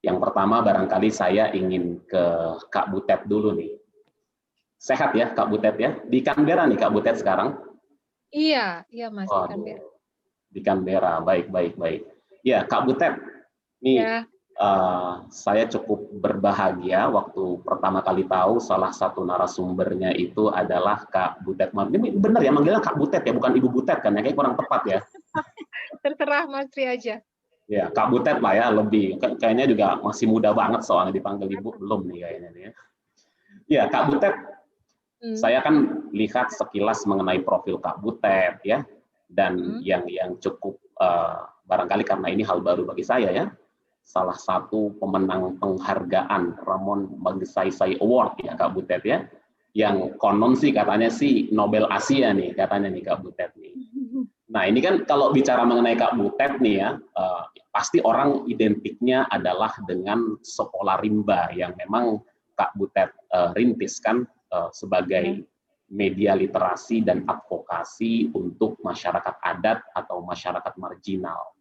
Yang pertama barangkali saya ingin ke Kak Butet dulu nih. Sehat ya Kak Butet ya? Di Canberra nih Kak Butet sekarang? Iya, iya Mas, di Waduh, Canberra. di Canberra, baik, baik, baik. Ya Kak Butet, nih Ya, saya cukup berbahagia waktu pertama kali tahu salah satu narasumbernya itu adalah Kak Butet. Ini benar ya manggilnya Kak Butet ya, bukan Ibu Butet kan ya? Kayak kurang tepat ya. terserah Mas Tri aja. Ya, Kak Butet lah ya, lebih. Kayaknya juga masih muda banget soalnya dipanggil Ibu, belum nih kayaknya. Nih ya. Ya, Kak Butet, saya kan lihat sekilas mengenai profil Kak Butet ya, dan yang cukup barangkali karena ini hal baru bagi saya ya, salah satu pemenang penghargaan Ramon Magsaysay Award ya Kak Butet ya, yang konon sih katanya sih Nobel Asia nih katanya nih Kak Butet nih. Nah ini kan kalau bicara mengenai Kak Butet nih ya, pasti orang identiknya adalah dengan sekolah rimba yang memang Kak Butet rintis kan sebagai media literasi dan advokasi untuk masyarakat adat atau masyarakat marginal.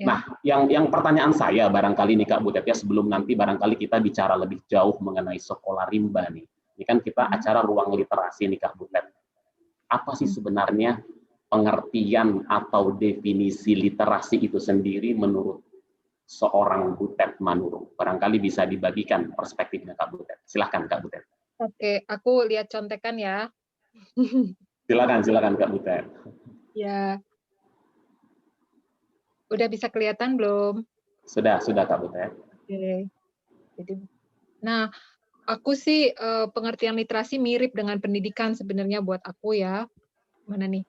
Nah, yang pertanyaan saya barangkali nih Kak Butet ya, sebelum nanti barangkali kita bicara lebih jauh mengenai sekolah rimba nih. Ini kan kita acara ruang literasi nih Kak Butet. Apa sih sebenarnya pengertian atau definisi literasi itu sendiri menurut seorang Butet Manurung? Barangkali bisa dibagikan perspektifnya Kak Butet. Silahkan Kak Butet. Oke, aku lihat contekan ya. Silakan Kak Butet. Ya, udah bisa kelihatan belum? Sudah Kak Butet. Oke. Jadi, nah, aku sih pengertian literasi mirip dengan pendidikan sebenarnya buat aku ya. Mana nih?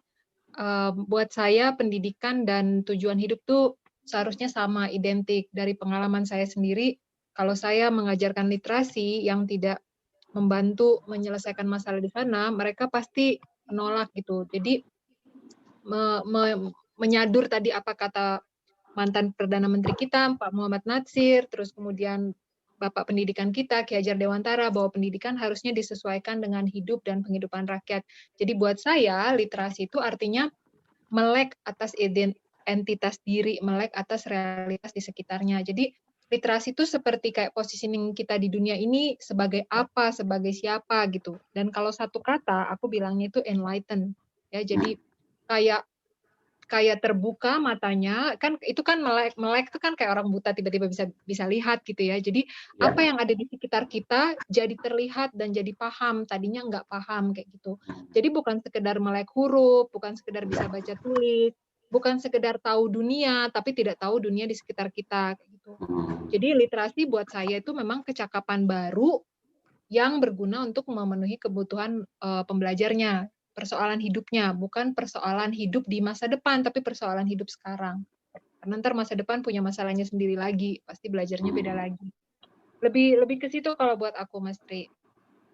Buat saya pendidikan dan tujuan hidup tuh seharusnya sama, identik. Dari pengalaman saya sendiri, kalau saya mengajarkan literasi yang tidak membantu menyelesaikan masalah di sana, mereka pasti menolak gitu. Jadi menyadur tadi apa kata mantan Perdana Menteri kita, Pak Muhammad Natsir, terus kemudian Bapak Pendidikan kita, Ki Hajar Dewantara, bahwa pendidikan harusnya disesuaikan dengan hidup dan penghidupan rakyat. Jadi buat saya, literasi itu artinya melek atas entitas diri, melek atas realitas di sekitarnya. Jadi literasi itu seperti kayak positioning kita di dunia ini sebagai apa, sebagai siapa gitu. Dan kalau satu kata, aku bilangnya itu enlighten. Ya, jadi kayak terbuka matanya, kan itu kan melek itu kan kayak orang buta tiba-tiba bisa lihat gitu ya. Jadi apa yang ada di sekitar kita jadi terlihat dan jadi paham, tadinya nggak paham kayak gitu. Jadi bukan sekedar melek huruf, bukan sekedar bisa baca tulis, bukan sekedar tahu dunia tapi tidak tahu dunia di sekitar kita kayak gitu. Jadi literasi buat saya itu memang kecakapan baru yang berguna untuk memenuhi kebutuhan pembelajarnya, persoalan hidupnya, bukan persoalan hidup di masa depan, tapi persoalan hidup sekarang. Karena ntar masa depan punya masalahnya sendiri lagi, pasti belajarnya beda lagi. Lebih ke situ kalau buat aku, Mas Tri.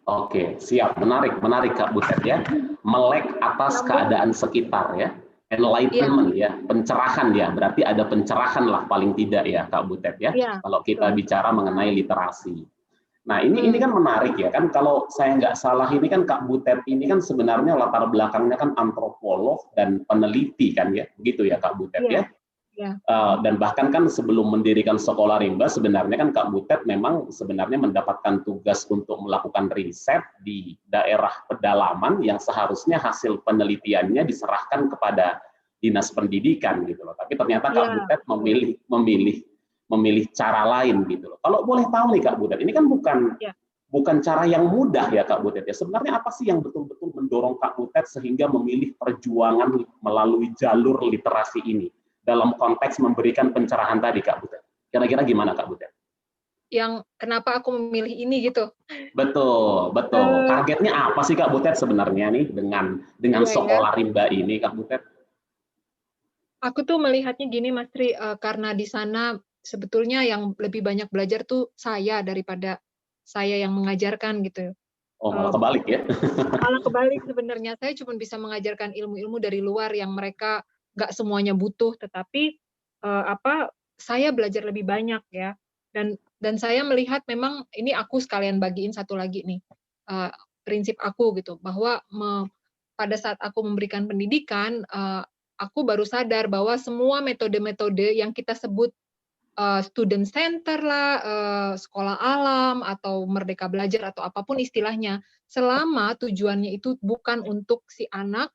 Oke, siap. Menarik Kak Butet ya. Melek atas keadaan sekitar ya. Enlightenment ya, pencerahan ya. Berarti ada pencerahan lah paling tidak ya Kak Butet ya. Kalau kita bicara mengenai literasi. Nah ini kan menarik ya kan, kalau saya nggak salah ini kan Kak Butet ini kan sebenarnya latar belakangnya kan antropolog dan peneliti kan ya, begitu ya Kak Butet ya. Dan bahkan kan sebelum mendirikan sekolah rimba sebenarnya kan Kak Butet memang sebenarnya mendapatkan tugas untuk melakukan riset di daerah pedalaman yang seharusnya hasil penelitiannya diserahkan kepada dinas pendidikan gitu loh. Tapi ternyata Kak Butet memilih cara lain gitu loh. Kalau boleh tahu nih Kak Butet, ini kan bukan cara yang mudah ya Kak Butet ya. Sebenarnya apa sih yang betul-betul mendorong Kak Butet sehingga memilih perjuangan melalui jalur literasi ini dalam konteks memberikan pencerahan tadi Kak Butet? Kira-kira gimana Kak Butet? Yang kenapa aku memilih ini gitu? Betul. Targetnya apa sih Kak Butet sebenarnya nih dengan sekolah rimba ini Kak Butet? Aku tuh melihatnya gini Mas Tri, karena di sana sebetulnya yang lebih banyak belajar tuh saya daripada saya yang mengajarkan gitu. Oh, malah kebalik ya? Malah kebalik sebenarnya. Saya cuma bisa mengajarkan ilmu-ilmu dari luar yang mereka nggak semuanya butuh, tetapi saya belajar lebih banyak ya. Dan saya melihat memang ini aku sekalian bagiin satu lagi nih prinsip aku gitu, bahwa pada saat aku memberikan pendidikan, aku baru sadar bahwa semua metode-metode yang kita sebut student center lah, sekolah alam atau merdeka belajar atau apapun istilahnya, selama tujuannya itu bukan untuk si anak,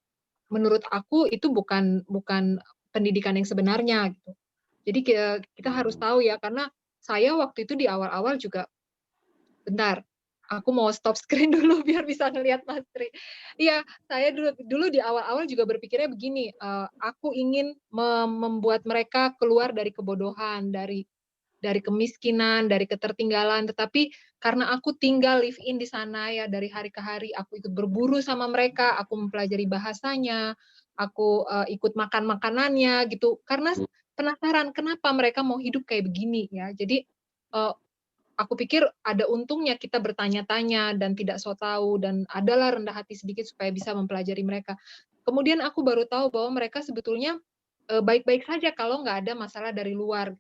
menurut aku itu bukan bukan pendidikan yang sebenarnya gitu. Jadi kita harus tahu ya, karena saya waktu itu di awal-awal juga, bentar, aku mau stop screen dulu biar bisa ngelihat Mas Tri. Iya, saya dulu dulu di awal-awal juga berpikirnya begini, aku ingin membuat mereka keluar dari kebodohan, dari kemiskinan, dari ketertinggalan, tetapi karena aku tinggal live in di sana ya dari hari ke hari, aku ikut berburu sama mereka, aku mempelajari bahasanya, aku ikut makan makanannya gitu. Karena penasaran kenapa mereka mau hidup kayak begini ya. Jadi aku pikir ada untungnya kita bertanya-tanya dan tidak so tahu dan adalah rendah hati sedikit supaya bisa mempelajari mereka. Kemudian aku baru tahu bahwa mereka sebetulnya baik-baik saja kalau nggak ada masalah dari luar.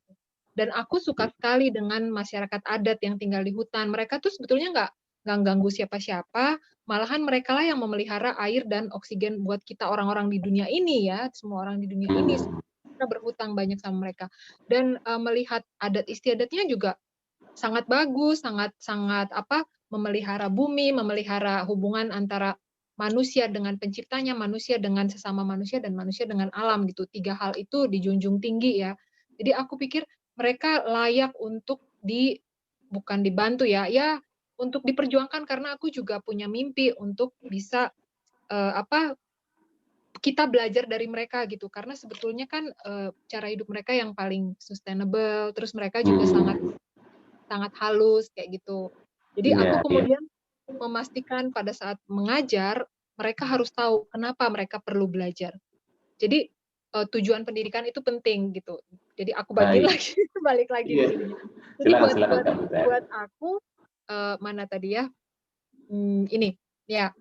Dan aku suka sekali dengan masyarakat adat yang tinggal di hutan. Mereka tuh sebetulnya nggak ganggu siapa-siapa, malahan mereka lah yang memelihara air dan oksigen buat kita orang-orang di dunia ini ya, semua orang di dunia ini. Kita berhutang banyak sama mereka. Dan melihat adat istiadatnya juga sangat bagus, sangat sangat memelihara bumi, memelihara hubungan antara manusia dengan penciptanya, manusia dengan sesama manusia, dan manusia dengan alam gitu. 3 hal itu dijunjung tinggi ya. Jadi aku pikir mereka layak untuk bukan dibantu ya, ya untuk diperjuangkan karena aku juga punya mimpi untuk bisa, kita belajar dari mereka gitu. Karena sebetulnya kan, cara hidup mereka yang paling sustainable, terus mereka juga sangat sangat halus kayak gitu. Jadi aku Iya, iya. kemudian memastikan pada saat mengajar, mereka harus tahu kenapa mereka perlu belajar. Jadi, tujuan pendidikan itu penting gitu. Jadi aku bagiin Baik. lagi, balik lagi Iya. di sininya. Jadi Silakan, buat silakan buat Kak Butet. buat aku, mana tadi ya, ini, ya.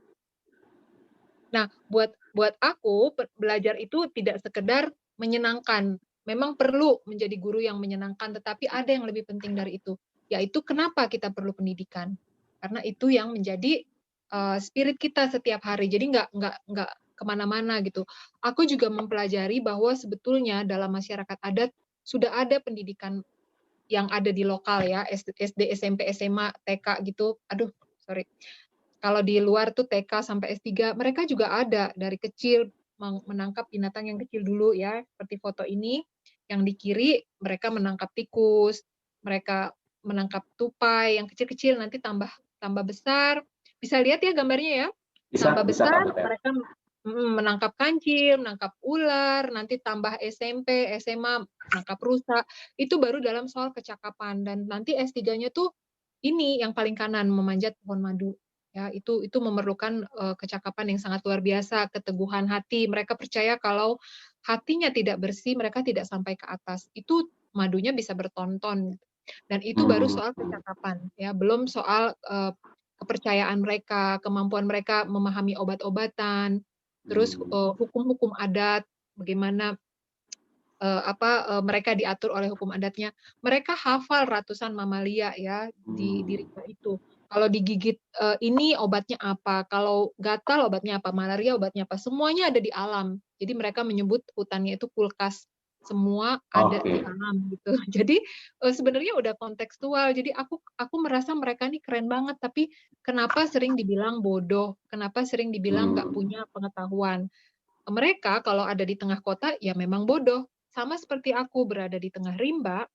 Nah, buat aku belajar itu tidak sekedar menyenangkan, memang perlu menjadi guru yang menyenangkan, tetapi ada yang lebih penting dari itu, yaitu kenapa kita perlu pendidikan. Karena itu yang menjadi, spirit kita setiap hari, jadi nggak kemana-mana gitu. Aku juga mempelajari bahwa sebetulnya dalam masyarakat adat sudah ada pendidikan yang ada di lokal ya, SD, SMP, SMA, TK gitu, aduh sorry. Kalau di luar tuh TK sampai S3, mereka juga ada dari kecil menangkap binatang yang kecil dulu ya, seperti foto ini, yang di kiri mereka menangkap tikus, mereka menangkap tupai yang kecil-kecil, nanti tambah tambah besar. Bisa lihat ya gambarnya ya, Bisa, tambah bisa Kak besar Butet. mereka menangkap kancil, menangkap ular, nanti tambah SMP, SMA, menangkap rusa. Itu baru dalam soal kecakapan dan nanti S3-nya tuh ini yang paling kanan, memanjat pohon madu. Ya, itu memerlukan, kecakapan yang sangat luar biasa, keteguhan hati. Mereka percaya kalau hatinya tidak bersih, mereka tidak sampai ke atas. Itu madunya bisa bertonton. Dan itu baru Hmm. soal kecakapan, ya. Belum soal, kepercayaan mereka, kemampuan mereka memahami obat-obatan, terus, hukum-hukum adat, bagaimana mereka diatur oleh hukum adatnya. Mereka hafal ratusan mamalia ya di rimba itu. Kalau digigit ini obatnya apa, kalau gatal obatnya apa, malaria obatnya apa, semuanya ada di alam. Jadi mereka menyebut hutannya itu kulkas, semua ada di Oke. alam gitu. Jadi sebenarnya udah kontekstual. Jadi aku merasa mereka ini keren banget, tapi kenapa sering dibilang bodoh, kenapa sering dibilang nggak punya pengetahuan. Mereka kalau ada di tengah kota ya memang bodoh. Sama seperti aku berada di tengah rimba,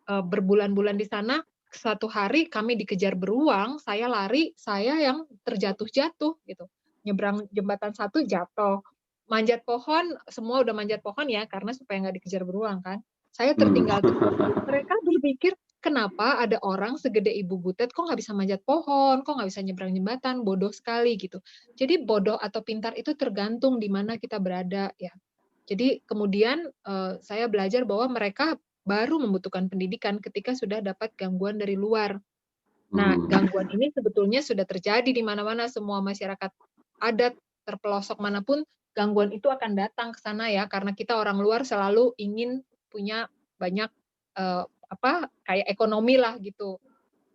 berbulan-bulan di sana, satu hari kami dikejar beruang, saya lari, saya yang terjatuh-jatuh gitu. Nyebrang jembatan satu jatuh, manjat pohon, semua udah manjat pohon ya karena supaya nggak dikejar beruang kan. Saya tertinggal terus. Mereka berpikir, kenapa ada orang segede Ibu Butet kok nggak bisa manjat pohon, kok nggak bisa nyebrang jembatan, bodoh sekali gitu. Jadi bodoh atau pintar itu tergantung di mana kita berada ya. Jadi kemudian, saya belajar bahwa mereka baru membutuhkan pendidikan ketika sudah dapat gangguan dari luar. Nah, gangguan ini sebetulnya sudah terjadi di mana-mana, semua masyarakat adat, terpelosok manapun, gangguan itu akan datang ke sana ya, karena kita orang luar selalu ingin punya banyak, kayak ekonomi lah gitu,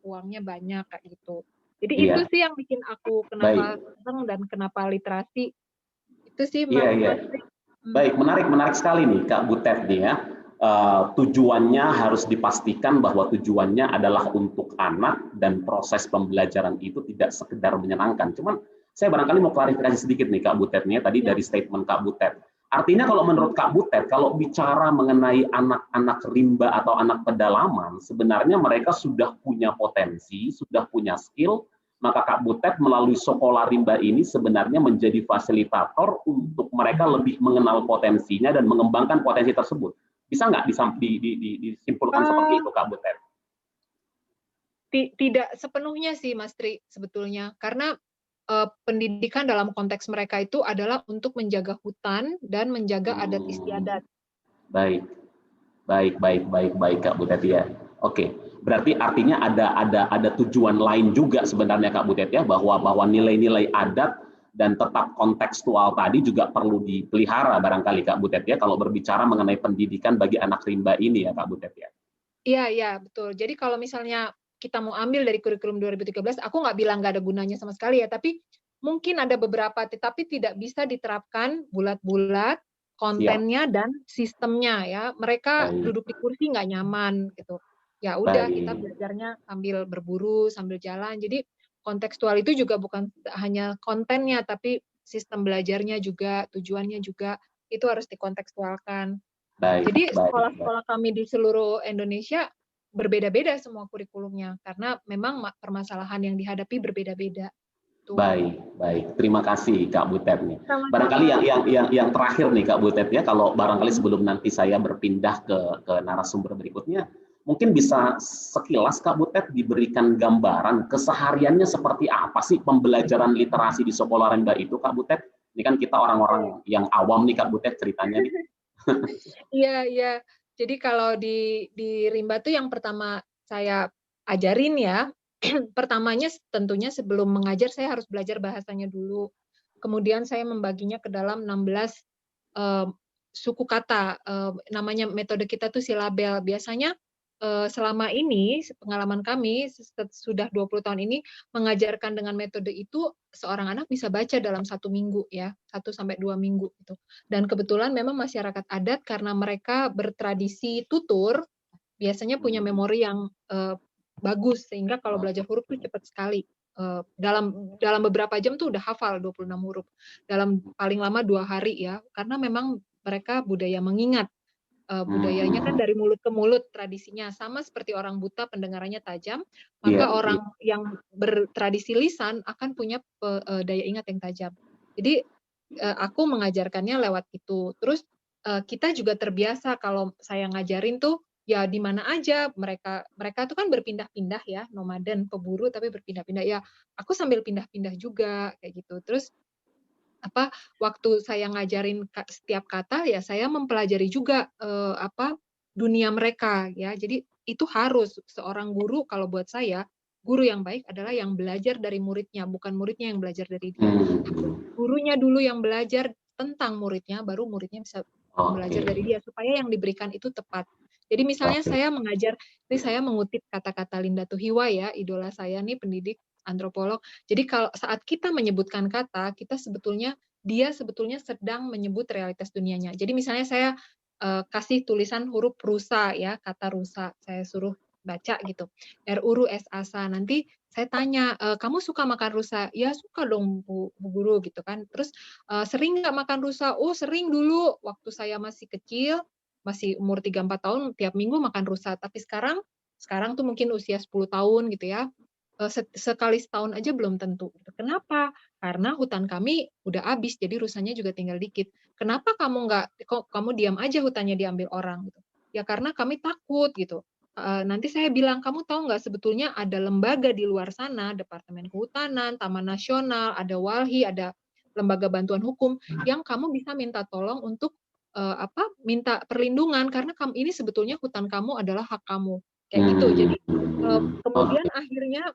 uangnya banyak, kayak gitu. Jadi itu Iya, sih yang bikin aku kenapa baik. senang dan kenapa literasi, itu sih Iya, iya. Mas Rik. Baik, menarik, menarik sekali nih Kak Butet nih ya. tujuannya harus dipastikan bahwa tujuannya adalah untuk anak dan proses pembelajaran itu tidak sekedar menyenangkan. Cuman saya barangkali mau klarifikasi sedikit nih Kak Butet nih tadi dari statement Kak Butet. Artinya kalau menurut Kak Butet, kalau bicara mengenai anak-anak rimba atau anak pedalaman, sebenarnya mereka sudah punya potensi, sudah punya skill, maka Kak Butet melalui sekolah rimba ini sebenarnya menjadi fasilitator untuk mereka lebih mengenal potensinya dan mengembangkan potensi tersebut. Bisa nggak disimpulkan seperti itu, Kak Butet? Tidak sepenuhnya sih, Mas Tri, sebetulnya. Karena pendidikan dalam konteks mereka itu adalah untuk menjaga hutan dan menjaga adat istiadat. Baik, Kak Butet ya. Oke, berarti artinya ada tujuan lain juga sebenarnya Kak Butet ya, bahwa nilai-nilai adat dan tetap kontekstual tadi juga perlu dipelihara barangkali Kak Butet ya, kalau berbicara mengenai pendidikan bagi anak rimba ini ya Kak Butet ya. Iya, betul. Jadi kalau misalnya kita mau ambil dari kurikulum 2013, aku nggak bilang nggak ada gunanya sama sekali ya, tapi mungkin ada beberapa, tetapi tidak bisa diterapkan bulat-bulat kontennya dan sistemnya ya. Mereka duduk di kursi nggak nyaman gitu. Ya udah, kita belajarnya sambil berburu, sambil jalan. Jadi kontekstual itu juga bukan hanya kontennya, tapi sistem belajarnya juga, tujuannya juga, itu harus dikontekstualkan. Jadi sekolah-sekolah kami di seluruh Indonesia berbeda-beda semua kurikulumnya, karena memang permasalahan yang dihadapi berbeda-beda. Baik. Terima kasih Kak Butet nih. Sama-sama. Barangkali yang terakhir nih Kak Butet ya, kalau barangkali sebelum nanti saya berpindah ke narasumber berikutnya, mungkin bisa sekilas Kak Butet diberikan gambaran kesehariannya seperti apa sih pembelajaran literasi di sekolah rimba itu Kak Butet? Ini kan kita orang-orang yang awam nih Kak Butet ceritanya nih. Iya. Jadi kalau di rimba tuh yang pertama saya ajarin ya, pertamanya tentunya sebelum mengajar saya harus belajar bahasanya dulu. Kemudian saya membaginya ke dalam 16 suku kata. Namanya metode kita tuh silabel. Biasanya selama ini pengalaman kami sudah 20 tahun ini mengajarkan dengan metode itu seorang anak bisa baca dalam 1 minggu ya, 1-2 minggu gitu. Dan kebetulan memang masyarakat adat karena mereka bertradisi tutur, biasanya punya memori yang bagus sehingga kalau belajar huruf tuh cepat sekali. Dalam beberapa jam tuh udah hafal 26 huruf. Dalam paling lama 2 hari ya, karena memang mereka budaya mengingat. Budayanya kan dari mulut ke mulut tradisinya, sama seperti orang buta pendengarannya tajam, maka orang yang bertradisi lisan akan punya daya ingat yang tajam. Jadi aku mengajarkannya lewat itu. Terus kita juga terbiasa kalau saya ngajarin tuh ya di mana aja, mereka tuh kan berpindah-pindah ya, nomaden, peburu tapi berpindah-pindah. Ya aku sambil pindah-pindah juga kayak gitu. Terus waktu saya ngajarin setiap kata ya saya mempelajari juga dunia mereka ya. Jadi itu harus seorang guru, kalau buat saya guru yang baik adalah yang belajar dari muridnya, bukan muridnya yang belajar dari dia. Gurunya dulu yang belajar tentang muridnya, baru muridnya bisa belajar dari dia supaya yang diberikan itu tepat. Jadi misalnya saya mengajar, ini saya mengutip kata-kata Linda Tuhiwa ya, idola saya nih pendidik antropolog. Jadi kalau saat kita menyebutkan kata, dia sebetulnya sedang menyebut realitas dunianya. Jadi misalnya saya kasih tulisan huruf rusa ya, kata rusa, saya suruh baca gitu. RUSASA. Nanti saya tanya, kamu suka makan rusa? Ya suka dong Bu Guru gitu kan. Terus sering nggak makan rusa? Oh sering dulu waktu saya masih kecil, masih umur 3-4 tahun tiap minggu makan rusa. Tapi sekarang tuh mungkin usia 10 tahun gitu ya. Sekali setahun aja belum tentu. Kenapa? Karena hutan kami udah habis, jadi rusanya juga tinggal dikit. Kenapa kamu diam aja hutannya diambil orang? Gitu. Ya karena kami takut gitu. Nanti saya bilang, kamu tahu nggak sebetulnya ada lembaga di luar sana, Departemen Kehutanan, Taman Nasional, ada Walhi, ada lembaga bantuan hukum yang kamu bisa minta tolong untuk minta perlindungan karena ini sebetulnya hutan kamu adalah hak kamu. Kayak gitu. Jadi kemudian akhirnya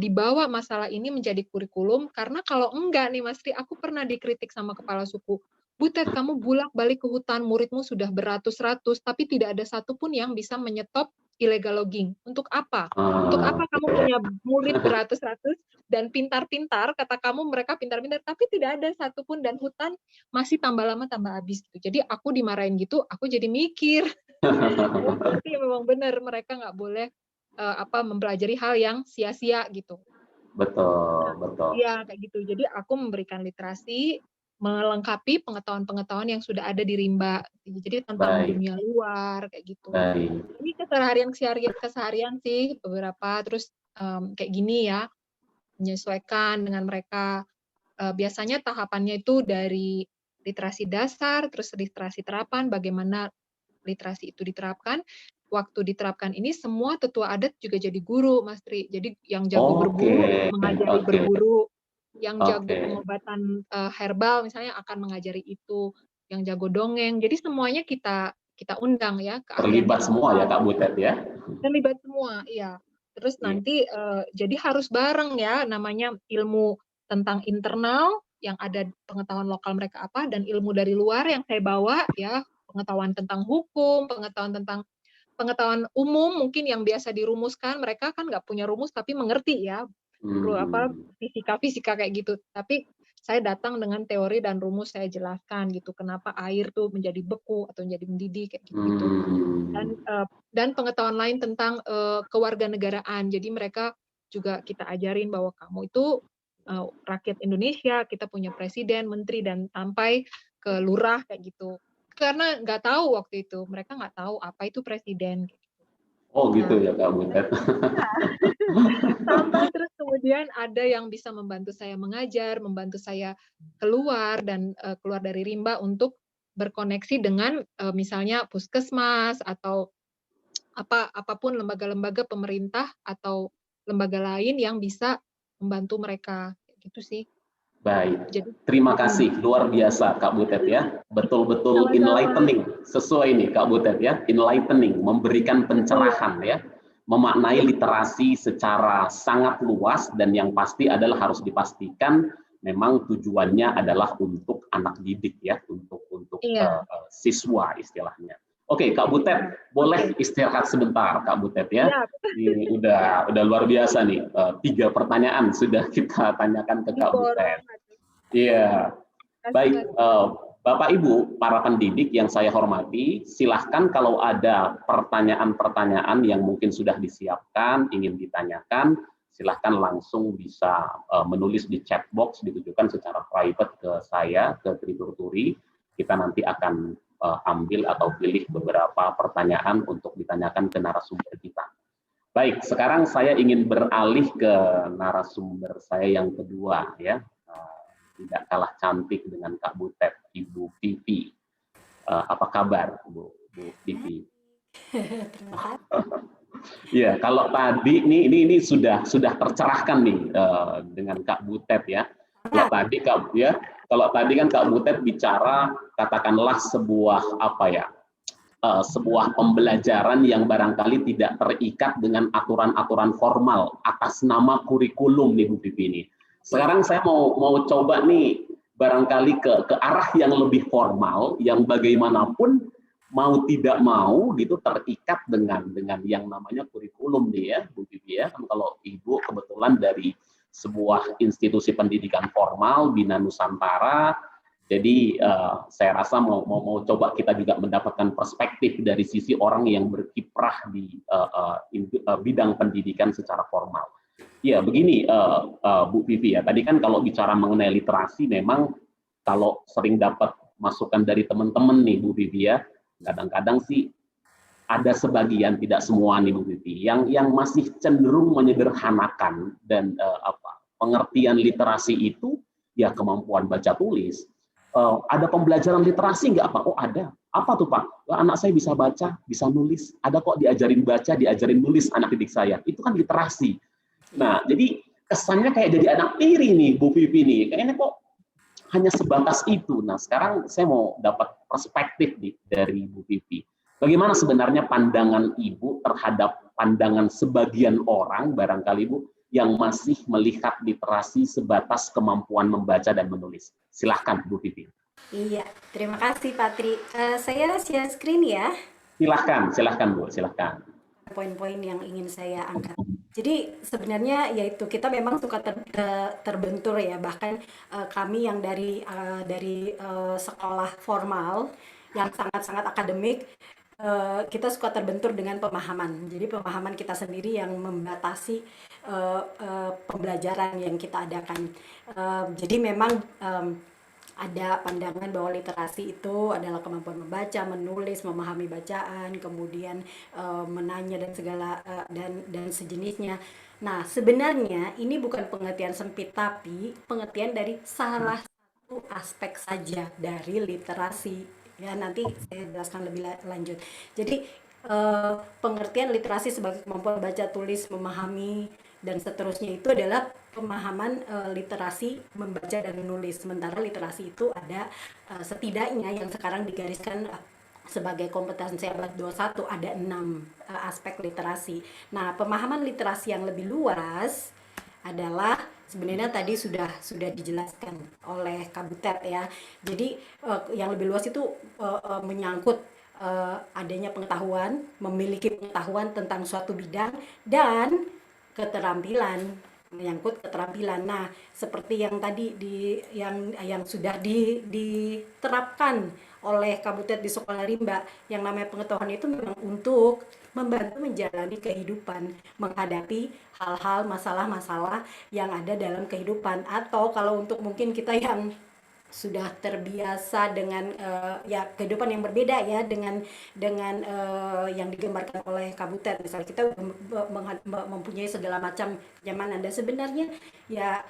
dibawa masalah ini menjadi kurikulum karena kalau enggak nih Mas Tri, aku pernah dikritik sama kepala suku, Butet kamu bolak-balik ke hutan, muridmu sudah beratus-ratus, tapi tidak ada satupun yang bisa menyetop illegal logging. Untuk apa? Untuk apa kamu punya murid beratus-ratus dan pintar-pintar, kata kamu mereka pintar-pintar, tapi tidak ada satupun dan hutan masih tambah lama tambah habis gitu. Jadi aku dimarahin gitu, aku jadi mikir. Berarti memang benar mereka nggak boleh mempelajari hal yang sia-sia gitu. Nah, Betul, betul. iya kayak gitu. Jadi aku memberikan literasi, melengkapi pengetahuan-pengetahuan yang sudah ada di Rimba. Jadi tentang Baik, dunia luar kayak gitu. baik. Ini keseharian sih beberapa, terus kayak gini ya, menyesuaikan dengan mereka. Biasanya tahapannya itu dari literasi dasar, terus literasi terapan, bagaimana literasi itu diterapkan. Waktu diterapkan ini semua tetua adat juga jadi guru, Mas Tri. Jadi yang jago Oke, berburu mengajari oke, berburu, yang jago oke. pengobatan herbal misalnya akan mengajari itu, yang jago dongeng. Jadi semuanya kita kita undang ya keahlian Terlibat semua ya kita. Kak Butet ya? Terlibat semua, iya. Terus Iya. nanti jadi harus bareng ya, namanya ilmu tentang internal yang ada pengetahuan lokal mereka apa, dan ilmu dari luar yang saya bawa ya, pengetahuan tentang hukum, pengetahuan umum mungkin yang biasa dirumuskan, mereka kan nggak punya rumus tapi mengerti ya, Hmm. fisika-fisika kayak gitu. Tapi saya datang dengan teori dan rumus saya jelaskan gitu, kenapa air tuh menjadi beku atau menjadi mendidih kayak gitu-gitu. Hmm. Dan pengetahuan lain tentang kewarganegaraan. Jadi mereka juga kita ajarin bahwa kamu itu rakyat Indonesia, kita punya presiden, menteri, dan sampai ke lurah kayak gitu. Karena nggak tahu waktu itu, mereka nggak tahu apa itu presiden. Oh gitu Nah, ya Kak Butet. sampai terus kemudian ada yang bisa membantu saya mengajar, membantu saya keluar dan keluar dari rimba untuk berkoneksi dengan misalnya puskesmas atau apapun lembaga-lembaga pemerintah atau lembaga lain yang bisa membantu mereka, gitu sih. Baik, Jadi terima mhm, kasih, luar biasa Kak Butet ya. Betul-betul sama-sama. enlightening, sesuai nih Kak Butet ya, enlightening, memberikan Iya, pencerahan ya, memaknai literasi secara sangat luas dan yang pasti adalah harus dipastikan memang tujuannya adalah untuk anak didik ya, untuk iya, siswa istilahnya. Oke, Kak Butet, iya. boleh Oke, istirahat sebentar Kak Butet ya. siap. Ini udah luar biasa nih. 3 pertanyaan sudah kita tanyakan ke Kak Butet. Diborong. Iya, Kasih baik. Mas Tri. Bapak Ibu, para pendidik yang saya hormati, silahkan kalau ada pertanyaan-pertanyaan yang mungkin sudah disiapkan, ingin ditanyakan, silahkan langsung bisa menulis di chat box, ditujukan secara private ke saya, ke Triturturi. Kita nanti akan ambil atau pilih beberapa pertanyaan untuk ditanyakan ke narasumber kita. Baik, sekarang saya ingin beralih ke narasumber saya yang kedua ya. Tidak kalah cantik dengan Kak Butet, Ibu Vivi. Apa kabar, Bu Vivi? Terima kasih. Iya, kalau tadi ini sudah tercerahkan nih dengan Kak Butet ya. Kalau Sangat. tadi kalau tadi kan Kak Butet bicara katakanlah sebuah apa ya? Sebuah pembelajaran yang barangkali tidak terikat dengan aturan-aturan formal atas nama kurikulum nih Bu Vivi ini. Iya. Sekarang saya mau coba nih barangkali ke arah yang lebih formal, yang bagaimanapun mau tidak mau gitu terikat dengan yang namanya kurikulum nih ya Bu Vivi ya. Kan kalau Ibu kebetulan dari sebuah institusi pendidikan formal Bina Nusantara, jadi saya rasa mau coba kita juga mendapatkan perspektif dari sisi orang yang berkiprah di bidang pendidikan secara formal. Ya begini Bu Vivi ya, tadi kan kalau bicara mengenai literasi memang kalau sering dapat masukan dari teman-teman nih Bu Vivi ya, kadang-kadang sih ada sebagian, tidak semua nih Bu Vivi, yang masih cenderung menyederhanakan dan pengertian literasi itu ya kemampuan baca tulis. Ada pembelajaran literasi nggak Pak? Oh ada. Apa tuh Pak? Wah, anak saya bisa baca, bisa nulis. Ada kok diajarin baca, diajarin nulis anak didik saya. Itu kan literasi. Iya. Nah, jadi kesannya kayak jadi anak tiri nih Bu Vivi nih. Kayaknya kok hanya sebatas itu. Nah, sekarang saya mau dapat perspektif nih dari Bu Vivi. Bagaimana sebenarnya pandangan Ibu terhadap pandangan sebagian orang, barangkali Ibu, yang masih melihat literasi sebatas kemampuan membaca dan menulis? Silahkan, Bu Vivi. Iya, terima kasih Patri. Saya share screen ya, Silahkan, silahkan Bu, silahkan. poin-poin yang ingin saya angkat. Jadi sebenarnya yaitu kita memang suka terbentur ya, bahkan kami yang dari sekolah formal yang sangat-sangat akademik, kita suka terbentur dengan pemahaman. Jadi pemahaman kita sendiri yang membatasi pembelajaran yang kita adakan. Jadi memang ada pandangan bahwa literasi itu adalah kemampuan membaca, menulis, memahami bacaan, kemudian menanya dan segala dan sejenisnya. Nah, sebenarnya ini bukan pengertian sempit, tapi pengertian dari salah satu aspek saja dari literasi. Ya, nanti saya jelaskan lebih lanjut. Jadi pengertian literasi sebagai kemampuan baca, tulis, memahami dan seterusnya itu adalah pemahaman literasi membaca dan menulis. Sementara literasi itu ada setidaknya yang sekarang digariskan sebagai kompetensi abad 21 ada 6 aspek literasi. Nah, pemahaman literasi yang lebih luas adalah sebenarnya tadi sudah dijelaskan oleh Kak Butet ya. Jadi yang lebih luas itu menyangkut adanya pengetahuan, memiliki pengetahuan tentang suatu bidang dan keterampilan, menyangkut keterampilan. Nah, seperti yang tadi yang sudah diterapkan oleh Kabutet di Sekolah Rimba, yang namanya pengetahuan itu memang untuk membantu menjalani kehidupan, menghadapi hal-hal masalah-masalah yang ada dalam kehidupan. Atau kalau untuk mungkin kita yang sudah terbiasa dengan ya kehidupan yang berbeda ya dengan yang digambarkan oleh Kabutet, misalnya kita mempunyai segala macam kenyamanan dan sebenarnya ya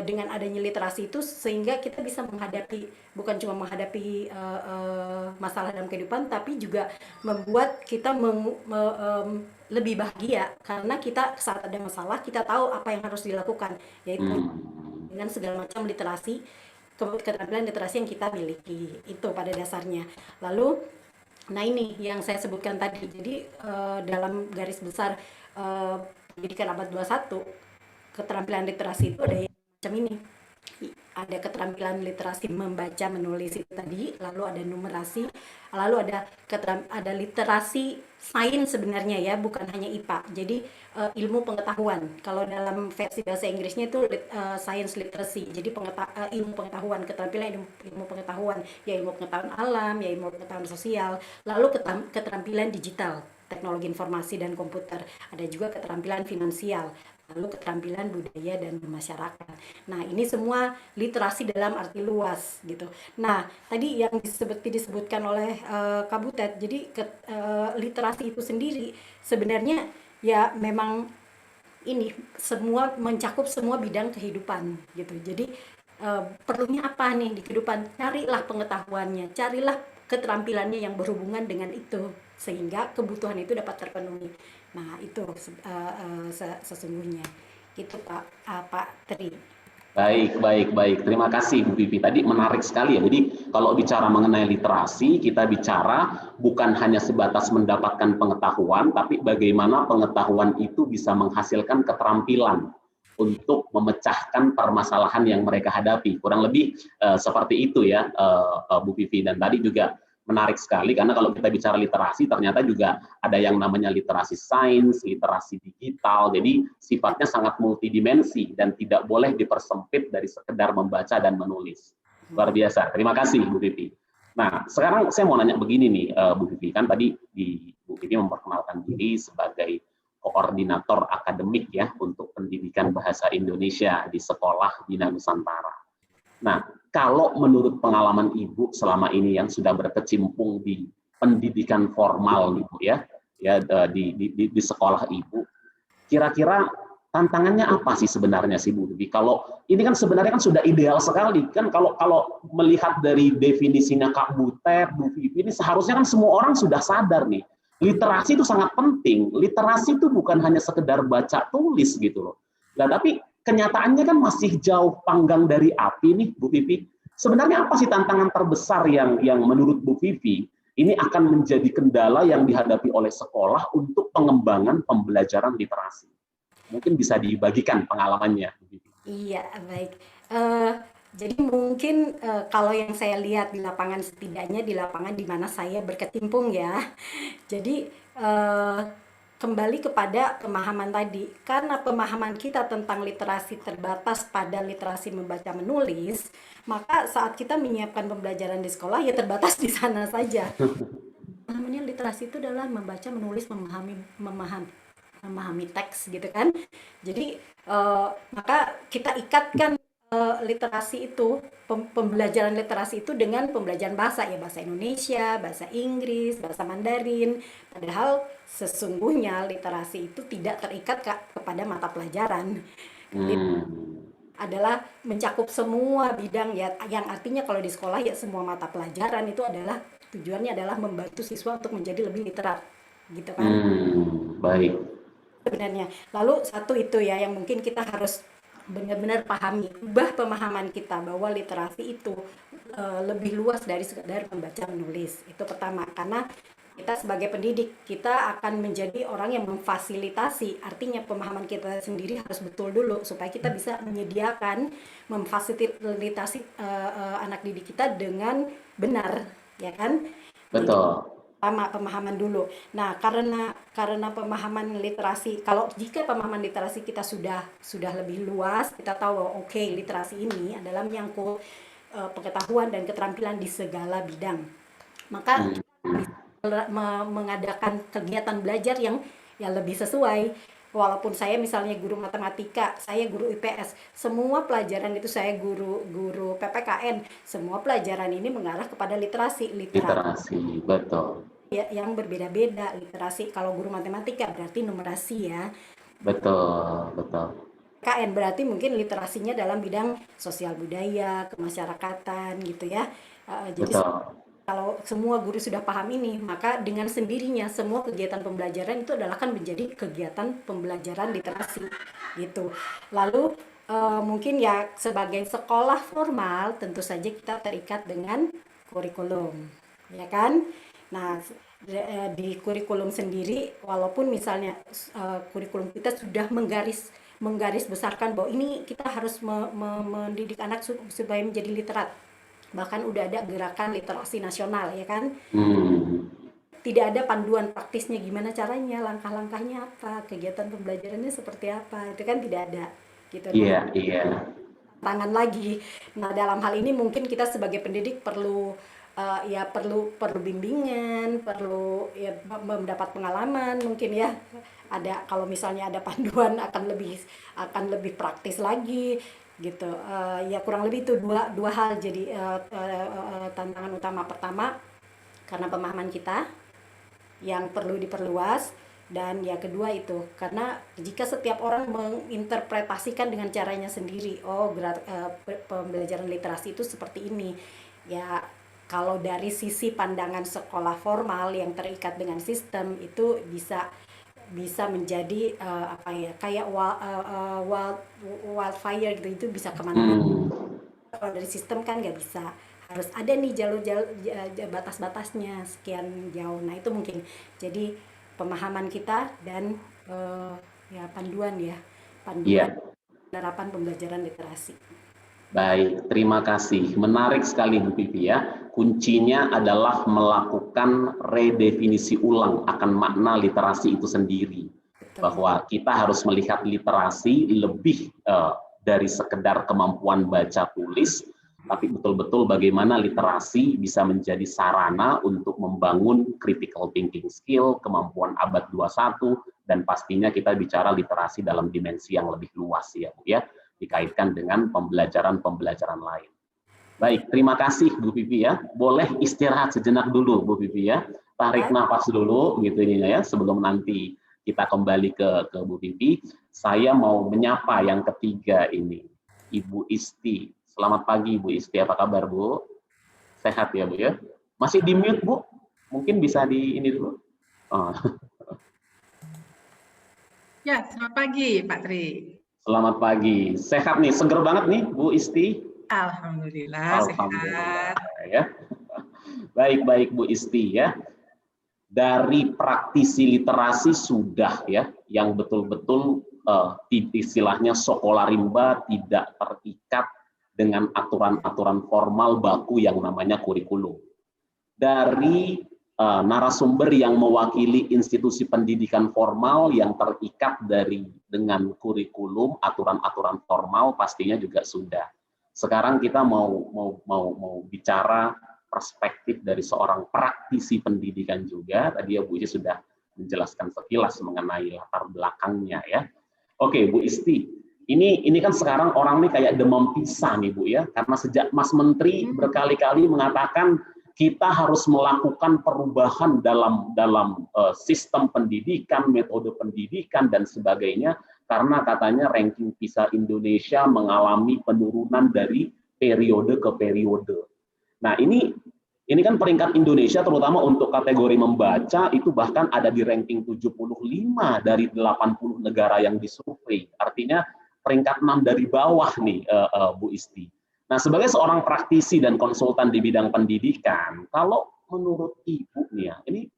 dengan adanya literasi itu sehingga kita bisa menghadapi bukan cuma menghadapi masalah dalam kehidupan tapi juga membuat kita lebih bahagia karena kita saat ada masalah kita tahu apa yang harus dilakukan, yaitu dengan segala macam literasi, keterampilan literasi yang kita miliki itu pada dasarnya. Lalu, nah ini yang saya sebutkan tadi. Jadi dalam garis besar pendidikan abad 21, keterampilan literasi itu ada yang macam ini. Ada keterampilan literasi membaca, menulis itu tadi, lalu ada numerasi, lalu ada literasi sains sebenarnya ya, bukan hanya IPA. Jadi ilmu pengetahuan. Kalau dalam versi bahasa Inggrisnya itu science literacy. Jadi ilmu pengetahuan, keterampilan ilmu pengetahuan, ya ilmu pengetahuan alam, ya ilmu pengetahuan sosial, lalu keterampilan digital, teknologi informasi dan komputer. Ada juga keterampilan finansial, lalu keterampilan budaya dan masyarakat. Nah, ini semua literasi dalam arti luas gitu. Nah, tadi yang disebutkan oleh Kak Butet, jadi literasi itu sendiri sebenarnya ya memang ini semua mencakup semua bidang kehidupan gitu. Jadi perlunya apa nih di kehidupan? Carilah pengetahuannya, carilah keterampilannya yang berhubungan dengan itu sehingga kebutuhan itu dapat terpenuhi. Nah, itu sesungguhnya. Itu Pak Tri. Baik, baik, baik. Terima kasih Bu Pipi. Tadi menarik sekali ya. Jadi kalau bicara mengenai literasi, kita bicara bukan hanya sebatas mendapatkan pengetahuan, tapi bagaimana pengetahuan itu bisa menghasilkan keterampilan untuk memecahkan permasalahan yang mereka hadapi. Kurang lebih seperti itu ya, Bu Pipi. Dan tadi juga menarik sekali karena kalau kita bicara literasi ternyata juga ada yang namanya literasi sains, literasi digital. Jadi sifatnya sangat multidimensi dan tidak boleh dipersempit dari sekedar membaca dan menulis. Luar biasa. Terima kasih Bu Pipi. Nah, sekarang saya mau nanya begini nih Bu Pipi, kan tadi Bu Pipi memperkenalkan diri sebagai koordinator akademik ya untuk pendidikan bahasa Indonesia di Sekolah Bina Nusantara. Nah, kalau menurut pengalaman Ibu selama ini yang sudah berkecimpung di pendidikan formal Ibu ya di sekolah Ibu, kira-kira tantangannya apa sih sebenarnya sih Bu Bibi? Kalau ini kan sebenarnya kan sudah ideal sekali kan kalau melihat dari definisinya Kak Butet, Bu Bibi ini seharusnya kan semua orang sudah sadar nih. Literasi itu sangat penting. Literasi itu bukan hanya sekedar baca tulis gitu loh. Nah, tapi kenyataannya kan masih jauh panggang dari api nih Bu Vivi. Sebenarnya apa sih tantangan terbesar yang menurut Bu Vivi ini akan menjadi kendala yang dihadapi oleh sekolah untuk pengembangan pembelajaran literasi? Mungkin bisa dibagikan pengalamannya Bu Vivi. Iya, baik. Jadi mungkin kalau yang saya lihat di lapangan, setidaknya di lapangan di mana saya berkecimpung ya. Jadi kembali kepada pemahaman tadi, karena pemahaman kita tentang literasi terbatas pada literasi membaca menulis, maka saat kita menyiapkan pembelajaran di sekolah ya terbatas di sana saja. namanya literasi itu adalah membaca, menulis, memahami teks gitu kan. Jadi maka kita ikatkan literasi itu, pembelajaran literasi itu dengan pembelajaran bahasa, ya bahasa Indonesia, bahasa Inggris, bahasa Mandarin. Padahal sesungguhnya literasi itu tidak terikat kepada mata pelajaran. Adalah mencakup semua bidang ya, yang artinya kalau di sekolah ya semua mata pelajaran itu adalah tujuannya adalah membantu siswa untuk menjadi lebih literat gitu kan. Baik. Sebenarnya. Lalu satu itu ya yang mungkin kita harus benar-benar pahami, ubah pemahaman kita bahwa literasi itu lebih luas dari sekedar membaca menulis. Itu pertama, karena kita sebagai pendidik, kita akan menjadi orang yang memfasilitasi, artinya pemahaman kita sendiri harus betul dulu supaya kita bisa menyediakan, memfasilitasi anak didik kita dengan benar, ya kan? Betul. Jadi, pertama pemahaman dulu. Nah, karena pemahaman literasi, jika pemahaman literasi kita sudah lebih luas, kita tahu oke, literasi ini adalah menyangkut pengetahuan dan keterampilan di segala bidang. Maka mengadakan kegiatan belajar yang lebih sesuai. Walaupun saya misalnya guru matematika, saya guru IPS, semua pelajaran itu saya guru PPKN, semua pelajaran ini mengarah kepada literasi, betul. Ya, yang berbeda-beda. Literasi kalau guru matematika berarti numerasi ya. Betul. KN berarti mungkin literasinya dalam bidang sosial budaya, kemasyarakatan gitu ya. Jadi kalau semua guru sudah paham ini, maka dengan sendirinya semua kegiatan pembelajaran itu adalah kan menjadi kegiatan pembelajaran literasi gitu. Lalu mungkin ya sebagai sekolah formal tentu saja kita terikat dengan kurikulum, ya kan? Nah, di kurikulum sendiri walaupun misalnya kurikulum kita sudah menggaris besarkan bahwa ini kita harus mendidik anak supaya menjadi literat. Bahkan udah ada gerakan literasi nasional ya kan. Tidak ada panduan praktisnya gimana caranya, langkah-langkahnya apa, kegiatan pembelajarannya seperti apa, itu kan tidak ada gitu. Iya. Tangan lagi. Nah, dalam hal ini mungkin kita sebagai pendidik perlu bimbingan, perlu ya mendapat pengalaman mungkin ya. Ada kalau misalnya ada panduan akan lebih praktis lagi gitu. Ya kurang lebih itu dua hal jadi tantangan utama. Pertama karena pemahaman kita yang perlu diperluas, dan yang kedua itu karena jika setiap orang menginterpretasikan dengan caranya sendiri, pembelajaran literasi itu seperti ini ya. Kalau dari sisi pandangan sekolah formal yang terikat dengan sistem itu bisa menjadi kayak wildfire gitu, itu bisa kemana-mana. Kalau dari sistem kan nggak bisa, harus ada nih jalur-jalur batas-batasnya sekian jauh. Nah itu mungkin jadi pemahaman kita dan panduan penerapan pembelajaran literasi. Baik, terima kasih. Menarik sekali Bu Pipi ya. Kuncinya adalah melakukan redefinisi ulang akan makna literasi itu sendiri. Betul. Bahwa kita harus melihat literasi lebih dari sekedar kemampuan baca tulis, tapi betul-betul bagaimana literasi bisa menjadi sarana untuk membangun critical thinking skill, kemampuan abad 21, dan pastinya kita bicara literasi dalam dimensi yang lebih luas ya Bu ya, dikaitkan dengan pembelajaran-pembelajaran lain. Baik, terima kasih Bu Pipi ya. Boleh istirahat sejenak dulu Bu Pipi ya. Tarik nafas dulu gitu ya sebelum nanti kita kembali ke Bu Pipi. Saya mau menyapa yang ketiga ini, Ibu Isti. Selamat pagi Bu Isti, apa kabar Bu? Sehat ya Bu ya? Masih di mute Bu? Mungkin bisa di ini dulu. Ya, selamat pagi Pak Tri. Selamat pagi, sehat nih, seger banget nih Bu Isti. Alhamdulillah, sehat. Ya. Baik Bu Isti ya. Dari praktisi literasi sudah ya, yang betul-betul istilahnya sekolah rimba tidak terikat dengan aturan-aturan formal baku yang namanya kurikulum. Dari narasumber yang mewakili institusi pendidikan formal yang terikat dengan kurikulum, aturan-aturan formal pastinya juga sudah. Sekarang kita mau bicara perspektif dari seorang praktisi pendidikan juga. Tadi ya Bu Isti sudah menjelaskan sekilas mengenai latar belakangnya ya. Oke, Bu Isti, ini kan sekarang orang nih kayak demam pisah nih Bu ya, karena sejak Mas Menteri berkali-kali mengatakan kita harus melakukan perubahan dalam sistem pendidikan, metode pendidikan dan sebagainya, karena katanya ranking PISA Indonesia mengalami penurunan dari periode ke periode. Nah, ini kan peringkat Indonesia terutama untuk kategori membaca itu bahkan ada di ranking 75 dari 80 negara yang disurvei. Artinya peringkat 6 dari bawah nih Bu Isti. Nah, sebagai seorang praktisi dan konsultan di bidang pendidikan, kalau menurut Ibu nih ya, ini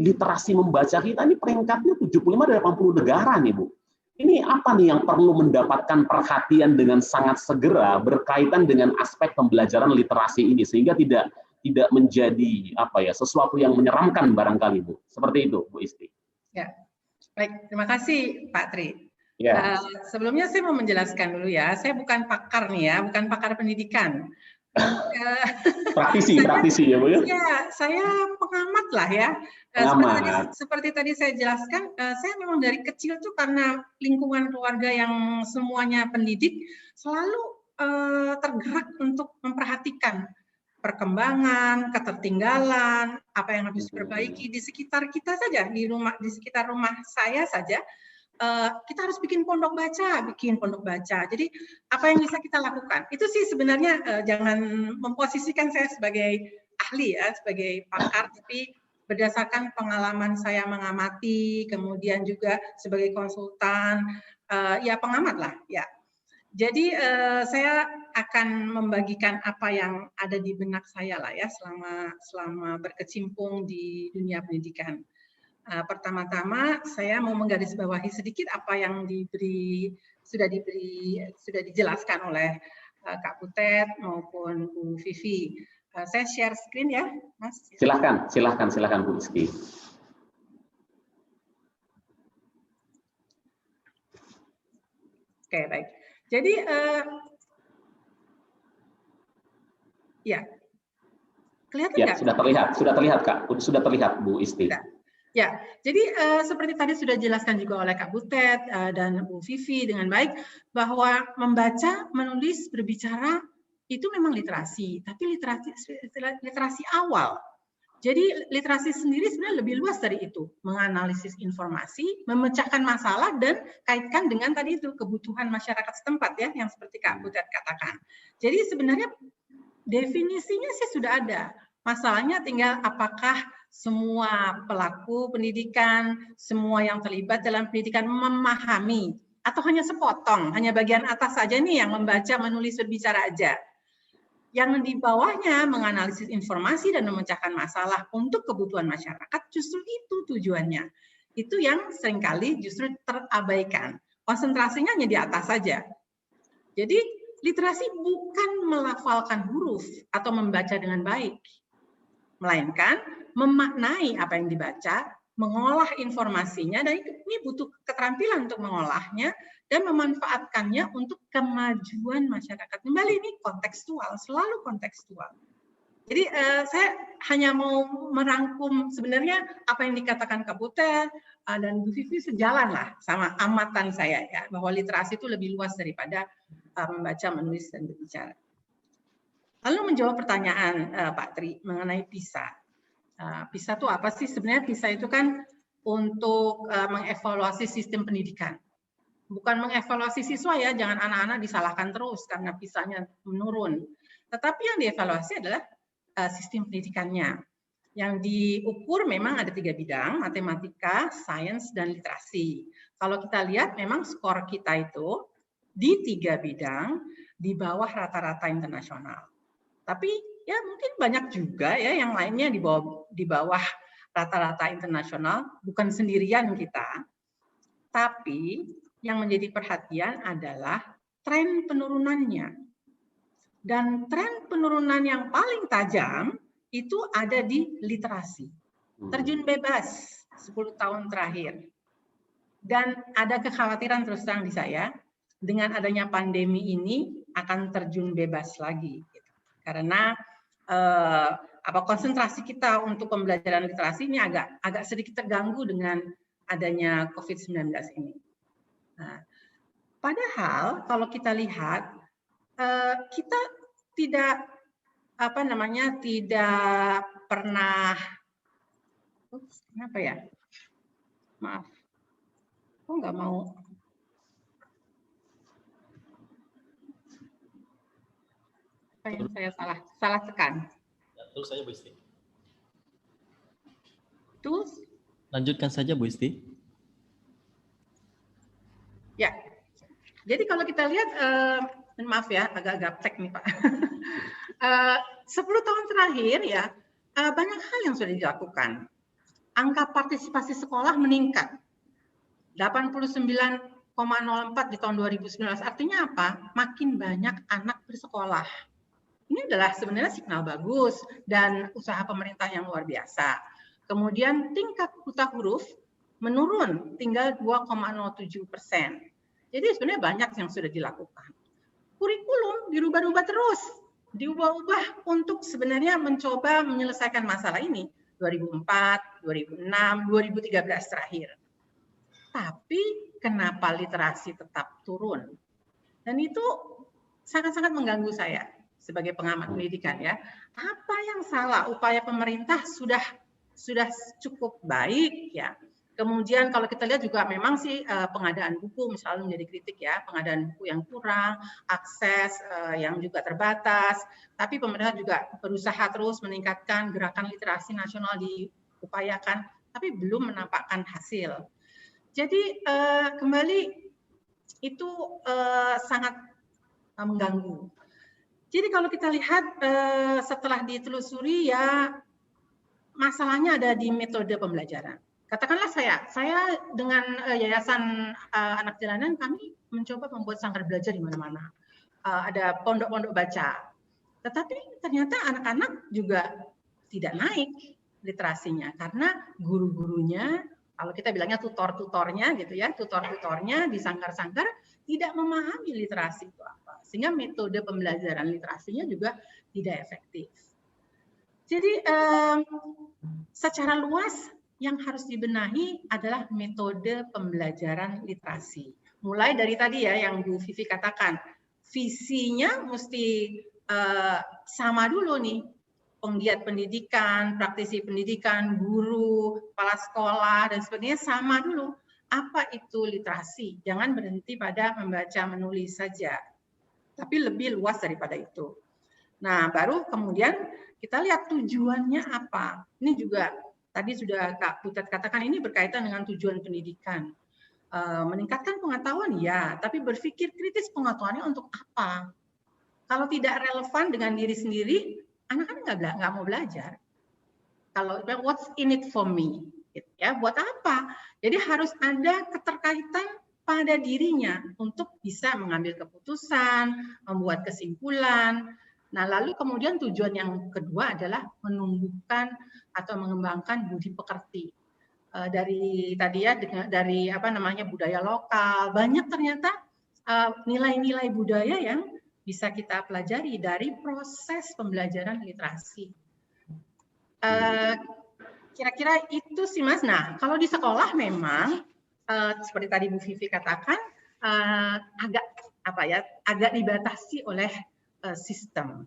literasi membaca kita ini peringkatnya 75 dari 80 negara nih Bu. Ini apa nih yang perlu mendapatkan perhatian dengan sangat segera berkaitan dengan aspek pembelajaran literasi ini sehingga tidak menjadi sesuatu yang menyeramkan barangkali Bu. Seperti itu Bu Isti. Ya, baik. Terima kasih Pak Tri. Ya. Sebelumnya saya mau menjelaskan dulu ya, saya bukan pakar nih ya, bukan pakar pendidikan. Praktisi ya Bu ya? Ya, saya pengamat lah ya. Seperti tadi saya jelaskan, saya memang dari kecil tuh karena lingkungan keluarga yang semuanya pendidik, selalu tergerak untuk memperhatikan perkembangan, ketertinggalan, apa yang harus diperbaiki di sekitar kita saja, di sekitar rumah saya saja. Kita harus bikin pondok baca. Jadi apa yang bisa kita lakukan? Itu sih sebenarnya jangan memposisikan saya sebagai ahli ya, sebagai pakar, tapi berdasarkan pengalaman saya mengamati, kemudian juga sebagai konsultan, ya pengamat lah ya. Jadi saya akan membagikan apa yang ada di benak saya lah ya selama berkecimpung di dunia pendidikan. Pertama-tama saya mau menggarisbawahi sedikit apa yang sudah dijelaskan oleh Kak Butet maupun Bu Vivi. Saya share screen ya, Mas. Silakan Bu Isti. Oke, baik. Jadi ya. Kelihatan ya, sudah terlihat Kak. Sudah terlihat Bu Isti. Ya, jadi seperti tadi sudah dijelaskan juga oleh Kak Butet dan Bu Vivi dengan baik bahwa membaca, menulis, berbicara itu memang literasi, tapi literasi awal. Jadi literasi sendiri sebenarnya lebih luas dari itu, menganalisis informasi, memecahkan masalah dan kaitkan dengan tadi itu kebutuhan masyarakat setempat ya, yang seperti Kak Butet katakan. Jadi sebenarnya definisinya sih sudah ada. Masalahnya tinggal apakah semua pelaku pendidikan, semua yang terlibat dalam pendidikan memahami, atau hanya sepotong, hanya bagian atas saja nih yang membaca, menulis, berbicara aja. Yang di bawahnya menganalisis informasi dan memecahkan masalah untuk kebutuhan masyarakat, justru itu tujuannya. Itu yang seringkali justru terabaikan. Konsentrasinya hanya di atas saja. Jadi literasi bukan melafalkan huruf atau membaca dengan baik, melainkan memaknai apa yang dibaca, mengolah informasinya, dan ini butuh keterampilan untuk mengolahnya dan memanfaatkannya untuk kemajuan masyarakat. Kembali ini kontekstual, selalu kontekstual. Jadi saya hanya mau merangkum sebenarnya apa yang dikatakan Kak Butet dan Bu Vivi sejalan lah sama amatan saya ya, bahwa literasi itu lebih luas daripada membaca, menulis, dan berbicara. Lalu menjawab pertanyaan Pak Tri mengenai PISA. PISA itu apa sih? Sebenarnya PISA itu kan untuk mengevaluasi sistem pendidikan. Bukan mengevaluasi siswa ya, jangan anak-anak disalahkan terus karena PISA-nya menurun. Tetapi yang dievaluasi adalah sistem pendidikannya. Yang diukur memang ada 3 bidang, matematika, sains, dan literasi. Kalau kita lihat memang skor kita itu di 3 bidang di bawah rata-rata internasional. Tapi ya mungkin banyak juga ya yang lainnya di bawah rata-rata internasional, bukan sendirian kita. Tapi yang menjadi perhatian adalah tren penurunannya. Dan tren penurunan yang paling tajam itu ada di literasi. Terjun bebas 10 tahun terakhir. Dan ada kekhawatiran terus terang di saya, dengan adanya pandemi ini akan terjun bebas lagi. Karena konsentrasi kita untuk pembelajaran literasi ini agak sedikit terganggu dengan adanya COVID-19 ini. Nah, padahal kalau kita lihat kita tidak tidak pernah kenapa ya? Maaf. Kok nggak mau? Apa yang saya salah tekan? Terus saja Bu Isti. Terus? Lanjutkan saja Bu Isti. Ya. Jadi kalau kita lihat, maaf ya, agak gaptek nih Pak. 10 tahun terakhir ya, banyak hal yang sudah dilakukan. Angka partisipasi sekolah meningkat. 89,04 di tahun 2019. Artinya apa? Makin banyak anak bersekolah. Ini adalah sebenarnya signal bagus dan usaha pemerintah yang luar biasa. Kemudian tingkat buta huruf menurun tinggal 2,07%. Jadi sebenarnya banyak yang sudah dilakukan. Kurikulum dirubah-rubah terus, diubah-ubah untuk sebenarnya mencoba menyelesaikan masalah ini. 2004, 2006, 2013 terakhir. Tapi kenapa literasi tetap turun? Dan itu sangat-sangat mengganggu saya sebagai pengamat pendidikan ya. Apa yang salah? Upaya pemerintah sudah cukup baik ya. Kemudian kalau kita lihat juga memang sih pengadaan buku misalnya menjadi kritik ya, pengadaan buku yang kurang, akses yang juga terbatas. Tapi pemerintah juga berusaha terus meningkatkan gerakan literasi nasional diupayakan, tapi belum menampakkan hasil. Jadi kembali itu sangat mengganggu. Jadi kalau kita lihat setelah ditelusuri ya masalahnya ada di metode pembelajaran. Katakanlah saya dengan Yayasan Anak Jalanan kami mencoba membuat sanggar belajar di mana-mana. Ada pondok-pondok baca. Tetapi ternyata anak-anak juga tidak naik literasinya karena guru-gurunya, kalau kita bilangnya tutor-tutornya gitu ya, tutor-tutornya di sanggar-sanggar tidak memahami literasi itu apa. Sehingga metode pembelajaran literasinya juga tidak efektif. Jadi secara luas yang harus dibenahi adalah metode pembelajaran literasi. Mulai dari tadi ya yang Bu Vivi katakan, visinya mesti sama dulu nih. Penggiat pendidikan, praktisi pendidikan, guru, kepala sekolah, dan sebagainya sama dulu. Apa itu literasi? Jangan berhenti pada membaca menulis saja. Tapi lebih luas daripada itu. Nah, baru kemudian kita lihat tujuannya apa. Ini juga tadi sudah Kak Butet katakan ini berkaitan dengan tujuan pendidikan. Meningkatkan pengetahuan ya, tapi berpikir kritis pengetahuannya untuk apa? Kalau tidak relevan dengan diri sendiri, anak-anak nggak mau belajar. Kalau what's in it for me, ya buat apa? Jadi harus ada keterkaitan pada dirinya untuk bisa mengambil keputusan, membuat kesimpulan. Nah, lalu kemudian tujuan yang kedua adalah menumbuhkan atau mengembangkan budi pekerti. Dari tadi ya dari budaya lokal, banyak ternyata nilai-nilai budaya yang bisa kita pelajari dari proses pembelajaran literasi. Kira-kira itu sih Mas. Nah, kalau di sekolah memang seperti tadi Bu Vivi katakan agak dibatasi oleh sistem.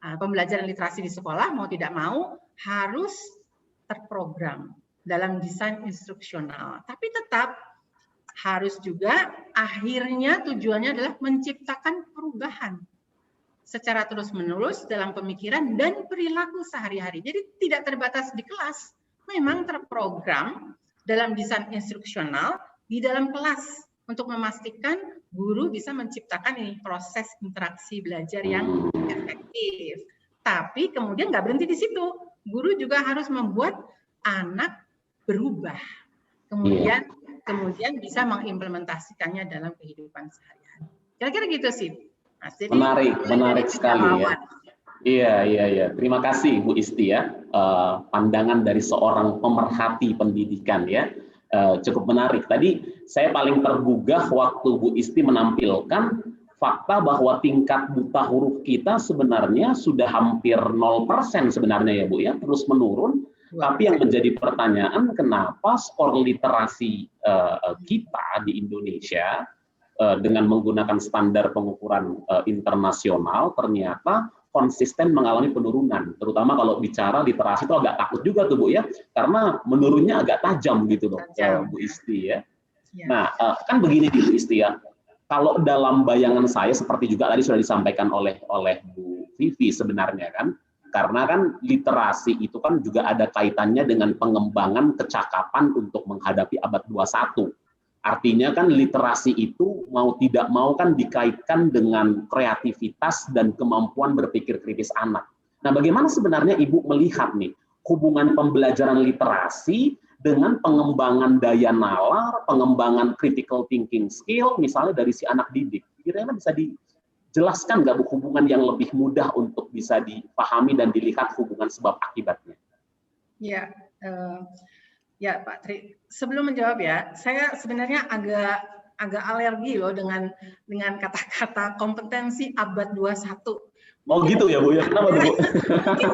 Pembelajaran literasi di sekolah mau tidak mau harus terprogram dalam desain instruksional. Tapi tetap harus juga akhirnya tujuannya adalah menciptakan perubahan secara terus-menerus dalam pemikiran dan perilaku sehari-hari. Jadi tidak terbatas di kelas, memang terprogram dalam desain instruksional di dalam kelas untuk memastikan guru bisa menciptakan ini proses interaksi belajar yang efektif. Tapi kemudian nggak berhenti di situ. Guru juga harus membuat anak berubah. Kemudian bisa mengimplementasikannya dalam kehidupan sehari-hari. Kira-kira gitu sih. Mas, menarik sekali ya. Iya. Terima kasih Bu Isti ya. Pandangan dari seorang pemerhati pendidikan ya. Cukup menarik. Tadi saya paling tergugah waktu Bu Isti menampilkan fakta bahwa tingkat buta huruf kita sebenarnya sudah hampir 0% sebenarnya ya Bu ya, terus menurun. Tapi yang menjadi pertanyaan, kenapa skor literasi kita di Indonesia dengan menggunakan standar pengukuran internasional ternyata konsisten mengalami penurunan, terutama kalau bicara literasi itu agak takut juga tuh Bu ya, karena menurunnya agak tajam gitu loh, Bu Isti ya. Nah, kan begini Bu Isti ya, kalau dalam bayangan saya seperti juga tadi sudah disampaikan oleh Bu Vivi sebenarnya kan, karena kan literasi itu kan juga ada kaitannya dengan pengembangan kecakapan untuk menghadapi abad 21. Artinya kan literasi itu mau tidak mau kan dikaitkan dengan kreativitas dan kemampuan berpikir kritis anak. Nah, bagaimana sebenarnya Ibu melihat nih hubungan pembelajaran literasi dengan pengembangan daya nalar, pengembangan critical thinking skill, misalnya dari si anak didik? Kira-kira bisa dijelaskan nggak Bu hubungan yang lebih mudah untuk bisa dipahami dan dilihat hubungan sebab akibatnya? Ya, ya Pak Tri. Sebelum menjawab ya, saya sebenarnya agak alergi loh dengan kata-kata kompetensi abad 21. Oh gitu ya Bu ya, kenapa tuh Bu? Mungkin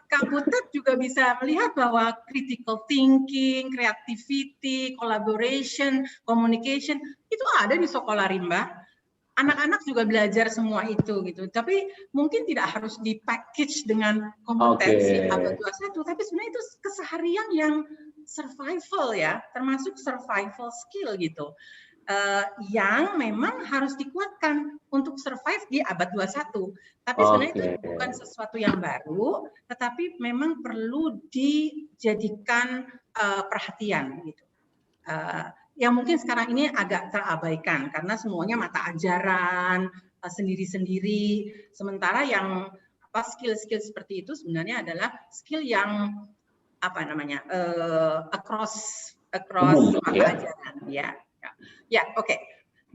Kak Butet juga bisa melihat bahwa critical thinking, creativity, collaboration, communication itu ada di sekolah rimba. Anak-anak juga belajar semua itu gitu. Tapi mungkin tidak harus di-package dengan kompetensi abad 21, tapi sebenarnya itu keseharian yang survival ya, termasuk survival skill gitu. Yang memang harus dikuatkan untuk survive di abad 21. Tapi sebenarnya itu bukan sesuatu yang baru, tetapi memang perlu dijadikan perhatian gitu. Yang mungkin sekarang ini agak terabaikan karena semuanya mata ajaran sendiri-sendiri. Sementara yang skill-skill seperti itu sebenarnya adalah skill yang across mata ajaran ya. Ya, oke.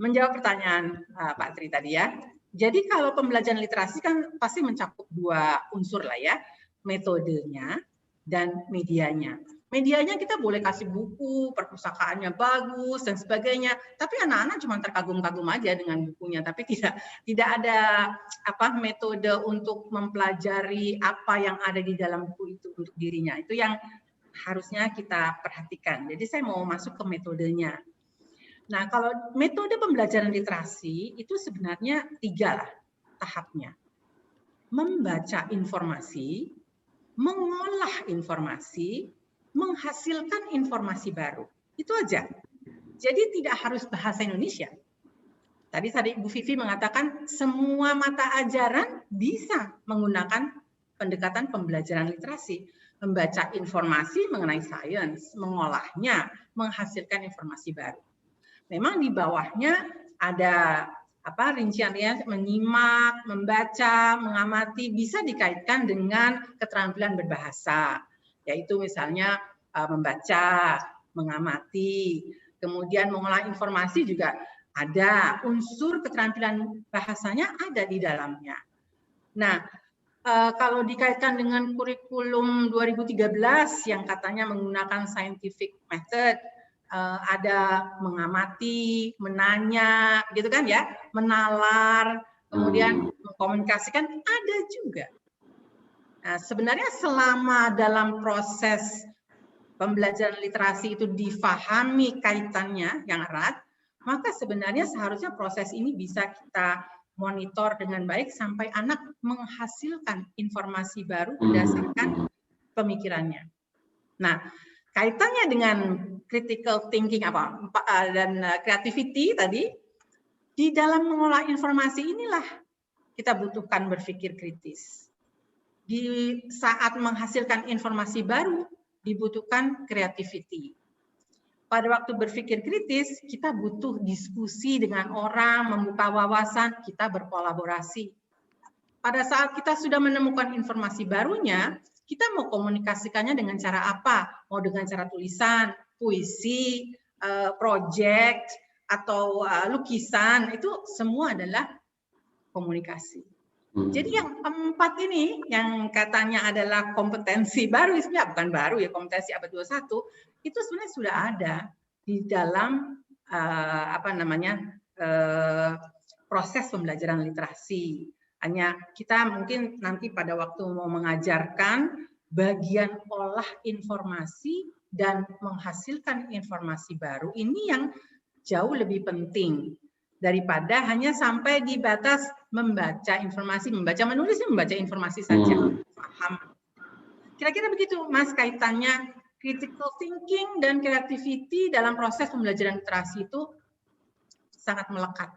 Menjawab pertanyaan Pak Tri tadi ya. Jadi kalau pembelajaran literasi kan pasti mencakup dua unsur lah ya, metodenya dan medianya. Medianya kita boleh kasih buku, perpustakaannya bagus dan sebagainya, tapi anak-anak cuma terkagum-kagum aja dengan bukunya, tapi tidak ada metode untuk mempelajari apa yang ada di dalam buku itu untuk dirinya. Itu yang harusnya kita perhatikan. Jadi saya mau masuk ke metodenya. Nah, kalau metode pembelajaran literasi itu sebenarnya 3 lah tahapnya. Membaca informasi, mengolah informasi, menghasilkan informasi baru. Itu aja. Jadi tidak harus bahasa Indonesia. Tadi Bu Vivi mengatakan semua mata ajaran bisa menggunakan pendekatan pembelajaran literasi. Membaca informasi mengenai sains, mengolahnya, menghasilkan informasi baru. Memang di bawahnya ada rinciannya, menyimak, membaca, mengamati, bisa dikaitkan dengan keterampilan berbahasa, yaitu misalnya membaca, mengamati, kemudian mengolah informasi juga ada, unsur keterampilan bahasanya ada di dalamnya. Nah, kalau dikaitkan dengan kurikulum 2013 yang katanya menggunakan scientific method, ada mengamati, menanya, gitu kan ya, menalar, kemudian mengkomunikasikan, ada juga. Nah, sebenarnya selama dalam proses pembelajaran literasi itu difahami kaitannya yang erat, maka sebenarnya seharusnya proses ini bisa kita monitor dengan baik sampai anak menghasilkan informasi baru berdasarkan pemikirannya. Nah, kaitannya dengan critical thinking dan creativity tadi, di dalam mengolah informasi inilah kita butuhkan berpikir kritis. Di saat menghasilkan informasi baru dibutuhkan creativity. Pada waktu berpikir kritis kita butuh diskusi dengan orang, membuka wawasan, kita berkolaborasi. Pada saat kita sudah menemukan informasi barunya, kita mau komunikasikannya dengan cara apa? Mau dengan cara tulisan, puisi, project, atau lukisan, itu semua adalah komunikasi. Jadi yang 4 ini, yang katanya adalah kompetensi baru, sebenarnya bukan baru ya, kompetensi abad 21, itu sebenarnya sudah ada di dalam proses pembelajaran literasi. Hanya kita mungkin nanti pada waktu mau mengajarkan bagian olah informasi dan menghasilkan informasi baru ini yang jauh lebih penting daripada hanya sampai di batas membaca informasi, membaca menulis, membaca informasi saja. Paham? Kira-kira begitu, Mas, kaitannya critical thinking dan creativity dalam proses pembelajaran literasi itu sangat melekat.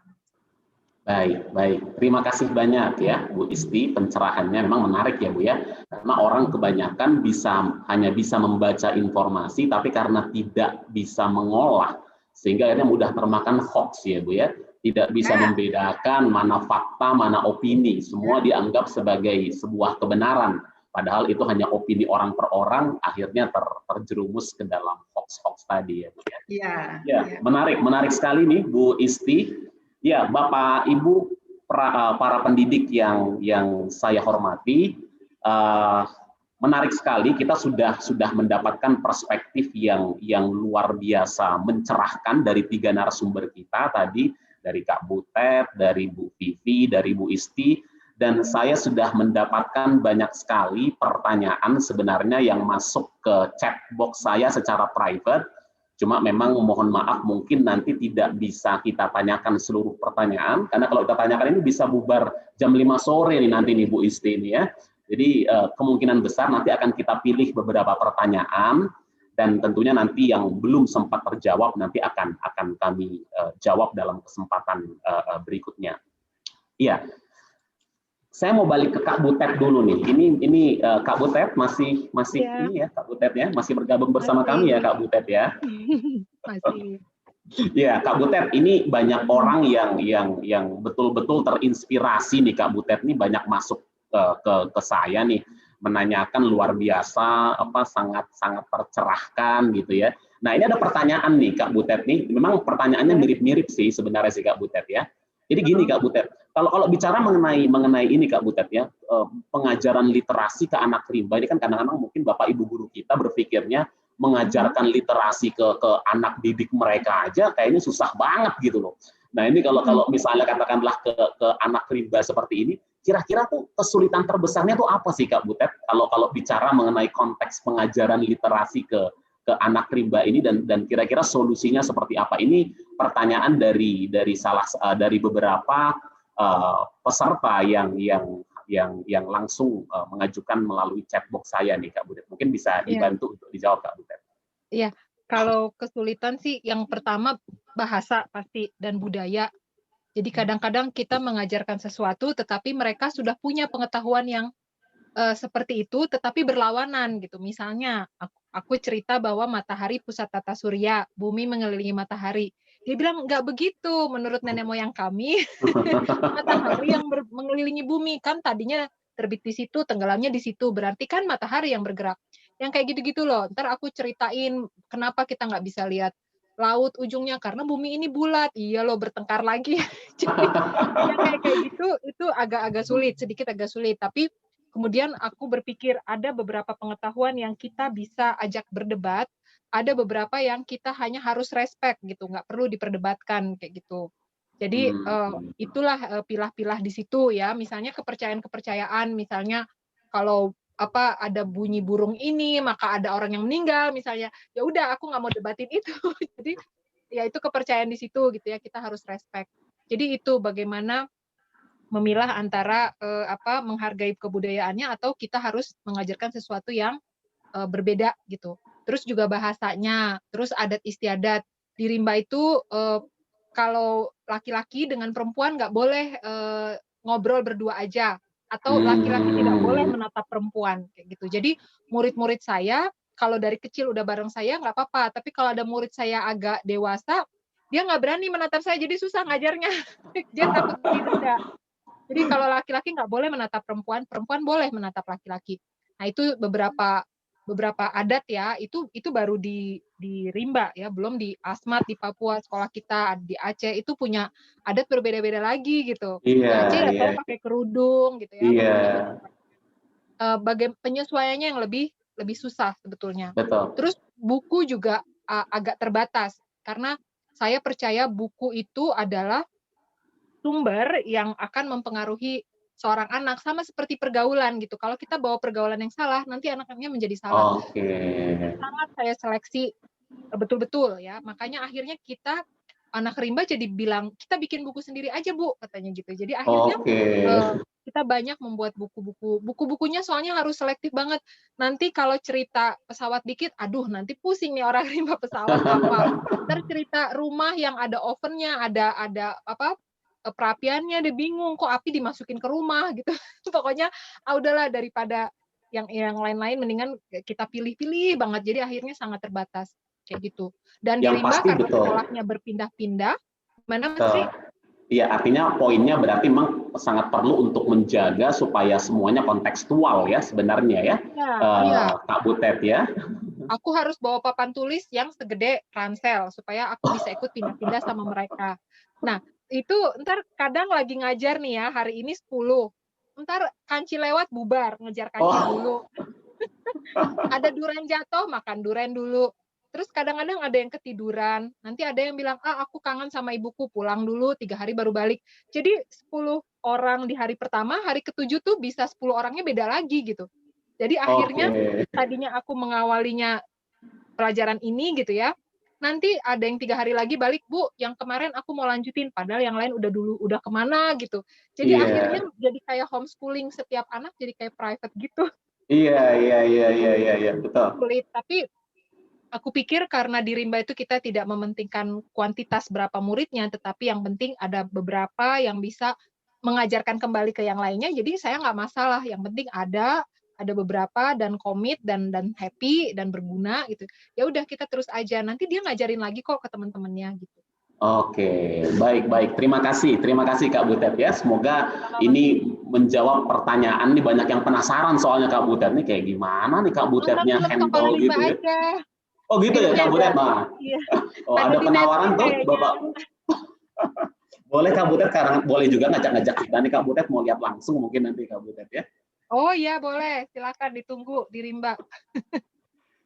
Baik, baik. Terima kasih banyak ya, Bu Isti. Pencerahannya memang menarik ya, Bu ya. Karena orang kebanyakan hanya bisa membaca informasi, tapi karena tidak bisa mengolah, sehingga akhirnya mudah termakan hoax ya, Bu ya. Tidak bisa membedakan mana fakta, mana opini. Semua dianggap sebagai sebuah kebenaran. Padahal itu hanya opini orang per orang, akhirnya terjerumus ke dalam hoax-hoax tadi ya, Bu ya. Ya, menarik sekali nih, Bu Isti. Ya, Bapak Ibu para pendidik yang saya hormati, menarik sekali kita sudah mendapatkan perspektif yang luar biasa mencerahkan dari 3 narasumber kita tadi, dari Kak Butet, dari Bu Vivi, dari Bu Isti, dan saya sudah mendapatkan banyak sekali pertanyaan sebenarnya yang masuk ke chat box saya secara private. Cuma memang mohon maaf mungkin nanti tidak bisa kita tanyakan seluruh pertanyaan, karena kalau kita tanyakan ini bisa bubar jam 5 sore nih nanti nih Bu Isti ini ya. Jadi kemungkinan besar nanti akan kita pilih beberapa pertanyaan, dan tentunya nanti yang belum sempat terjawab nanti akan kami jawab dalam kesempatan berikutnya. Iya. Saya mau balik ke Kak Butet dulu nih. Ini Kak Butet masih Ya. ini ya Kak Butet ya, masih bergabung bersama kami ya Kak Butet ya. Masih. Ya Kak Butet, ini banyak orang yang betul-betul terinspirasi nih Kak Butet nih, banyak masuk ke saya nih menanyakan luar biasa, sangat tercerahkan gitu ya. Nah ini ada pertanyaan nih Kak Butet nih, memang pertanyaannya mirip-mirip sih sebenarnya sih Kak Butet ya. Jadi gini Kak Butet, kalau bicara mengenai ini Kak Butet ya, pengajaran literasi ke anak rimba ini kan kadang-kadang mungkin Bapak Ibu guru kita berpikirnya mengajarkan literasi ke anak didik mereka aja kayaknya susah banget gitu loh. Nah ini kalau misalnya katakanlah ke anak rimba seperti ini, kira-kira tuh kesulitan terbesarnya tuh apa sih Kak Butet? Kalau bicara mengenai konteks pengajaran literasi ke anak rimba ini, dan kira-kira solusinya seperti apa? Ini pertanyaan dari beberapa peserta yang langsung mengajukan melalui chatbox saya nih Kak Butet. Mungkin bisa dibantu untuk dijawab Kak Butet. Iya, kalau kesulitan sih yang pertama bahasa pasti dan budaya. Jadi kadang-kadang kita mengajarkan sesuatu tetapi mereka sudah punya pengetahuan yang seperti itu tetapi berlawanan gitu. Misalnya aku cerita bahwa matahari pusat tata surya, bumi mengelilingi matahari. Dia bilang nggak begitu menurut nenek moyang kami. Matahari yang mengelilingi bumi, kan tadinya terbit di situ, tenggelamnya di situ. Berarti kan matahari yang bergerak. Yang kayak gitu-gitu loh. Ntar aku ceritain kenapa kita nggak bisa lihat laut ujungnya karena bumi ini bulat. Iya loh, bertengkar lagi. Jadi yang kayak gitu itu agak-agak sulit, sedikit agak sulit. Tapi kemudian aku berpikir ada beberapa pengetahuan yang kita bisa ajak berdebat, ada beberapa yang kita hanya harus respect gitu, nggak perlu diperdebatkan kayak gitu. Jadi itulah pilah-pilah di situ ya. Misalnya kepercayaan-kepercayaan, misalnya kalau ada bunyi burung ini maka ada orang yang meninggal misalnya. Ya udah aku nggak mau debatin itu. Jadi ya itu kepercayaan di situ gitu ya. Kita harus respect. Jadi itu bagaimana memilah antara menghargai kebudayaannya atau kita harus mengajarkan sesuatu yang berbeda gitu. Terus juga bahasanya, terus adat istiadat. Di rimba itu kalau laki-laki dengan perempuan nggak boleh ngobrol berdua aja, atau laki-laki tidak boleh menatap perempuan kayak gitu. Jadi murid-murid saya kalau dari kecil udah bareng saya nggak apa-apa, tapi kalau ada murid saya agak dewasa, dia nggak berani menatap saya, jadi susah ngajarnya. Dia takut didenda. Jadi kalau laki-laki nggak boleh menatap perempuan, perempuan boleh menatap laki-laki. Nah itu beberapa adat ya, itu baru di rimba ya, belum di Asmat di Papua sekolah kita, di Aceh itu punya adat berbeda-beda lagi gitu. Di Aceh rasanya pakai kerudung gitu ya. Iya. Penyesuaiannya yang lebih susah sebetulnya. Betul. Terus buku juga agak terbatas karena saya percaya buku itu adalah sumber yang akan mempengaruhi seorang anak, sama seperti pergaulan gitu. Kalau kita bawa pergaulan yang salah, nanti anak-anaknya menjadi salah. Oke. Sangat saya seleksi betul-betul ya. Makanya akhirnya kita anak rimba jadi bilang, kita bikin buku sendiri aja Bu, katanya gitu. Jadi akhirnya Oke. kita banyak membuat buku-buku. Buku-bukunya soalnya harus selektif banget. Nanti kalau cerita pesawat dikit, aduh nanti pusing nih orang rimba pesawat apa. Ntar cerita rumah yang ada ovennya, ada apa perapiannya, dia bingung kok api dimasukin ke rumah gitu. Pokoknya udahlah daripada yang lain-lain mendingan kita pilih-pilih banget. Jadi akhirnya sangat terbatas kayak gitu. Dan di Yang Rimba pasti karena betul. sekolahnya berpindah-pindah, mana sih? Iya, artinya poinnya berarti memang sangat perlu untuk menjaga supaya semuanya kontekstual ya sebenarnya ya, Iya. Kak Butet ya. Aku harus bawa papan tulis yang segede ransel supaya aku bisa ikut pindah-pindah sama mereka. Nah, itu ntar kadang lagi ngajar nih ya, hari ini 10. Ntar kanci lewat bubar, ngejar kanci dulu. Ada duren jatuh, makan duren dulu. Terus kadang-kadang ada yang ketiduran. Nanti ada yang bilang, aku kangen sama ibuku, pulang dulu, 3 hari baru balik. Jadi 10 orang di hari pertama, hari ke-7 tuh bisa 10 orangnya beda lagi gitu. Jadi akhirnya tadinya aku mengawalinya pelajaran ini gitu ya. Nanti ada yang 3 hari lagi balik, Bu, yang kemarin aku mau lanjutin, padahal yang lain udah kemana gitu. Jadi akhirnya jadi kayak homeschooling, setiap anak jadi kayak private gitu. Iya, betul. Sulit, tapi aku pikir karena di Rimba itu kita tidak mementingkan kuantitas berapa muridnya, tetapi yang penting ada beberapa yang bisa mengajarkan kembali ke yang lainnya, jadi saya nggak masalah. Yang penting ada beberapa dan komit dan happy dan berguna gitu. Ya udah kita terus aja. Nanti dia ngajarin lagi kok ke teman-temannya gitu. Oke, baik. Terima kasih Kak Butet ya. Semoga ini menjawab pertanyaan nih, banyak yang penasaran soalnya Kak Butet nih kayak gimana nih Kak Butetnya handle gitu ya. Oh gitu ya Kak Butet, Pak. Iya. Oh ada penawaran tuh Bapak. Boleh Kak Butet, boleh juga ngajak-ngajak kita nih Kak Butet, mau lihat langsung mungkin nanti Kak Butet ya. Oh iya boleh, silakan ditunggu di Rimba.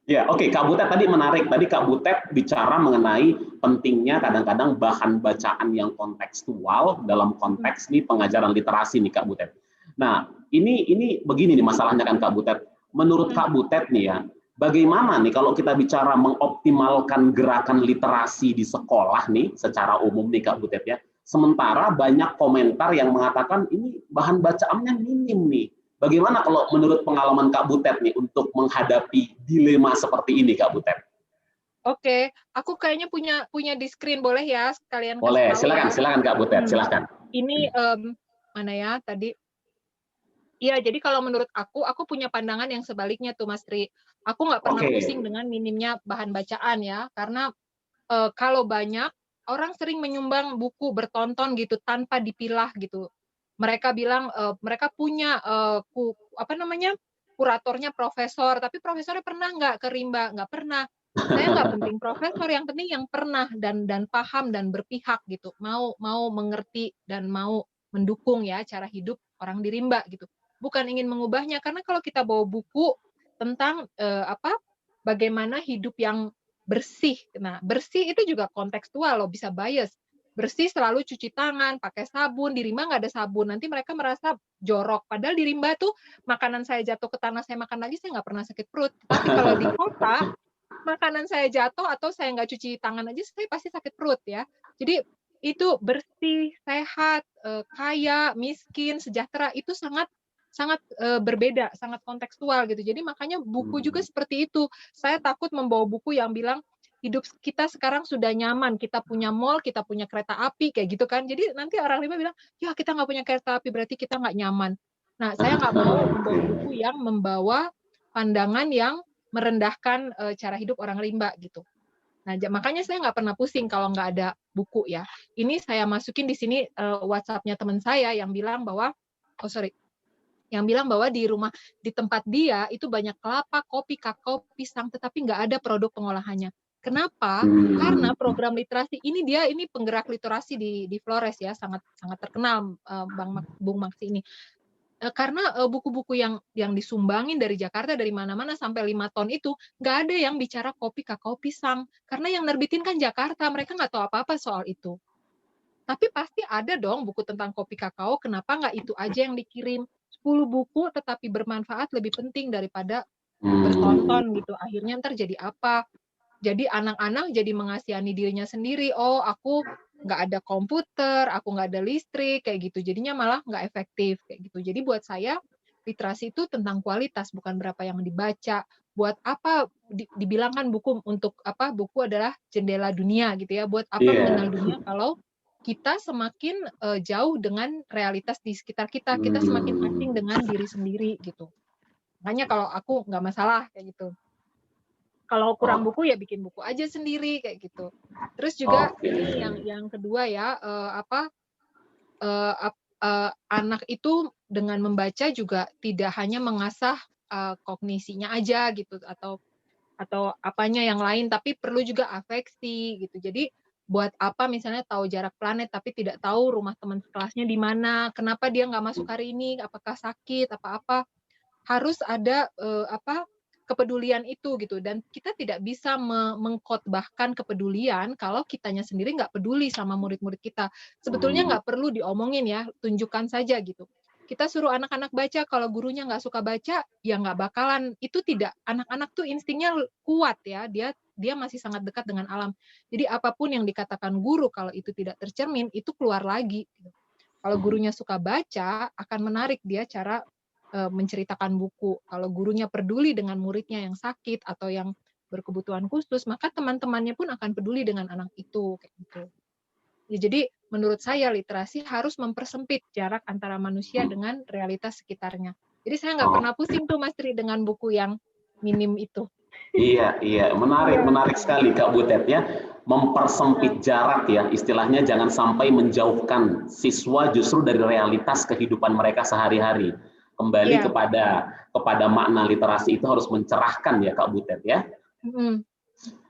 Ya, oke. Kak Butet tadi menarik. Tadi Kak Butet bicara mengenai pentingnya kadang-kadang bahan bacaan yang kontekstual dalam konteks nih pengajaran literasi nih Kak Butet. Nah, ini begini nih masalahnya kan Kak Butet. Menurut Kak Butet nih ya, bagaimana nih kalau kita bicara mengoptimalkan gerakan literasi di sekolah nih secara umum nih Kak Butet ya. Sementara banyak komentar yang mengatakan ini bahan bacaannya minim nih. Bagaimana kalau menurut pengalaman Kak Butet nih untuk menghadapi dilema seperti ini Kak Butet? Oke, aku kayaknya punya di screen, boleh ya sekalian boleh, kasih tahu silakan Kak Butet, silakan. Ini mana ya tadi? Iya, jadi kalau menurut aku punya pandangan yang sebaliknya tuh Mas Tri. Aku nggak pernah pusing dengan minimnya bahan bacaan ya, karena kalau banyak orang sering menyumbang buku bertonton gitu tanpa dipilah gitu. Mereka bilang mereka punya kuratornya profesor, tapi profesornya pernah nggak ke Rimba? Nggak pernah. Saya nggak penting profesor, yang penting yang pernah dan paham dan berpihak gitu, mau mengerti dan mau mendukung ya cara hidup orang di Rimba gitu. Bukan ingin mengubahnya, karena kalau kita bawa buku tentang bagaimana hidup yang bersih. Nah, bersih itu juga kontekstual loh, bisa bias. Bersih selalu cuci tangan, pakai sabun. Di Rimba nggak ada sabun, nanti mereka merasa jorok. Padahal di Rimba tuh makanan saya jatuh ke tanah, saya makan lagi, saya nggak pernah sakit perut. Tapi kalau di kota, makanan saya jatuh atau saya nggak cuci tangan aja, saya pasti sakit perut ya. Jadi itu bersih, sehat, kaya, miskin, sejahtera, itu sangat berbeda, sangat kontekstual gitu. Jadi makanya buku juga seperti itu. Saya takut membawa buku yang bilang hidup kita sekarang sudah nyaman, kita punya mall, kita punya kereta api, kayak gitu kan. Jadi nanti orang Rimba bilang, ya kita nggak punya kereta api, berarti kita nggak nyaman. Nah, saya nggak mau membawa buku yang membawa pandangan yang merendahkan cara hidup orang Rimba gitu. Nah, makanya saya nggak pernah pusing kalau nggak ada buku ya. Ini saya masukin di sini WhatsApp-nya teman saya yang bilang bahwa, di tempat dia itu banyak kelapa, kopi, kakao, pisang, tetapi nggak ada produk pengolahannya. Kenapa? Karena program literasi ini penggerak literasi di Flores ya, sangat terkenal Bung Maksi ini. Karena buku-buku yang disumbangin dari Jakarta, dari mana-mana sampai 5 ton itu, nggak ada yang bicara kopi, kakao, pisang. Karena yang nerbitin kan Jakarta, mereka nggak tahu apa-apa soal itu. Tapi pasti ada dong buku tentang kopi kakao, kenapa nggak itu aja yang dikirim? 10 buku tetapi bermanfaat lebih penting daripada bertonton gitu. Akhirnya ntar jadi apa? Jadi anak-anak jadi mengasihani dirinya sendiri. Oh, aku nggak ada komputer, aku nggak ada listrik, kayak gitu. Jadinya malah nggak efektif kayak gitu. Jadi buat saya literasi itu tentang kualitas, bukan berapa yang dibaca. Buat apa dibilangkan buku untuk apa? Buku adalah jendela dunia gitu ya. Buat apa mengenal dunia kalau kita semakin jauh dengan realitas di sekitar kita, kita semakin asing dengan diri sendiri gitu. Makanya kalau aku nggak masalah kayak gitu. Kalau kurang buku ya bikin buku aja sendiri kayak gitu. Terus juga ini yang kedua ya, anak itu dengan membaca juga tidak hanya mengasah kognisinya aja gitu atau apanya yang lain, tapi perlu juga afeksi gitu. Jadi buat apa misalnya tahu jarak planet tapi tidak tahu rumah teman sekelasnya di mana, kenapa dia nggak masuk hari ini, apakah sakit, apa-apa. Harus ada kepedulian itu gitu, dan kita tidak bisa mengkhotbahkan kepedulian kalau kitanya sendiri nggak peduli sama murid-murid kita. Sebetulnya nggak perlu diomongin ya, tunjukkan saja gitu. Kita suruh anak-anak baca, kalau gurunya nggak suka baca, ya nggak bakalan. Itu tidak, anak-anak tuh instingnya kuat ya, dia masih sangat dekat dengan alam. Jadi apapun yang dikatakan guru, kalau itu tidak tercermin, itu keluar lagi. Kalau gurunya suka baca, akan menarik dia cara menceritakan buku. Kalau gurunya peduli dengan muridnya yang sakit atau yang berkebutuhan khusus, maka teman-temannya pun akan peduli dengan anak itu kayak gitu. Ya, jadi menurut saya literasi harus mempersempit jarak antara manusia dengan realitas sekitarnya. Jadi saya nggak pernah pusing tuh Mas Tri dengan buku yang minim itu. Iya, menarik sekali Kak Butet ya. Mempersempit jarak ya, istilahnya jangan sampai menjauhkan siswa justru dari realitas kehidupan mereka sehari-hari. Kembali kepada makna literasi itu harus mencerahkan ya Kak Butet ya.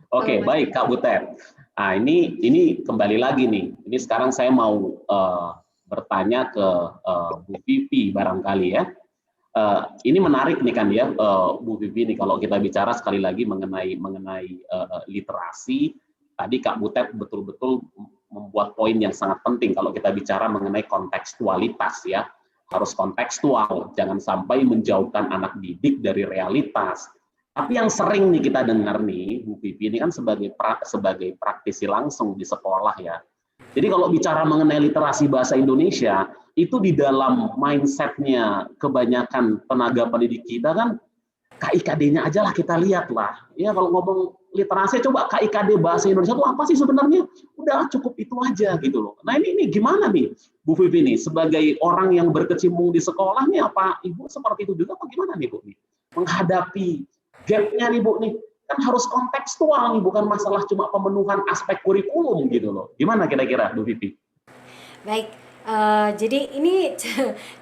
Oke, baik Kak Butet. Nah, ini kembali lagi nih. Ini sekarang saya mau bertanya ke Bu Vivi barangkali ya. Ini menarik nih kan ya Bu Vivi nih, kalau kita bicara sekali lagi mengenai literasi. Tadi Kak Butet betul-betul membuat poin yang sangat penting kalau kita bicara mengenai kontekstualitas ya. Harus kontekstual, jangan sampai menjauhkan anak didik dari realitas. Tapi yang sering nih kita dengar nih, Bu Vivi ini kan sebagai praktisi langsung di sekolah ya. Jadi kalau bicara mengenai literasi bahasa Indonesia, itu di dalam mindsetnya kebanyakan tenaga pendidik kita kan, KIKD-nya aja lah kita lihat lah. Ya kalau ngomong literasi, coba KIKD bahasa Indonesia itu apa sih sebenarnya? Udah cukup itu aja gitu loh. Nah ini gimana nih Bu Vivi nih, sebagai orang yang berkecimpung di sekolah nih, apa Ibu seperti itu juga apa gimana nih Bu? Menghadapi gap-nya nih Bu nih, kan harus kontekstual nih, bukan masalah cuma pemenuhan aspek kurikulum gitu loh. Gimana kira-kira Bu Vivi? Baik, jadi ini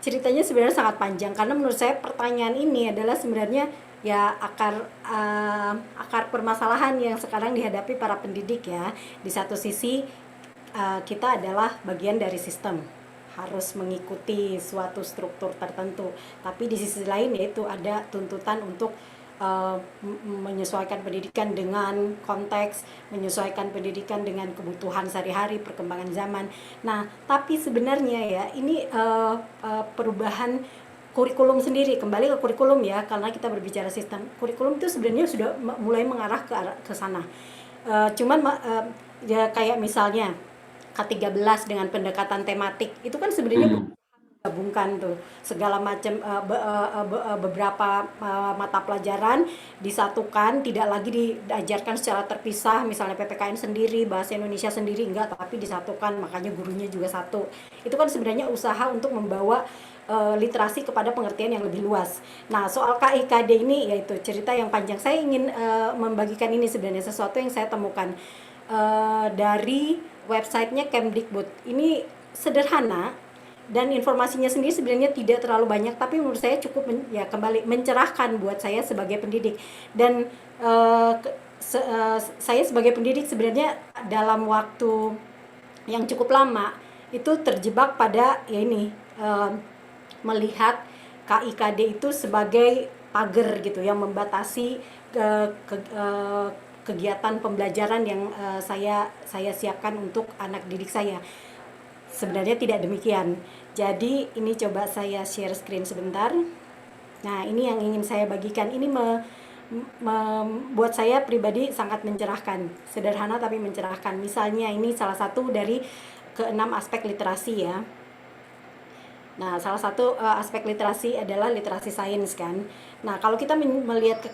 ceritanya sebenarnya sangat panjang, karena menurut saya pertanyaan ini adalah sebenarnya ya akar permasalahan yang sekarang dihadapi para pendidik ya. Di satu sisi kita adalah bagian dari sistem, harus mengikuti suatu struktur tertentu, tapi di sisi lain yaitu ada tuntutan untuk menyesuaikan pendidikan dengan konteks, menyesuaikan pendidikan dengan kebutuhan sehari-hari, perkembangan zaman. Nah, tapi sebenarnya ya ini perubahan kurikulum sendiri, kembali ke kurikulum ya, karena kita berbicara sistem. Kurikulum itu sebenarnya sudah mulai mengarah ke sana. Ya kayak misalnya K13 dengan pendekatan tematik, itu kan sebenarnya gabungkan tuh segala macam beberapa mata pelajaran disatukan, tidak lagi diajarkan secara terpisah, misalnya PPKN sendiri, bahasa Indonesia sendiri, enggak, tapi disatukan, makanya gurunya juga satu. Itu kan sebenarnya usaha untuk membawa literasi kepada pengertian yang lebih luas. Nah, soal KIKD ini yaitu cerita yang panjang. Saya ingin membagikan ini sebenarnya sesuatu yang saya temukan dari websitenya Kemdikbud. Ini sederhana dan informasinya sendiri sebenarnya tidak terlalu banyak, tapi menurut saya cukup kembali mencerahkan buat saya sebagai pendidik. Dan saya sebagai pendidik sebenarnya dalam waktu yang cukup lama itu terjebak pada ya ini melihat KIKD itu sebagai pagar gitu yang membatasi kegiatan pembelajaran yang saya siapkan untuk anak didik saya. sebenarnya tidak demikian. Jadi ini coba saya share screen sebentar. Nah, ini yang ingin saya bagikan. Ini membuat saya pribadi sangat mencerahkan. Sederhana tapi mencerahkan. Misalnya ini salah satu dari keenam aspek literasi ya. Nah, salah satu aspek literasi adalah literasi sains kan. Nah, kalau kita melihat ke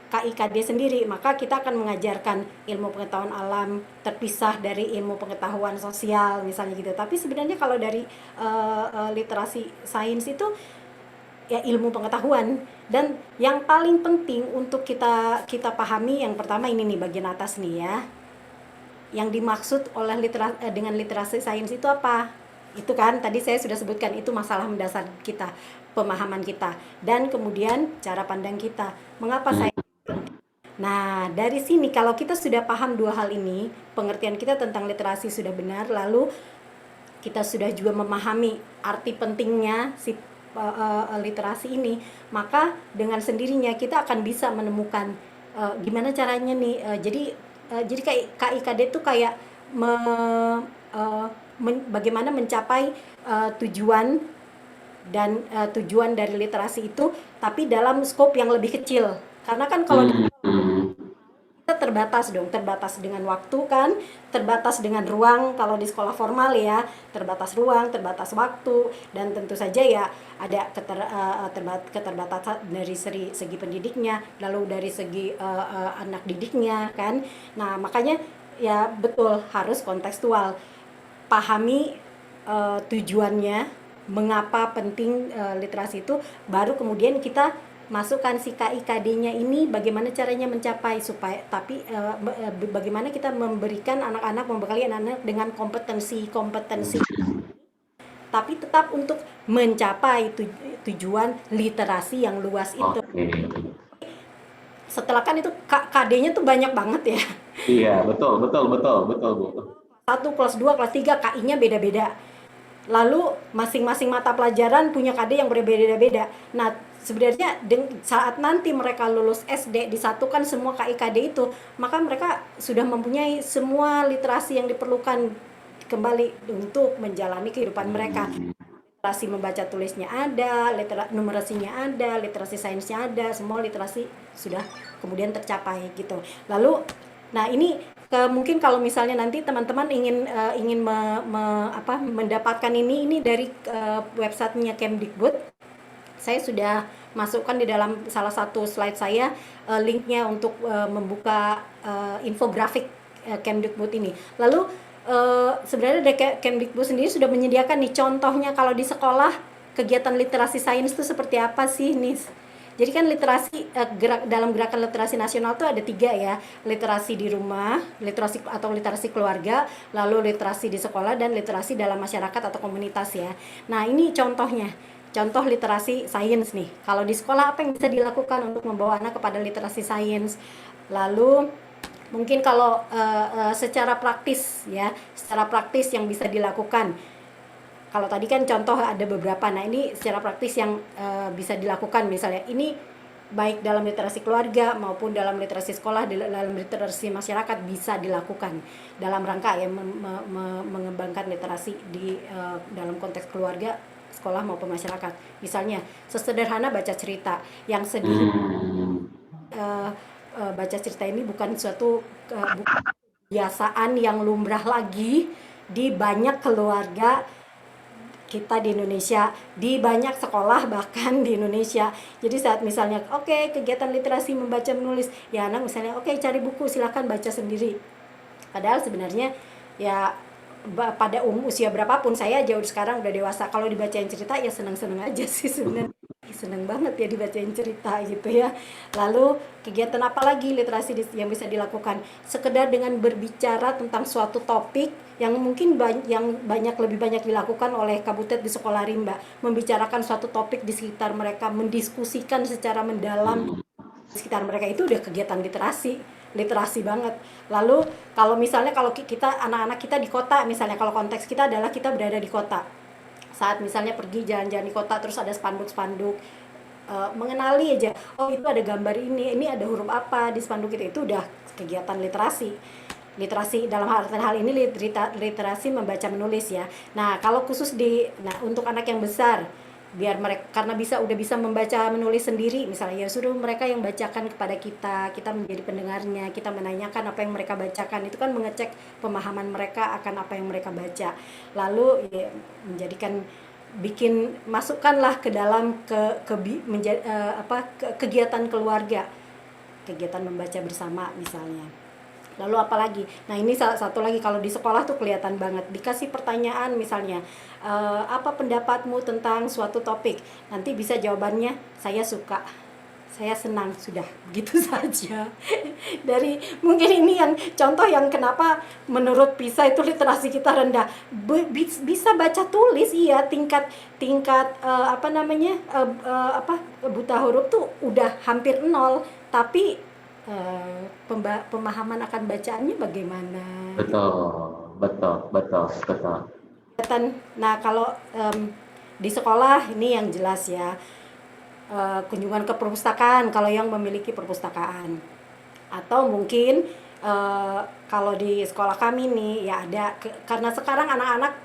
KIKD sendiri, maka kita akan mengajarkan ilmu pengetahuan alam terpisah dari ilmu pengetahuan sosial misalnya gitu. Tapi sebenarnya kalau dari literasi sains itu ya ilmu pengetahuan, dan yang paling penting untuk kita pahami yang pertama ini nih bagian atas nih ya. Yang dimaksud oleh dengan literasi sains itu apa? Itu kan tadi saya sudah sebutkan, itu masalah mendasar kita, pemahaman kita, dan kemudian cara pandang kita. Mengapa saya? Nah, dari sini kalau kita sudah paham dua hal ini, pengertian kita tentang literasi sudah benar, lalu kita sudah juga memahami arti pentingnya si literasi ini, maka dengan sendirinya kita akan bisa menemukan gimana caranya nih. Jadi kayak KIKD itu kayak bagaimana mencapai tujuan dan tujuan dari literasi itu, tapi dalam skop yang lebih kecil. Karena kan kalau kita terbatas dengan waktu kan, terbatas dengan ruang kalau di sekolah formal ya, terbatas ruang, terbatas waktu, dan tentu saja ya ada keterbatasan dari segi pendidiknya, lalu dari segi anak didiknya kan. Nah, makanya ya betul harus kontekstual. Pahami tujuannya, mengapa penting literasi itu, baru kemudian kita masukkan si KIKD-nya ini bagaimana caranya mencapai, supaya tapi bagaimana kita memberikan anak-anak, membekali anak-anak dengan kompetensi tapi tetap untuk mencapai tujuan literasi yang luas itu. Setelah kan itu KD-nya tuh banyak banget ya. Iya, betul Bu. 1, kelas 2, kelas 3 KI-nya beda-beda. Lalu masing-masing mata pelajaran punya KD yang berbeda-beda. Nah, sebenarnya saat nanti mereka lulus SD disatukan semua KIKD itu, maka mereka sudah mempunyai semua literasi yang diperlukan kembali untuk menjalani kehidupan mereka. Literasi membaca tulisnya ada, numerasinya ada, literasi sainsnya ada, semua literasi sudah kemudian tercapai gitu. Lalu, nah ini mungkin kalau misalnya nanti teman-teman ingin mendapatkan ini dari websitenya Kemdikbud, saya sudah masukkan di dalam salah satu slide saya linknya untuk membuka infografik Kemdikbud ini. Lalu sebenarnya dari Kemdikbud sendiri sudah menyediakan nih contohnya kalau di sekolah kegiatan literasi sains itu seperti apa sih nih. Jadi kan literasi dalam gerakan literasi nasional itu ada 3 ya, literasi di rumah, literasi keluarga, lalu literasi di sekolah, dan literasi dalam masyarakat atau komunitas ya. Nah ini contohnya, contoh literasi sains nih. Kalau di sekolah apa yang bisa dilakukan untuk membawa anak kepada literasi sains? Lalu mungkin kalau secara praktis ya, secara praktis yang bisa dilakukan. Kalau tadi kan contoh ada beberapa, nah ini secara praktis yang bisa dilakukan, misalnya ini baik dalam literasi keluarga maupun dalam literasi sekolah, dalam literasi masyarakat bisa dilakukan dalam rangka ya mengembangkan literasi di dalam konteks keluarga, sekolah maupun masyarakat. Misalnya sesederhana baca cerita yang sedih. Baca cerita ini bukan suatu kebiasaan yang lumrah lagi di banyak keluarga kita di Indonesia, di banyak sekolah bahkan di Indonesia. Jadi saat misalnya kegiatan literasi membaca menulis, ya anak misalnya cari buku, silakan baca sendiri. Padahal sebenarnya ya pada usia berapapun, saya jauh sekarang udah dewasa, kalau dibacain cerita ya senang-senang aja sih sebenarnya. Seneng banget ya dibacain cerita gitu ya. Lalu kegiatan apa lagi literasi yang bisa dilakukan? Sekedar dengan berbicara tentang suatu topik yang mungkin lebih banyak dilakukan oleh Kabutet di sekolah rimba, membicarakan suatu topik di sekitar mereka, mendiskusikan secara mendalam di sekitar mereka, itu udah kegiatan literasi banget. Lalu kalau misalnya kalau kita anak-anak kita di kota, misalnya kalau konteks kita adalah kita berada di kota, saat misalnya pergi jalan-jalan di kota terus ada spanduk-spanduk, mengenali aja, itu ada gambar ini ada huruf apa di spanduk itu udah kegiatan literasi. literasi dalam hal ini literasi membaca menulis ya. Nah, kalau khusus untuk anak yang besar, biar mereka karena udah bisa membaca menulis sendiri misalnya, ya suruh mereka yang bacakan kepada kita menjadi pendengarnya, kita menanyakan apa yang mereka bacakan, itu kan mengecek pemahaman mereka akan apa yang mereka baca. Lalu ya, masukkanlah ke dalam kegiatan keluarga, kegiatan membaca bersama misalnya. Lalu apalagi? Nah, ini satu lagi, kalau di sekolah tuh kelihatan banget dikasih pertanyaan misalnya, apa pendapatmu tentang suatu topik? Nanti bisa jawabannya, saya suka, saya senang, sudah begitu saja. Dari mungkin ini yang contoh yang kenapa menurut PISA itu literasi kita rendah. Bisa baca tulis iya, tingkat buta huruf tuh udah hampir 0, tapi pemahaman akan bacaannya bagaimana? Betul. Nah, kalau di sekolah ini yang jelas ya, kunjungan ke perpustakaan kalau yang memiliki perpustakaan, atau mungkin kalau di sekolah kami nih ya ada, karena sekarang anak-anak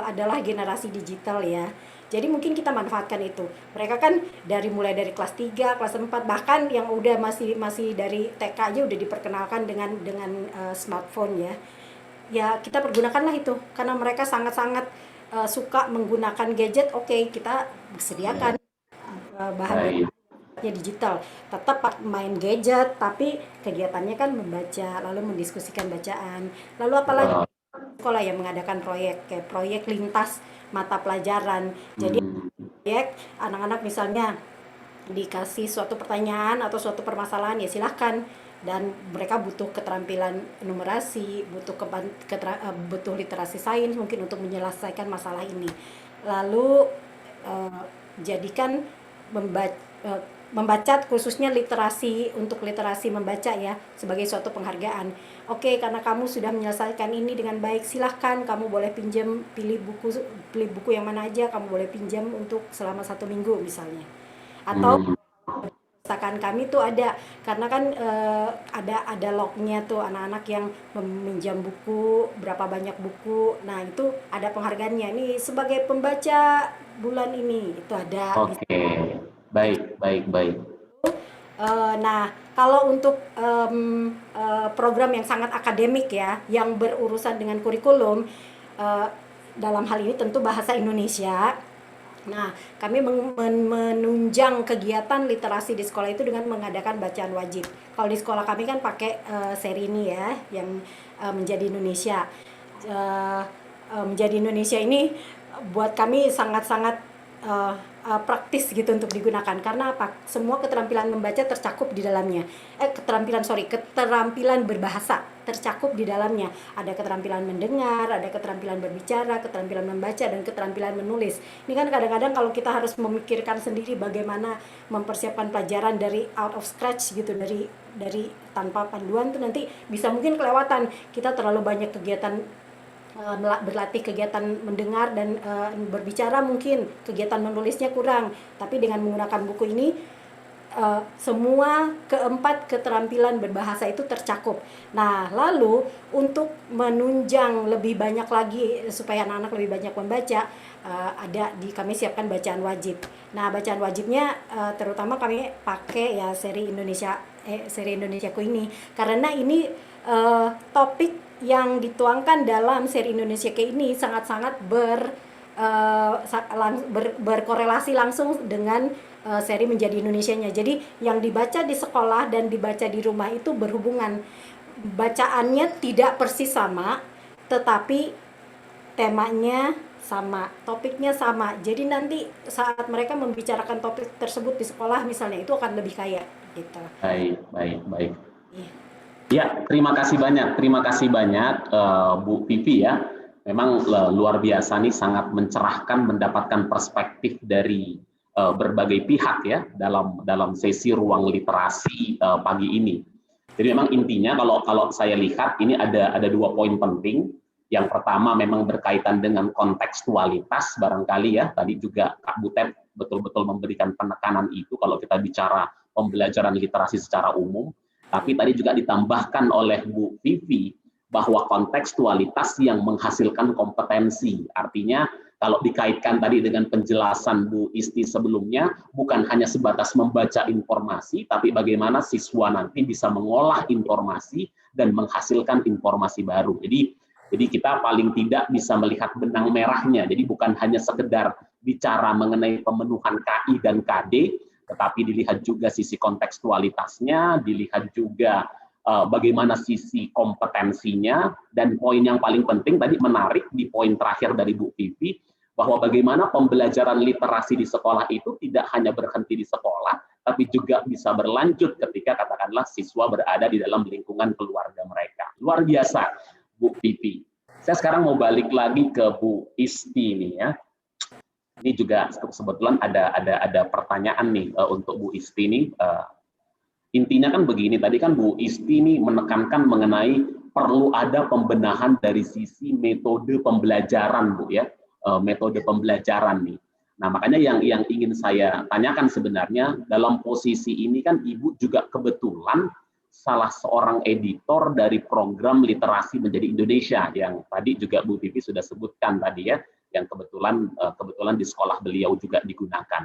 adalah generasi digital ya. Jadi mungkin kita manfaatkan itu. Mereka kan mulai dari kelas 3, kelas 4, bahkan yang udah masih dari TK aja udah diperkenalkan dengan smartphone ya. Ya kita pergunakanlah itu, karena mereka sangat-sangat suka menggunakan gadget. Oke, kita sediakan bahan digital. Tetap main gadget, tapi kegiatannya kan membaca, lalu mendiskusikan bacaan. Lalu apalagi sekolah yang mengadakan kayak proyek lintas mata pelajaran. Jadi proyek anak-anak misalnya dikasih suatu pertanyaan atau suatu permasalahan, ya silahkan, dan mereka butuh keterampilan numerasi, butuh literasi sains mungkin untuk menyelesaikan masalah ini. Lalu jadikan membaca khususnya untuk literasi membaca ya sebagai suatu penghargaan. Oke, karena kamu sudah menyelesaikan ini dengan baik, silahkan kamu boleh pilih buku yang mana aja, kamu boleh pinjam untuk selama 1 minggu misalnya. Atau perpustakaan kami tuh ada, karena kan ada lognya tuh anak-anak yang meminjam buku, berapa banyak buku. Nah, itu ada penghargaannya. Ini sebagai pembaca bulan ini itu ada. Oke. Baik. Nah, kalau untuk program yang sangat akademik ya, yang berurusan dengan kurikulum, dalam hal ini tentu bahasa Indonesia. Nah, kami menunjang kegiatan literasi di sekolah itu dengan mengadakan bacaan wajib. Kalau di sekolah kami kan pakai seri ini ya, yang Menjadi Indonesia. Menjadi Indonesia ini buat kami sangat-sangat praktis gitu untuk digunakan, karena apa? Semua keterampilan membaca tercakup di dalamnya. Keterampilan berbahasa tercakup di dalamnya. Ada keterampilan mendengar, ada keterampilan berbicara, keterampilan membaca, dan keterampilan menulis. Ini kan kadang-kadang kalau kita harus memikirkan sendiri bagaimana mempersiapkan pelajaran dari out of scratch gitu, dari tanpa panduan tuh nanti bisa mungkin kelewatan. Kita terlalu banyak kegiatan berlatih kegiatan mendengar dan berbicara, mungkin kegiatan menulisnya kurang, tapi dengan menggunakan buku ini semua keempat keterampilan berbahasa itu tercakup. Nah, lalu untuk menunjang lebih banyak lagi supaya anak-anak lebih banyak membaca, kami siapkan bacaan wajib. Nah, bacaan wajibnya terutama kami pakai ya seri Indonesiaku ini, karena ini topik yang dituangkan dalam seri Indonesiaku ini sangat-sangat berkorelasi langsung dengan seri Menjadi Indonesianya. Jadi yang dibaca di sekolah dan dibaca di rumah itu berhubungan. Bacaannya tidak persis sama, tetapi temanya sama, topiknya sama. Jadi nanti saat mereka membicarakan topik tersebut di sekolah misalnya, itu akan lebih kaya gitu. Baik. Ya, terima kasih banyak Bu Vivi ya. Memang luar biasa nih, sangat mencerahkan, mendapatkan perspektif dari berbagai pihak ya dalam sesi ruang literasi pagi ini. Jadi memang intinya kalau saya lihat ini ada 2 poin penting. Yang pertama memang berkaitan dengan kontekstualitas barangkali ya. Tadi juga Kak Butet betul-betul memberikan penekanan itu kalau kita bicara pembelajaran literasi secara umum. Tapi tadi juga ditambahkan oleh Bu Vivi bahwa kontekstualitas yang menghasilkan kompetensi. Artinya kalau dikaitkan tadi dengan penjelasan Bu Isti sebelumnya, bukan hanya sebatas membaca informasi, tapi bagaimana siswa nanti bisa mengolah informasi dan menghasilkan informasi baru. Jadi kita paling tidak bisa melihat benang merahnya. Jadi bukan hanya sekedar bicara mengenai pemenuhan KI dan KD, tetapi dilihat juga sisi kontekstualitasnya, dilihat juga bagaimana sisi kompetensinya, dan poin yang paling penting tadi menarik di poin terakhir dari Bu Vivi, bahwa bagaimana pembelajaran literasi di sekolah itu tidak hanya berhenti di sekolah, tapi juga bisa berlanjut ketika katakanlah siswa berada di dalam lingkungan keluarga mereka. Luar biasa, Bu Vivi. Saya sekarang mau balik lagi ke Bu Isti nih ya. Ini juga kebetulan ada pertanyaan nih untuk Bu Isti nih. Intinya kan begini, tadi kan Bu Isti nih menekankan mengenai perlu ada pembenahan dari sisi metode pembelajaran, Bu ya, metode pembelajaran nih. Nah makanya yang ingin saya tanyakan sebenarnya, dalam posisi ini kan Ibu juga kebetulan salah seorang editor dari program Literasi Menjadi Indonesia yang tadi juga Bu Vivi sudah sebutkan tadi ya, yang kebetulan di sekolah beliau juga digunakan.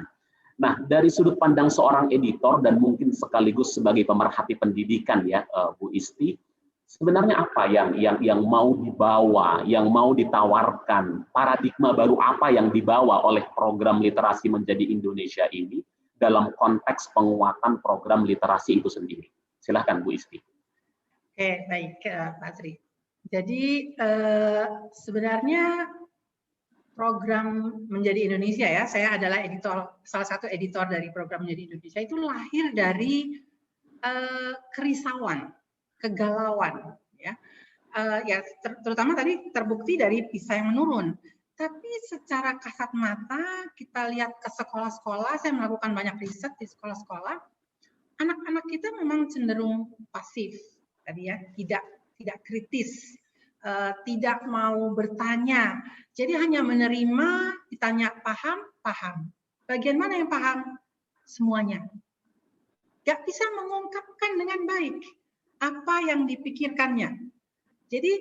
Nah, dari sudut pandang seorang editor dan mungkin sekaligus sebagai pemerhati pendidikan ya, Bu Isti, sebenarnya apa yang mau dibawa, yang mau ditawarkan, paradigma baru apa yang dibawa oleh program Literasi Menjadi Indonesia ini dalam konteks penguatan program literasi itu sendiri? Silahkan Bu Isti. Oke, baik Pak Sri. Jadi sebenarnya program Menjadi Indonesia ya, saya adalah salah satu editor dari program Menjadi Indonesia, itu lahir dari kerisauan, kegalauan, ya, terutama tadi terbukti dari PISA yang menurun. Tapi secara kasat mata kita lihat ke sekolah-sekolah, saya melakukan banyak riset di sekolah-sekolah, anak-anak kita memang cenderung pasif, tadi ya, tidak kritis. Tidak mau bertanya, jadi hanya menerima, ditanya paham. Bagian mana yang paham? Semuanya. Gak bisa mengungkapkan dengan baik apa yang dipikirkannya. Jadi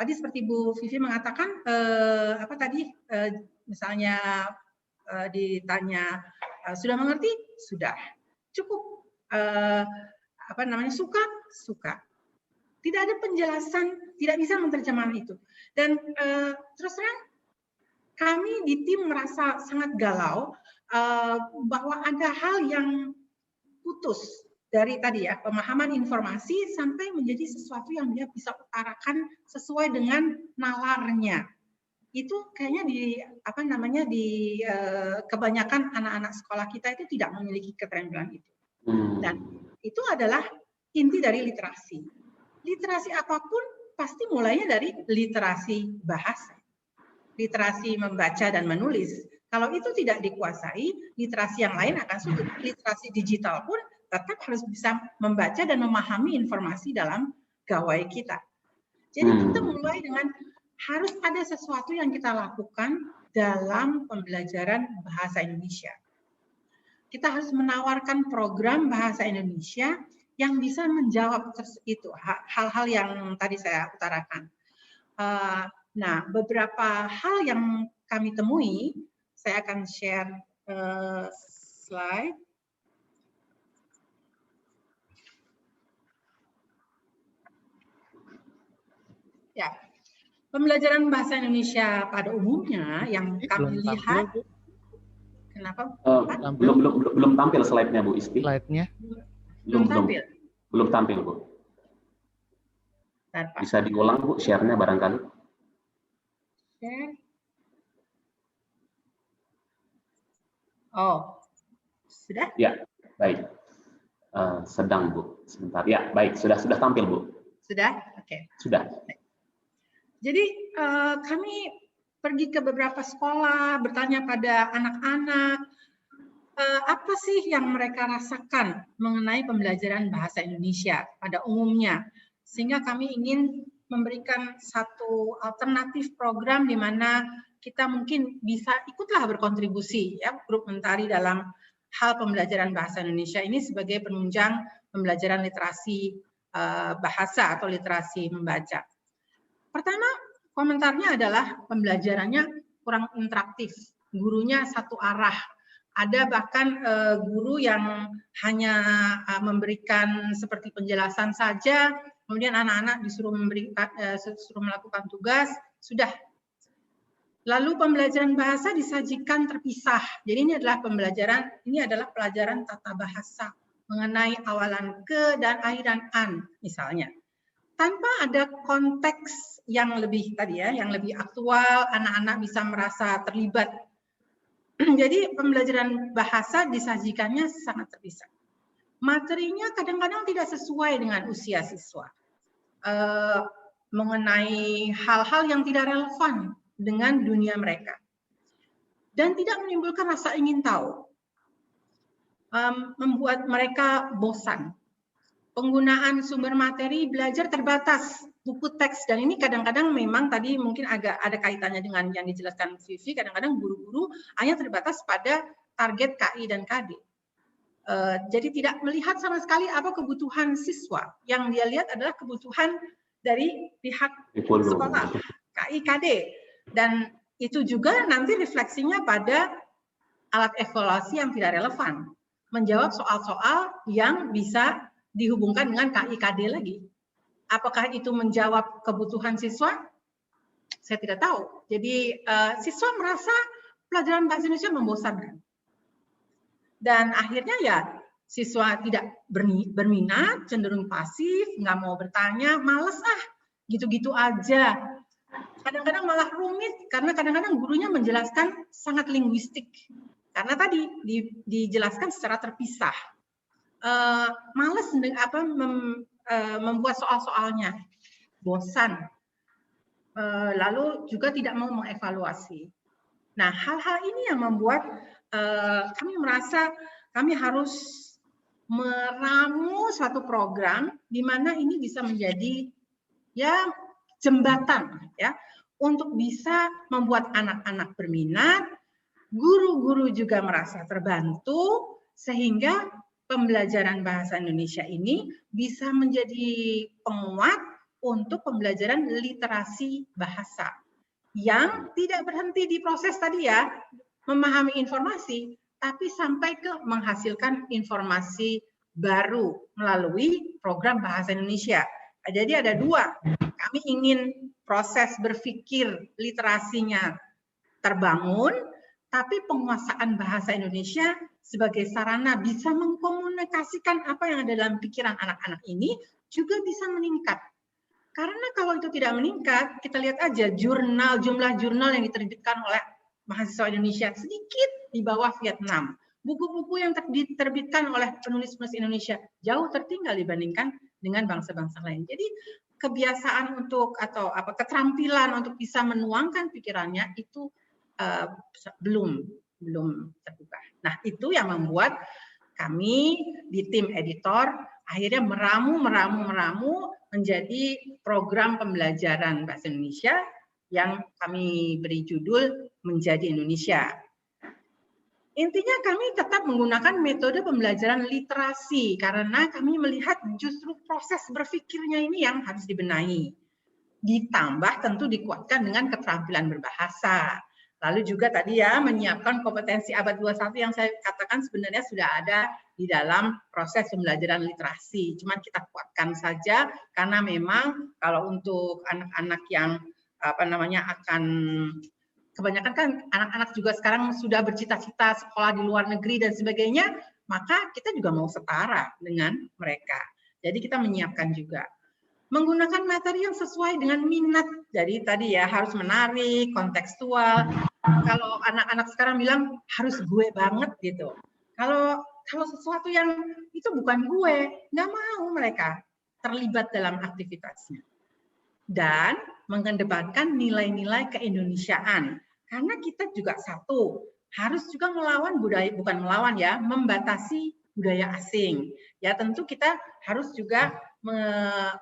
tadi seperti Bu Vivi mengatakan, misalnya ditanya sudah mengerti? Sudah. Cukup. Suka. Tidak ada penjelasan, tidak bisa menerjemahkan itu. Dan terus terang kami di tim merasa sangat galau bahwa ada hal yang putus dari tadi ya, pemahaman informasi sampai menjadi sesuatu yang dia bisa utarakan sesuai dengan nalarnya. Itu kayaknya di kebanyakan anak-anak sekolah kita itu tidak memiliki keterampilan itu. Dan itu adalah inti dari literasi. Literasi apapun pasti mulainya dari literasi bahasa, literasi membaca dan menulis. Kalau itu tidak dikuasai, literasi yang lain akan sulit. Literasi digital pun tetap harus bisa membaca dan memahami informasi dalam gawai kita. Jadi kita mulai dengan harus ada sesuatu yang kita lakukan dalam pembelajaran bahasa Indonesia. Kita harus menawarkan program bahasa Indonesia yang bisa menjawab itu hal-hal yang tadi saya utarakan. Nah, beberapa hal yang kami temui, saya akan share slide. Ya, pembelajaran bahasa Indonesia pada umumnya yang kami lihat. Kenapa? Belum tampil slide-nya Bu Isti. Slide-nya. Belum tampil. Belum tampil, Bu. Bisa diulang, Bu, share-nya barangkali. Share. Oh, sudah? Ya, baik. Sedang, Bu. Sebentar. Ya, baik. Sudah tampil, Bu. Sudah? Oke. Sudah. Jadi, kami pergi ke beberapa sekolah, bertanya pada anak-anak, apa sih yang mereka rasakan mengenai pembelajaran bahasa Indonesia pada umumnya, sehingga kami ingin memberikan satu alternatif program di mana kita mungkin bisa ikutlah berkontribusi ya, grup mentari dalam hal pembelajaran bahasa Indonesia ini sebagai penunjang pembelajaran literasi bahasa atau literasi membaca. Pertama, komentarnya adalah pembelajarannya kurang interaktif, gurunya satu arah. Ada bahkan guru yang hanya memberikan seperti penjelasan saja, kemudian anak-anak disuruh melakukan tugas, sudah. Lalu pembelajaran bahasa disajikan terpisah. Jadi ini adalah pelajaran tata bahasa mengenai awalan ke dan akhiran an misalnya. Tanpa ada konteks yang lebih yang lebih aktual, anak-anak bisa merasa terlibat. Jadi pembelajaran bahasa disajikannya sangat terpisah. Materinya kadang-kadang tidak sesuai dengan usia siswa. Mengenai hal-hal yang tidak relevan dengan dunia mereka. Dan tidak menimbulkan rasa ingin tahu. Membuat mereka bosan. Penggunaan sumber materi belajar terbatas, buku teks, dan ini kadang-kadang memang tadi mungkin agak ada kaitannya dengan yang dijelaskan Vivi, kadang-kadang guru-guru hanya terbatas pada target KI dan KD. Jadi tidak melihat sama sekali apa kebutuhan siswa, yang dia lihat adalah kebutuhan dari pihak sekolah, KI, KD, dan itu juga nanti refleksinya pada alat evaluasi yang tidak relevan, menjawab soal-soal yang bisa dihubungkan dengan KI-KD lagi. Apakah itu menjawab kebutuhan siswa? Saya tidak tahu. Jadi siswa merasa pelajaran bahasa Indonesia membosankan. Dan akhirnya ya siswa tidak berminat, cenderung pasif, nggak mau bertanya, males gitu-gitu aja. Kadang-kadang malah rumit, karena kadang-kadang gurunya menjelaskan sangat linguistik. Karena tadi dijelaskan secara terpisah. Males membuat soal-soalnya, bosan, lalu juga tidak mau mengevaluasi. Nah, hal-hal ini yang membuat kami merasa kami harus meramu suatu program di mana ini bisa menjadi jembatan untuk bisa membuat anak-anak berminat, guru-guru juga merasa terbantu, sehingga pembelajaran bahasa Indonesia ini bisa menjadi penguat untuk pembelajaran literasi bahasa yang tidak berhenti di proses tadi memahami informasi, tapi sampai ke menghasilkan informasi baru melalui program bahasa Indonesia. Jadi ada dua, kami ingin proses berpikir literasinya terbangun, tapi penguasaan bahasa Indonesia sebagai sarana bisa mengkomunikasikan apa yang ada dalam pikiran anak-anak ini juga bisa meningkat. Karena kalau itu tidak meningkat, kita lihat aja jumlah jurnal yang diterbitkan oleh mahasiswa Indonesia sedikit di bawah Vietnam. Buku-buku yang diterbitkan oleh penulis-penulis Indonesia jauh tertinggal dibandingkan dengan bangsa-bangsa lain. Jadi kebiasaan keterampilan untuk bisa menuangkan pikirannya itu belum terbuka. Nah, itu yang membuat kami di tim editor akhirnya meramu menjadi program pembelajaran bahasa Indonesia yang kami beri judul Menjadi Indonesia. Intinya kami tetap menggunakan metode pembelajaran literasi karena kami melihat justru proses berpikirnya ini yang harus dibenahi. Ditambah tentu dikuatkan dengan keterampilan berbahasa. Lalu juga tadi menyiapkan kompetensi abad 21 yang saya katakan sebenarnya sudah ada di dalam proses pembelajaran literasi. Cuman kita kuatkan saja karena memang kalau untuk anak-anak yang akan kebanyakan kan anak-anak juga sekarang sudah bercita-cita sekolah di luar negeri dan sebagainya, maka kita juga mau setara dengan mereka. Jadi kita menyiapkan juga. Menggunakan materi yang sesuai dengan minat. Jadi tadi harus menarik, kontekstual. Kalau anak-anak sekarang bilang harus gue banget gitu. Kalau sesuatu yang itu bukan gue, nggak mau mereka terlibat dalam aktivitasnya. Dan mengedepankan nilai-nilai keindonesiaan. Karena kita juga harus juga melawan budaya, bukan melawan membatasi budaya asing. Ya tentu kita harus juga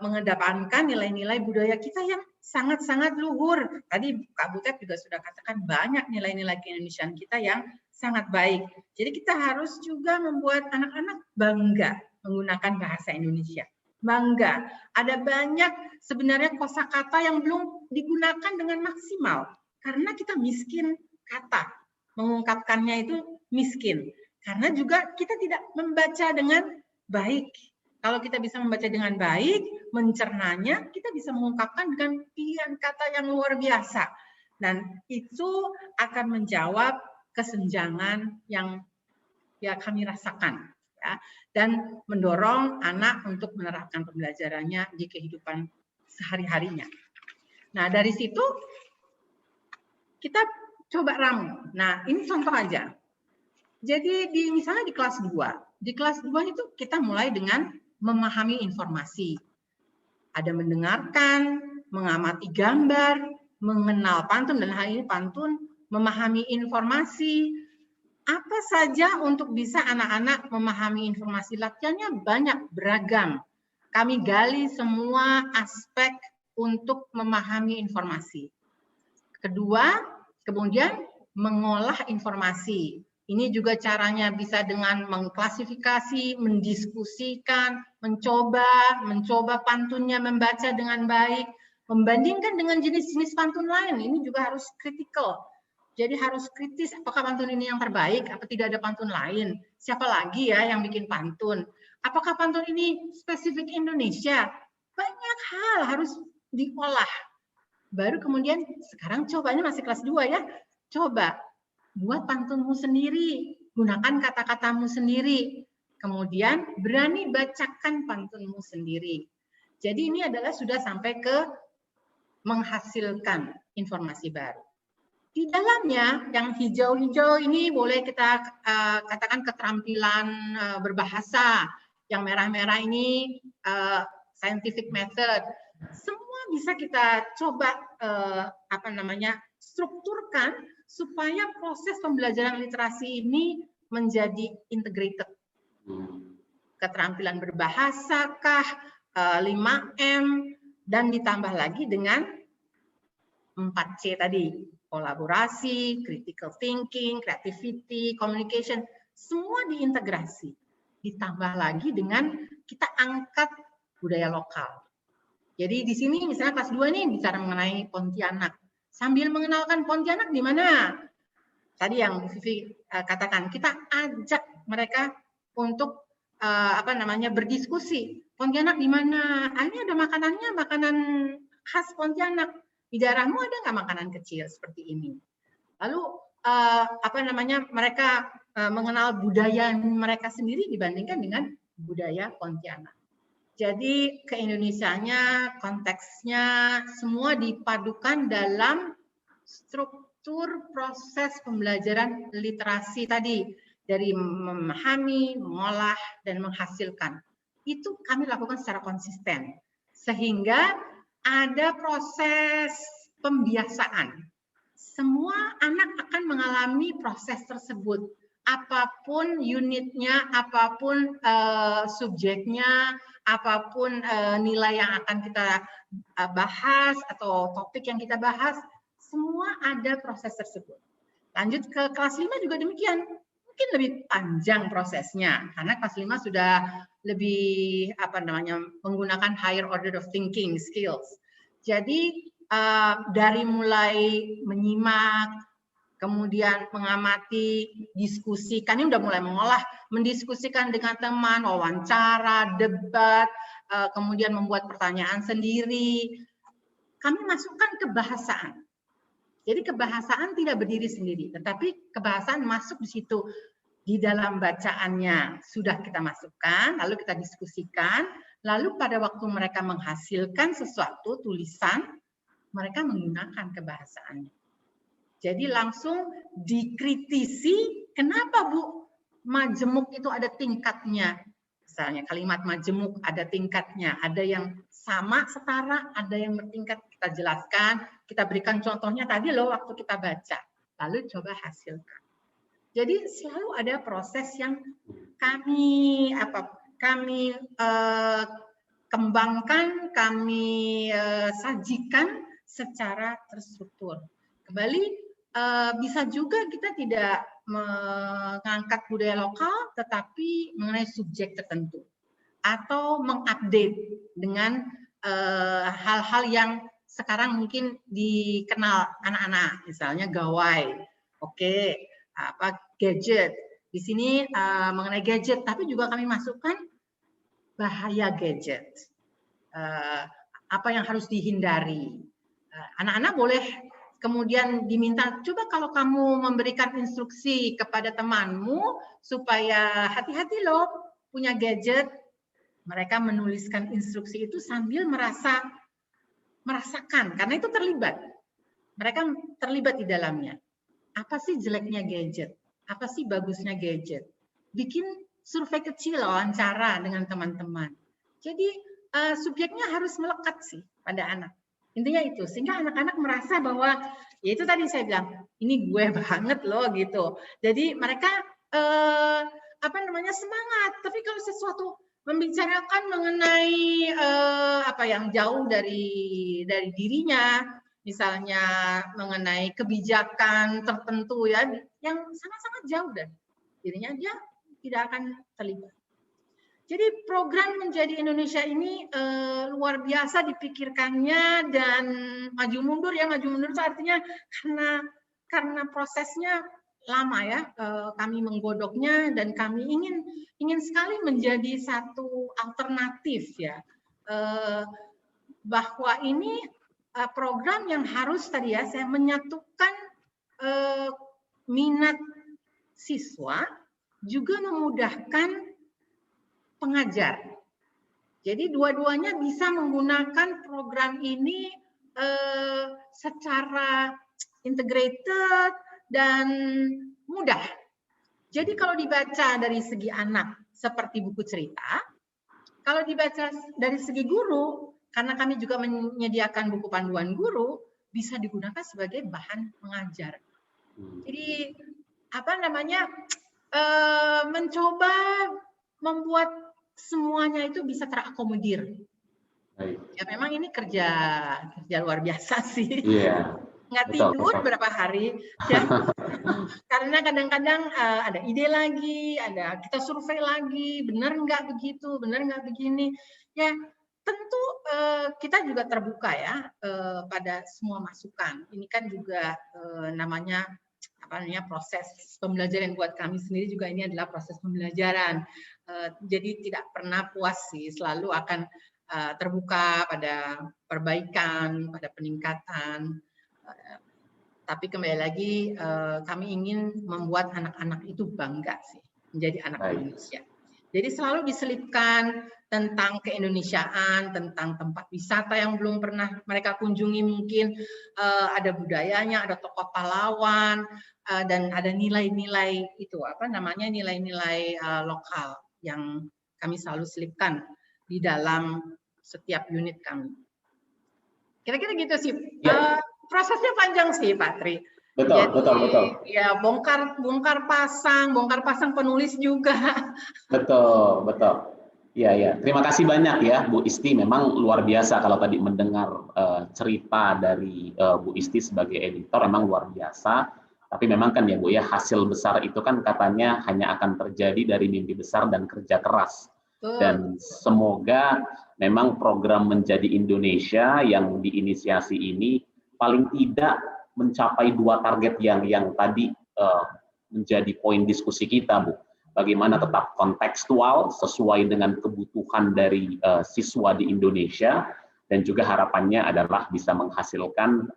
mengedepankan nilai-nilai budaya kita yang sangat-sangat luhur. Tadi Kak Butet juga sudah katakan banyak nilai-nilai keindonesiaan kita yang sangat baik. Jadi kita harus juga membuat anak-anak bangga menggunakan bahasa Indonesia. Bangga. Ada banyak sebenarnya kosakata yang belum digunakan dengan maksimal karena kita miskin kata. Mengungkapkannya itu miskin. Karena juga kita tidak membaca dengan baik. Kalau kita bisa membaca dengan baik, mencernanya, kita bisa mengungkapkan dengan pilihan kata yang luar biasa. Dan itu akan menjawab kesenjangan yang ya kami rasakan. Ya, dan mendorong anak untuk menerapkan pembelajarannya di kehidupan sehari-harinya. Nah, dari situ kita coba ramu. Nah, ini contoh aja. Jadi misalnya di kelas 2. Di kelas 2 itu kita mulai dengan memahami informasi. Ada mendengarkan, mengamati gambar, mengenal pantun, dan hal ini pantun, memahami informasi. Apa saja untuk bisa anak-anak memahami informasi? Latihannya banyak, beragam. Kami gali semua aspek untuk memahami informasi. Kedua, kemudian mengolah informasi. Ini juga caranya bisa dengan mengklasifikasi, mendiskusikan, mencoba pantunnya, membaca dengan baik, membandingkan dengan jenis-jenis pantun lain. Ini juga harus kritikal. Jadi harus kritis, apakah pantun ini yang terbaik, apa tidak ada pantun lain? Siapa lagi ya yang bikin pantun? Apakah pantun ini spesifik Indonesia? Banyak hal harus diolah. Baru kemudian, sekarang cobanya masih kelas 2 ya, coba buat pantunmu sendiri, gunakan kata-katamu sendiri. Kemudian berani bacakan pantunmu sendiri. Jadi ini adalah sudah sampai ke menghasilkan informasi baru. Di dalamnya yang hijau-hijau ini boleh kita katakan keterampilan berbahasa. Yang merah-merah ini scientific method. Semua bisa kita coba strukturkan supaya proses pembelajaran literasi ini menjadi integrated. Keterampilan berbahasa kah, 5M, dan ditambah lagi dengan 4C tadi. Kolaborasi, critical thinking, creativity, communication, semua diintegrasi. Ditambah lagi dengan kita angkat budaya lokal. Jadi di sini misalnya kelas 2 ini bicara mengenai Pontianak. Sambil mengenalkan Pontianak di mana? Tadi yang Bu Vivi katakan, kita ajak mereka untuk berdiskusi. Pontianak di mana? Ini ada makanannya, makanan khas Pontianak. Di daerahmu ada nggak makanan kecil seperti ini? Lalu mereka mengenal budaya mereka sendiri dibandingkan dengan budaya Pontianak. Jadi keindonesianya, konteksnya semua dipadukan dalam struktur proses pembelajaran literasi tadi, dari memahami, mengolah, dan menghasilkan. Itu kami lakukan secara konsisten sehingga ada proses pembiasaan. Semua anak akan mengalami proses tersebut. Apapun unitnya, apapun subjeknya, apapun nilai yang akan kita bahas atau topik yang kita bahas, semua ada proses tersebut. Lanjut ke kelas 5 juga demikian. Mungkin lebih panjang prosesnya karena kelas 5 sudah lebih menggunakan higher order of thinking skills. Jadi dari mulai menyimak, kemudian mengamati, diskusikan, ini udah mulai mengolah, mendiskusikan dengan teman, wawancara, debat, kemudian membuat pertanyaan sendiri. Kami masukkan kebahasaan. Jadi kebahasaan tidak berdiri sendiri, tetapi kebahasaan masuk di situ. Di dalam bacaannya sudah kita masukkan, lalu kita diskusikan, lalu pada waktu mereka menghasilkan sesuatu, tulisan, mereka menggunakan kebahasaannya. Jadi langsung dikritisi, kenapa Bu majemuk itu ada tingkatnya? Misalnya kalimat majemuk ada tingkatnya, ada yang sama setara, ada yang bertingkat. Kita jelaskan, kita berikan contohnya tadi loh waktu kita baca, lalu coba hasilkan. Jadi selalu ada proses yang kami kembangkan, kami sajikan secara terstruktur. Kembali bisa juga kita tidak mengangkat budaya lokal tetapi mengenai subjek tertentu atau mengupdate dengan hal-hal yang sekarang mungkin dikenal anak-anak, misalnya gawai, oke, apa gadget. Di sini mengenai gadget, tapi juga kami masukkan bahaya gadget, apa yang harus dihindari. Anak-anak boleh kemudian diminta, coba kalau kamu memberikan instruksi kepada temanmu supaya hati-hati loh punya gadget, mereka menuliskan instruksi itu sambil merasakan, karena itu terlibat. Mereka terlibat di dalamnya. Apa sih jeleknya gadget? Apa sih bagusnya gadget? Bikin survei kecil, wawancara dengan teman-teman. Jadi subjeknya harus melekat sih pada anak. Intinya itu, sehingga anak-anak merasa bahwa, ya itu tadi saya bilang, ini gue banget loh gitu. Jadi mereka semangat. Tapi kalau sesuatu membicarakan mengenai apa yang jauh dari dirinya, misalnya mengenai kebijakan tertentu ya, yang sangat-sangat jauh dari dirinya, dia tidak akan terlibat. Jadi program Menjadi Indonesia ini luar biasa dipikirkannya dan maju mundur ya, maju mundur itu artinya karena prosesnya lama ya, kami menggodoknya dan kami ingin sekali menjadi satu alternatif ya, bahwa ini program yang harus tadi ya saya menyatukan minat siswa juga memudahkan pengajar. Jadi dua-duanya bisa menggunakan program ini secara integrated dan mudah. Jadi kalau dibaca dari segi anak seperti buku cerita, kalau dibaca dari segi guru, karena kami juga menyediakan buku panduan guru, bisa digunakan sebagai bahan mengajar. Jadi mencoba membuat semuanya itu bisa terakomodir. Ya memang ini kerja luar biasa sih. Iya. Nggak tidur berapa hari ya. Karena kadang-kadang ada ide lagi, ada kita survei lagi, benar nggak begitu, benar nggak begini. Ya tentu kita juga terbuka ya pada semua masukan. Ini kan juga namanya proses pembelajaran buat kami sendiri juga ini adalah proses pembelajaran. Jadi tidak pernah puas sih, selalu akan terbuka pada perbaikan, pada peningkatan. Tapi kembali lagi kami ingin membuat anak-anak itu bangga sih menjadi anak Indonesia. Jadi selalu diselipkan tentang keindonesiaan, tentang tempat wisata yang belum pernah mereka kunjungi, mungkin ada budayanya, ada tokoh pahlawan, dan ada nilai-nilai itu nilai-nilai lokal yang kami selalu selipkan di dalam setiap unit kami. Kira-kira gitu sih. Ya. Prosesnya panjang sih, Pak Tri. Betul. Ya bongkar pasang penulis juga. Betul. Ya. Terima kasih banyak ya, Bu Isti. Memang luar biasa kalau tadi mendengar cerita dari Bu Isti sebagai editor, memang luar biasa. Tapi memang kan ya Bu ya, hasil besar itu kan katanya hanya akan terjadi dari mimpi besar dan kerja keras. Dan semoga memang program Menjadi Indonesia yang diinisiasi ini paling tidak mencapai 2 target yang tadi menjadi poin diskusi kita, Bu. Bagaimana tetap kontekstual sesuai dengan kebutuhan dari siswa di Indonesia, dan juga harapannya adalah bisa menghasilkan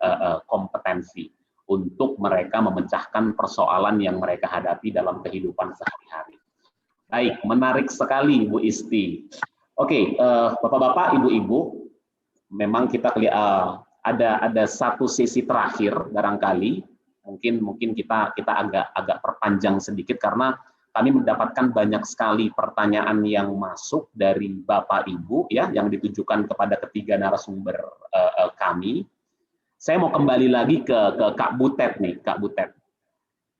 kompetensi untuk mereka memecahkan persoalan yang mereka hadapi dalam kehidupan sehari-hari. Baik, menarik sekali Bu Isti. Oke, Bapak-bapak, Ibu-ibu, memang kita ada satu sesi terakhir barangkali, mungkin kita agak perpanjang sedikit karena kami mendapatkan banyak sekali pertanyaan yang masuk dari Bapak Ibu ya, yang ditujukan kepada ketiga narasumber kami. Saya mau kembali lagi ke Kak Butet nih, Kak Butet.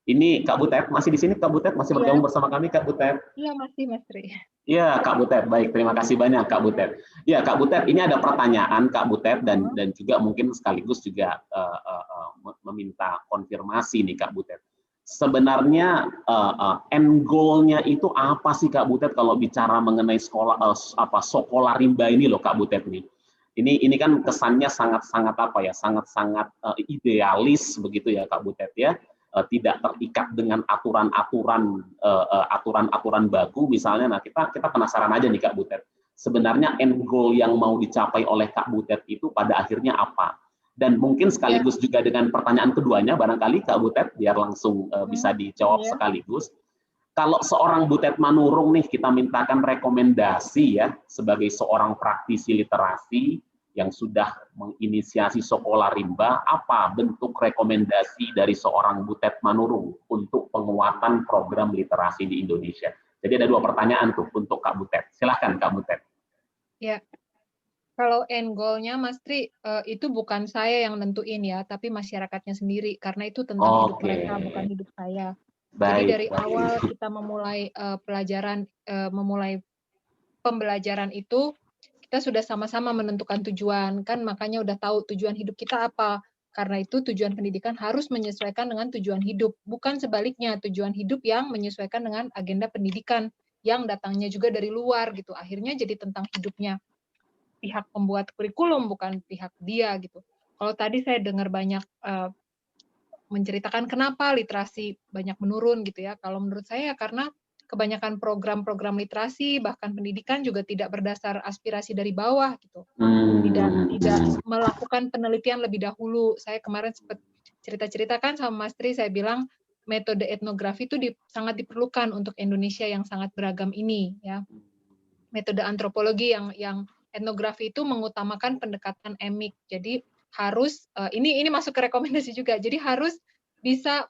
Ini Kak Butet masih di sini, Kak Butet masih bergabung bersama kami, Kak Butet. Iya, masih Mas Tri. Iya, Kak Butet. Baik, terima kasih banyak Kak Butet. Ya, Kak Butet, ini ada pertanyaan Kak Butet dan juga mungkin sekaligus juga meminta konfirmasi nih Kak Butet. sebenarnya end goal-nya itu apa sih Kak Butet kalau bicara mengenai sekolah sekolah rimba ini loh Kak Butet nih. Ini kan kesannya sangat-sangat sangat-sangat idealis begitu ya Kak Butet ya. Tidak terikat dengan aturan-aturan baku misalnya. Nah, kita penasaran aja nih Kak Butet. Sebenarnya end goal yang mau dicapai oleh Kak Butet itu pada akhirnya apa? Dan mungkin sekaligus juga dengan pertanyaan keduanya barangkali Kak Butet biar langsung bisa dijawab sekaligus. Kalau seorang Butet Manurung nih kita mintakan rekomendasi ya sebagai seorang praktisi literasi yang sudah menginisiasi sekolah rimba, apa bentuk rekomendasi dari seorang Butet Manurung untuk penguatan program literasi di Indonesia? Jadi ada 2 pertanyaan tuh untuk Kak Butet. Silahkan Kak Butet. Ya, kalau end goal-nya Mas Tri, itu bukan saya yang nentuin ya, tapi masyarakatnya sendiri, karena itu tentang hidup mereka, bukan hidup saya. Jadi dari awal kita memulai memulai pembelajaran itu, kita sudah sama-sama menentukan tujuan, kan makanya udah tahu tujuan hidup kita apa. Karena itu tujuan pendidikan harus menyesuaikan dengan tujuan hidup, bukan sebaliknya tujuan hidup yang menyesuaikan dengan agenda pendidikan yang datangnya juga dari luar gitu. Akhirnya jadi tentang hidupnya pihak pembuat kurikulum, bukan pihak dia gitu. Kalau tadi saya dengar banyak menceritakan kenapa literasi banyak menurun gitu ya. Kalau menurut saya karena kebanyakan program-program literasi bahkan pendidikan juga tidak berdasar aspirasi dari bawah gitu. Tidak melakukan penelitian lebih dahulu. Saya kemarin sempat cerita-ceritakan sama Mas Tri, saya bilang metode etnografi itu sangat diperlukan untuk Indonesia yang sangat beragam ini ya. Metode antropologi yang etnografi itu mengutamakan pendekatan emik. Jadi harus ini masuk ke rekomendasi juga. Jadi harus bisa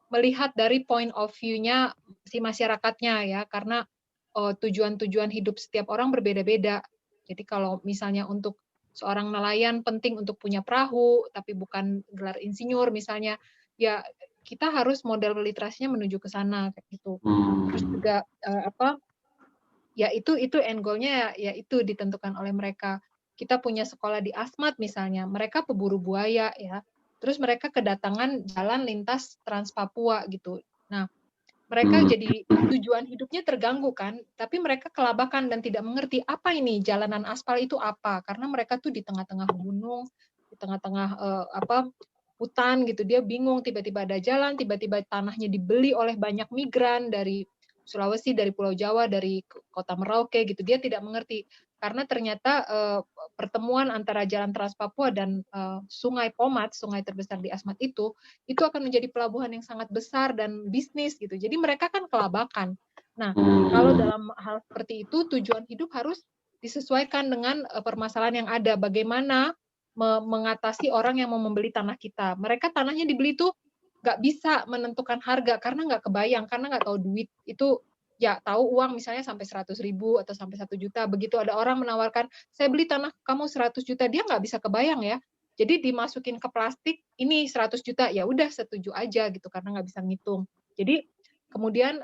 melihat dari point of view-nya si masyarakatnya ya, karena tujuan-tujuan hidup setiap orang berbeda-beda. Jadi kalau misalnya untuk seorang nelayan penting untuk punya perahu, tapi bukan gelar insinyur misalnya, ya kita harus model literasinya menuju ke sana kayak gitu. Terus juga ya itu end goal-nya ya itu ditentukan oleh mereka. Kita punya sekolah di Asmat misalnya, mereka peburu buaya ya. Terus mereka kedatangan jalan lintas Trans Papua gitu. Nah, mereka jadi tujuan hidupnya terganggu kan, tapi mereka kelabakan dan tidak mengerti apa ini jalanan aspal itu apa, karena mereka tuh di tengah-tengah gunung, di tengah-tengah hutan gitu, dia bingung tiba-tiba ada jalan, tiba-tiba tanahnya dibeli oleh banyak migran dari Sulawesi, dari Pulau Jawa, dari kota Merauke gitu, dia tidak mengerti karena ternyata pertemuan antara jalan Trans Papua dan Sungai Pomat, sungai terbesar di Asmat itu akan menjadi pelabuhan yang sangat besar dan bisnis gitu. Jadi mereka kan kelabakan. Nah, kalau dalam hal seperti itu tujuan hidup harus disesuaikan dengan permasalahan yang ada. Bagaimana mengatasi orang yang mau membeli tanah kita. Mereka tanahnya dibeli tuh nggak bisa menentukan harga karena nggak kebayang, karena nggak tahu duit itu. Ya tahu uang misalnya sampai 100.000 atau sampai 1 juta, begitu ada orang menawarkan, saya beli tanah kamu 100 juta, dia nggak bisa kebayang ya. Jadi dimasukin ke plastik, ini 100 juta, ya udah setuju aja gitu, karena nggak bisa ngitung. Jadi kemudian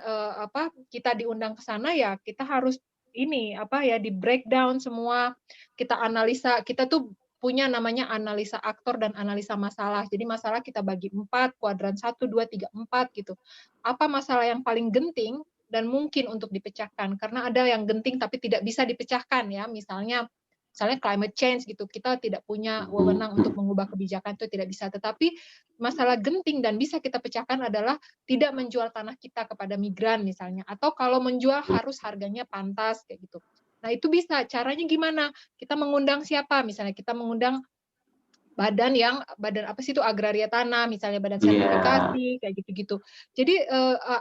kita diundang ke sana ya, kita harus ini di breakdown semua, kita analisa, kita tuh punya namanya analisa aktor dan analisa masalah. Jadi masalah kita bagi 4, kuadran 1, 2, 3, 4 gitu. Apa masalah yang paling genting dan mungkin untuk dipecahkan, karena ada yang genting tapi tidak bisa dipecahkan ya, misalnya climate change gitu, kita tidak punya wewenang untuk mengubah kebijakan, itu tidak bisa. Tetapi masalah genting dan bisa kita pecahkan adalah tidak menjual tanah kita kepada migran misalnya, atau kalau menjual harus harganya pantas kayak gitu. Nah itu bisa, caranya gimana? Kita mengundang siapa? Misalnya kita mengundang badan apa sih itu agraria tanah, misalnya badan sertifikasi kayak gitu-gitu. Jadi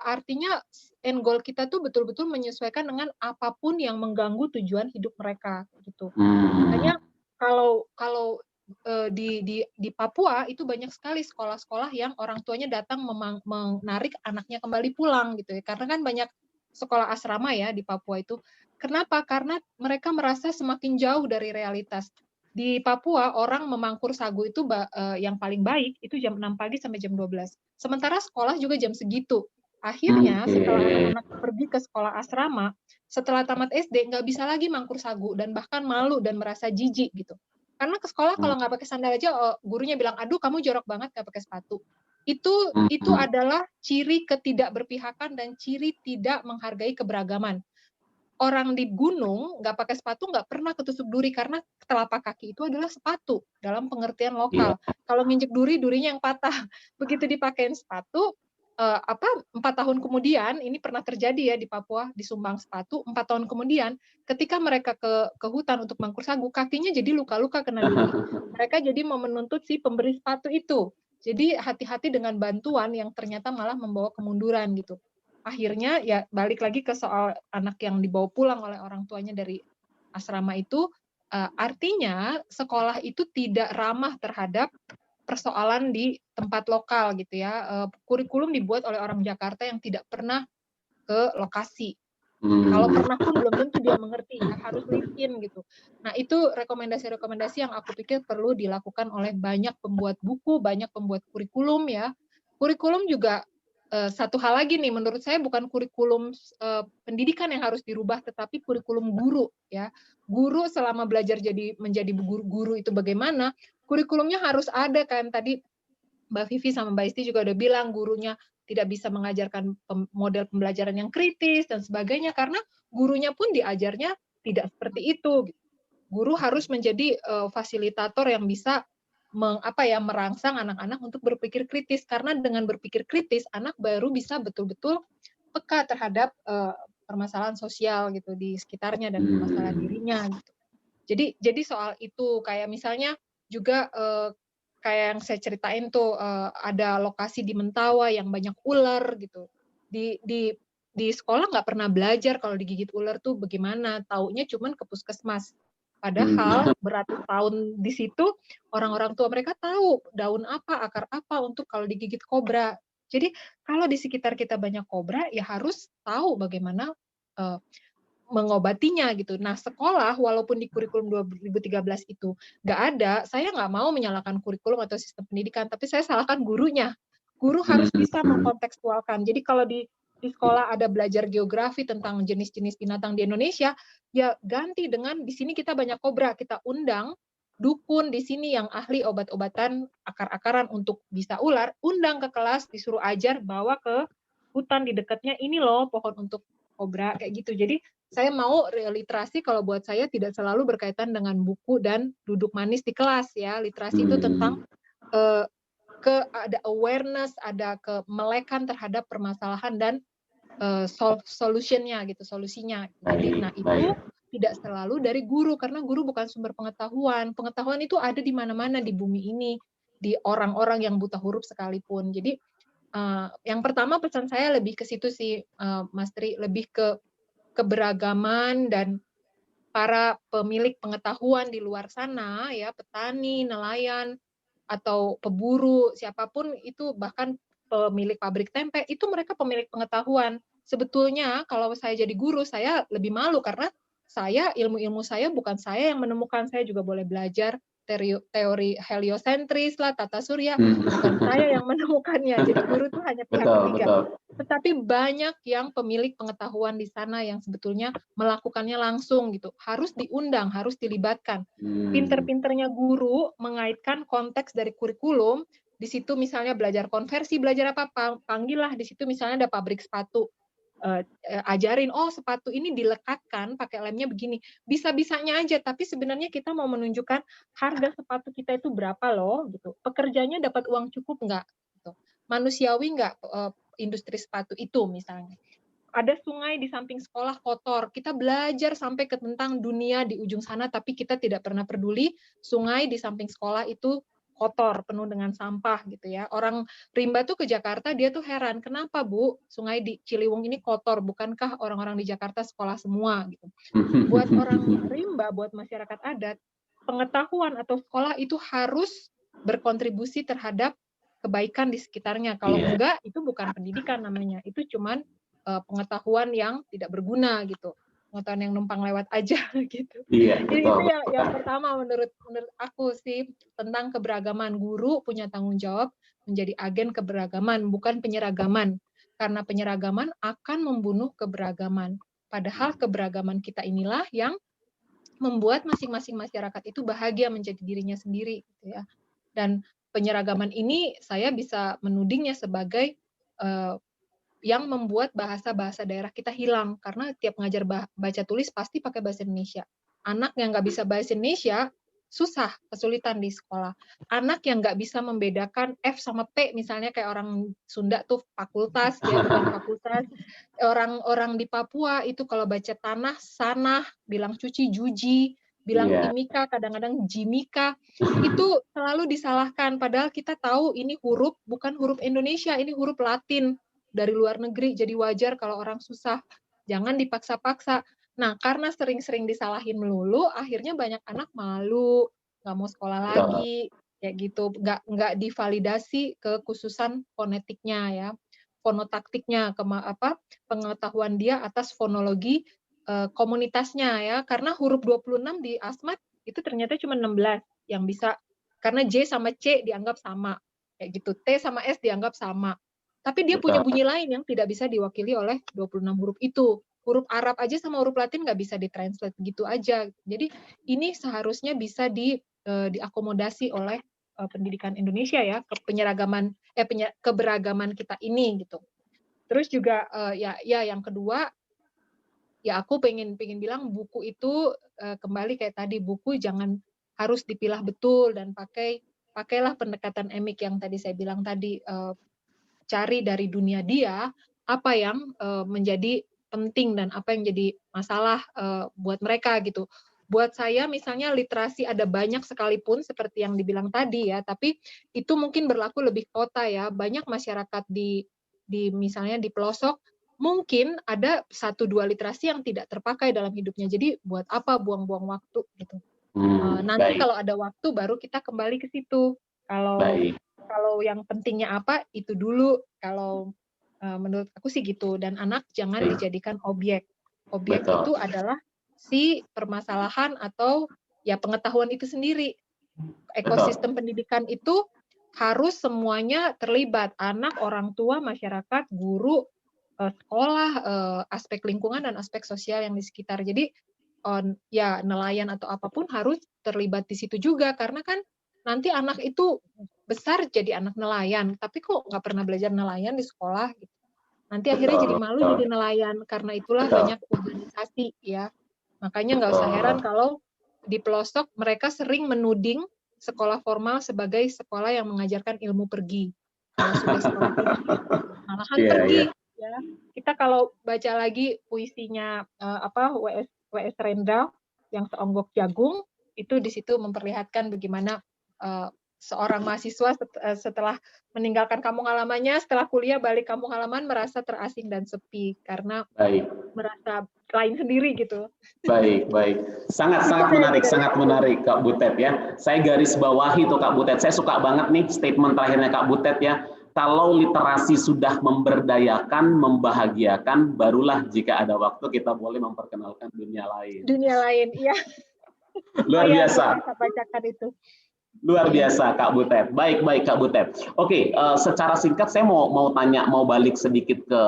artinya end goal kita tuh betul-betul menyesuaikan dengan apapun yang mengganggu tujuan hidup mereka gitu. Makanya kalau di Papua itu banyak sekali sekolah-sekolah yang orang tuanya datang menarik anaknya kembali pulang gitu ya. Karena kan banyak sekolah asrama ya di Papua itu. Kenapa? Karena mereka merasa semakin jauh dari realitas. Di Papua orang memangkur sagu itu yang paling baik itu jam 6 pagi sampai jam 12. Sementara sekolah juga jam segitu. Akhirnya setelah anak-anak pergi ke sekolah asrama, setelah tamat SD nggak bisa lagi mangkur sagu dan bahkan malu dan merasa jijik gitu. Karena ke sekolah kalau nggak pakai sandal aja gurunya bilang, aduh kamu jorok banget nggak pakai sepatu. Itu adalah ciri ketidakberpihakan dan ciri tidak menghargai keberagaman. Orang di gunung nggak pakai sepatu nggak pernah ketusuk duri karena telapak kaki itu adalah sepatu dalam pengertian Iya. lokal. Kalau nginjek duri, durinya yang patah. Begitu dipakein sepatu, 4 tahun kemudian, ini pernah terjadi ya di Papua, disumbang sepatu, 4 tahun kemudian, ketika mereka ke hutan untuk mangkur sagu, kakinya jadi luka-luka kena duri. Mereka jadi mau menuntut si pemberi sepatu itu. Jadi hati-hati dengan bantuan yang ternyata malah membawa kemunduran gitu. Akhirnya ya balik lagi ke soal anak yang dibawa pulang oleh orang tuanya dari asrama itu, artinya sekolah itu tidak ramah terhadap persoalan di tempat lokal gitu ya. Kurikulum dibuat oleh orang Jakarta yang tidak pernah ke lokasi. Kalau pernah pun belum tentu dia mengerti ya, harus live in gitu. Nah, itu rekomendasi-rekomendasi yang aku pikir perlu dilakukan oleh banyak pembuat buku, banyak pembuat kurikulum ya. Kurikulum juga satu hal lagi nih, menurut saya bukan kurikulum pendidikan yang harus dirubah, tetapi kurikulum guru ya. Guru selama belajar menjadi guru itu bagaimana? Kurikulumnya harus ada kan tadi Mbak Vivi sama Mbak Isti juga udah bilang gurunya tidak bisa mengajarkan model pembelajaran yang kritis dan sebagainya karena gurunya pun diajarnya tidak seperti itu. Guru harus menjadi fasilitator yang bisa merangsang anak-anak untuk berpikir kritis karena dengan berpikir kritis anak baru bisa betul-betul peka terhadap permasalahan sosial gitu di sekitarnya dan masalah dirinya gitu. Jadi soal itu kayak misalnya juga kayak yang saya ceritain tuh ada lokasi di Mentawa yang banyak ular gitu. Di sekolah nggak pernah belajar kalau digigit ular tuh bagaimana, taunya cuman ke puskesmas. Padahal beratus tahun di situ orang-orang tua mereka tahu daun apa, akar apa untuk kalau digigit kobra. Jadi kalau di sekitar kita banyak kobra ya harus tahu bagaimana mengobatinya gitu. Nah, sekolah walaupun di kurikulum 2013 itu nggak ada, saya nggak mau menyalahkan kurikulum atau sistem pendidikan, tapi saya salahkan gurunya. Guru harus bisa mengkontekstualkan. Jadi kalau di sekolah ada belajar geografi tentang jenis-jenis binatang di Indonesia, ya ganti dengan di sini kita banyak kobra, kita undang dukun di sini yang ahli obat-obatan akar-akaran untuk bisa ular, undang ke kelas, disuruh ajar, bawa ke hutan di dekatnya, ini loh pohon untuk kobra, kayak gitu. Jadi saya mau literasi kalau buat saya tidak selalu berkaitan dengan buku dan duduk manis di kelas ya. Literasi itu tentang ada awareness, ada kemelekan terhadap permasalahan dan solusinya gitu, solusinya. Jadi nah itu tidak selalu dari guru karena guru bukan sumber pengetahuan. Pengetahuan itu ada di mana-mana di bumi ini, di orang-orang yang buta huruf sekalipun. Jadi yang pertama pesan saya lebih ke situ sih, Mas Tri, lebih ke keberagaman dan para pemilik pengetahuan di luar sana ya, petani, nelayan atau peburu, siapapun itu bahkan pemilik pabrik tempe, itu mereka pemilik pengetahuan. Sebetulnya kalau saya jadi guru, saya lebih malu karena ilmu-ilmu saya bukan saya yang menemukan, saya juga boleh belajar teori heliosentris lah, tata surya, bukan saya yang menemukannya. Jadi guru itu hanya pihak ketiga. Tetapi banyak yang pemilik pengetahuan di sana yang sebetulnya melakukannya langsung gitu. Harus diundang, harus dilibatkan. Pinter-pinternya guru mengaitkan konteks dari kurikulum, di situ misalnya belajar konversi, belajar apa, panggillah di situ misalnya ada pabrik sepatu. Ajarin, oh sepatu ini dilekatkan pakai lemnya begini. Bisa-bisanya aja, tapi sebenarnya kita mau menunjukkan harga sepatu kita itu berapa loh gitu. Pekerjanya dapat uang cukup nggak? Gitu. Manusiawi nggak industri sepatu itu misalnya. Ada sungai di samping sekolah kotor. Kita belajar sampai ke tentang dunia di ujung sana, tapi kita tidak pernah peduli sungai di samping sekolah itu kotor, penuh dengan sampah gitu ya. Orang rimba tuh ke Jakarta, dia tuh heran, kenapa Bu, sungai di Ciliwung ini kotor, bukankah orang-orang di Jakarta sekolah semua gitu. Buat orang rimba, buat masyarakat adat, pengetahuan atau sekolah itu harus berkontribusi terhadap kebaikan di sekitarnya. Kalau enggak, itu bukan pendidikan namanya. Itu cuman pengetahuan yang tidak berguna gitu. Pengetahuan yang numpang lewat aja gitu. Iya, Jadi itu yang pertama menurut aku sih tentang keberagaman. Guru punya tanggung jawab menjadi agen keberagaman, bukan penyeragaman. Karena penyeragaman akan membunuh keberagaman. Padahal keberagaman kita inilah yang membuat masing-masing masyarakat itu bahagia menjadi dirinya sendiri gitu ya. Dan penyeragaman ini saya bisa menudingnya sebagai yang membuat bahasa-bahasa daerah kita hilang karena tiap ngajar baca tulis pasti pakai bahasa Indonesia. Anak yang nggak bisa bahasa Indonesia susah, kesulitan di sekolah. Anak yang nggak bisa membedakan F sama P, misalnya kayak orang Sunda tuh fakultas, dia bukan fakultas. Orang-orang di Papua itu kalau baca tanah, sanah, bilang cuci, juji, bilang Iya, timika, kadang-kadang jimika. Itu selalu disalahkan, padahal kita tahu ini huruf bukan huruf Indonesia, ini huruf Latin dari luar negeri, jadi wajar kalau orang susah. Jangan dipaksa-paksa. Nah, karena sering-sering disalahin melulu, akhirnya banyak anak malu, nggak mau sekolah betul. lagi, kayak gitu. Nggak divalidasi kekhususan fonetiknya ya, fonotaktiknya, pengetahuan dia atas fonologi komunitasnya ya. Karena huruf 26 di Asmat itu ternyata cuma 16 yang bisa, karena J sama C dianggap sama, kayak gitu. T sama S dianggap sama. Tapi dia punya Betul. bunyi lain yang tidak bisa diwakili oleh 26 huruf itu. Huruf Arab aja sama huruf Latin nggak bisa ditranslate gitu aja. Jadi ini seharusnya bisa diakomodasi oleh pendidikan Indonesia ya, keberagaman kita ini gitu. Terus juga ya yang kedua, ya aku pengen bilang buku itu kembali kayak tadi, buku jangan harus dipilah betul dan pakailah pendekatan emik yang tadi saya bilang tadi, cari dari dunia dia apa yang menjadi penting dan apa yang jadi masalah buat mereka gitu. Buat saya misalnya literasi ada banyak sekalipun seperti yang dibilang tadi ya, tapi itu mungkin berlaku lebih kota ya. Banyak masyarakat di misalnya di pelosok mungkin ada 1-2 literasi yang tidak terpakai dalam hidupnya. Jadi buat apa buang-buang waktu gitu. Nanti Baik, kalau ada waktu baru kita kembali ke situ. baik, Kalau yang pentingnya apa itu dulu, kalau menurut aku sih gitu. Dan anak jangan baik, dijadikan objek. Objek betul, itu adalah si permasalahan atau ya pengetahuan itu sendiri. betul, Ekosistem pendidikan itu harus semuanya terlibat, anak, orang tua, masyarakat, guru, sekolah, aspek lingkungan dan aspek sosial yang di sekitar. Jadi ya nelayan atau apapun harus terlibat di situ juga, karena kan nanti anak itu besar jadi anak nelayan, tapi kok nggak pernah belajar nelayan di sekolah gitu. Nanti akhirnya jadi betul, malu betul, jadi nelayan, karena itulah betul, banyak organisasi ya. Makanya nggak usah heran betul. kalau di pelosok mereka sering menuding sekolah formal sebagai sekolah yang mengajarkan ilmu pergi. Kalau sudah sekolah tinggi, malahan Iya, iya, pergi ya. Kita kalau baca lagi puisinya WS Rendra yang Seonggok Jagung, itu di situ memperlihatkan bagaimana seorang mahasiswa setelah meninggalkan kampung halamannya, setelah kuliah balik kampung halaman merasa terasing dan sepi karena baik, merasa lain sendiri gitu. baik, baik. Sangat, Itu sangat menarik, Kak Butet ya. Saya garis bawahi tuh Kak Butet. Saya suka banget nih statement terakhirnya Kak Butet ya. Kalau literasi sudah memberdayakan, membahagiakan, barulah jika ada waktu kita boleh memperkenalkan dunia lain. Dunia lain, iya. Luar Saya biasa. bacakan itu. Luar Iya. biasa Kak Butet. Baik, baik Kak Butet. Oke, secara singkat saya mau tanya, mau balik sedikit ke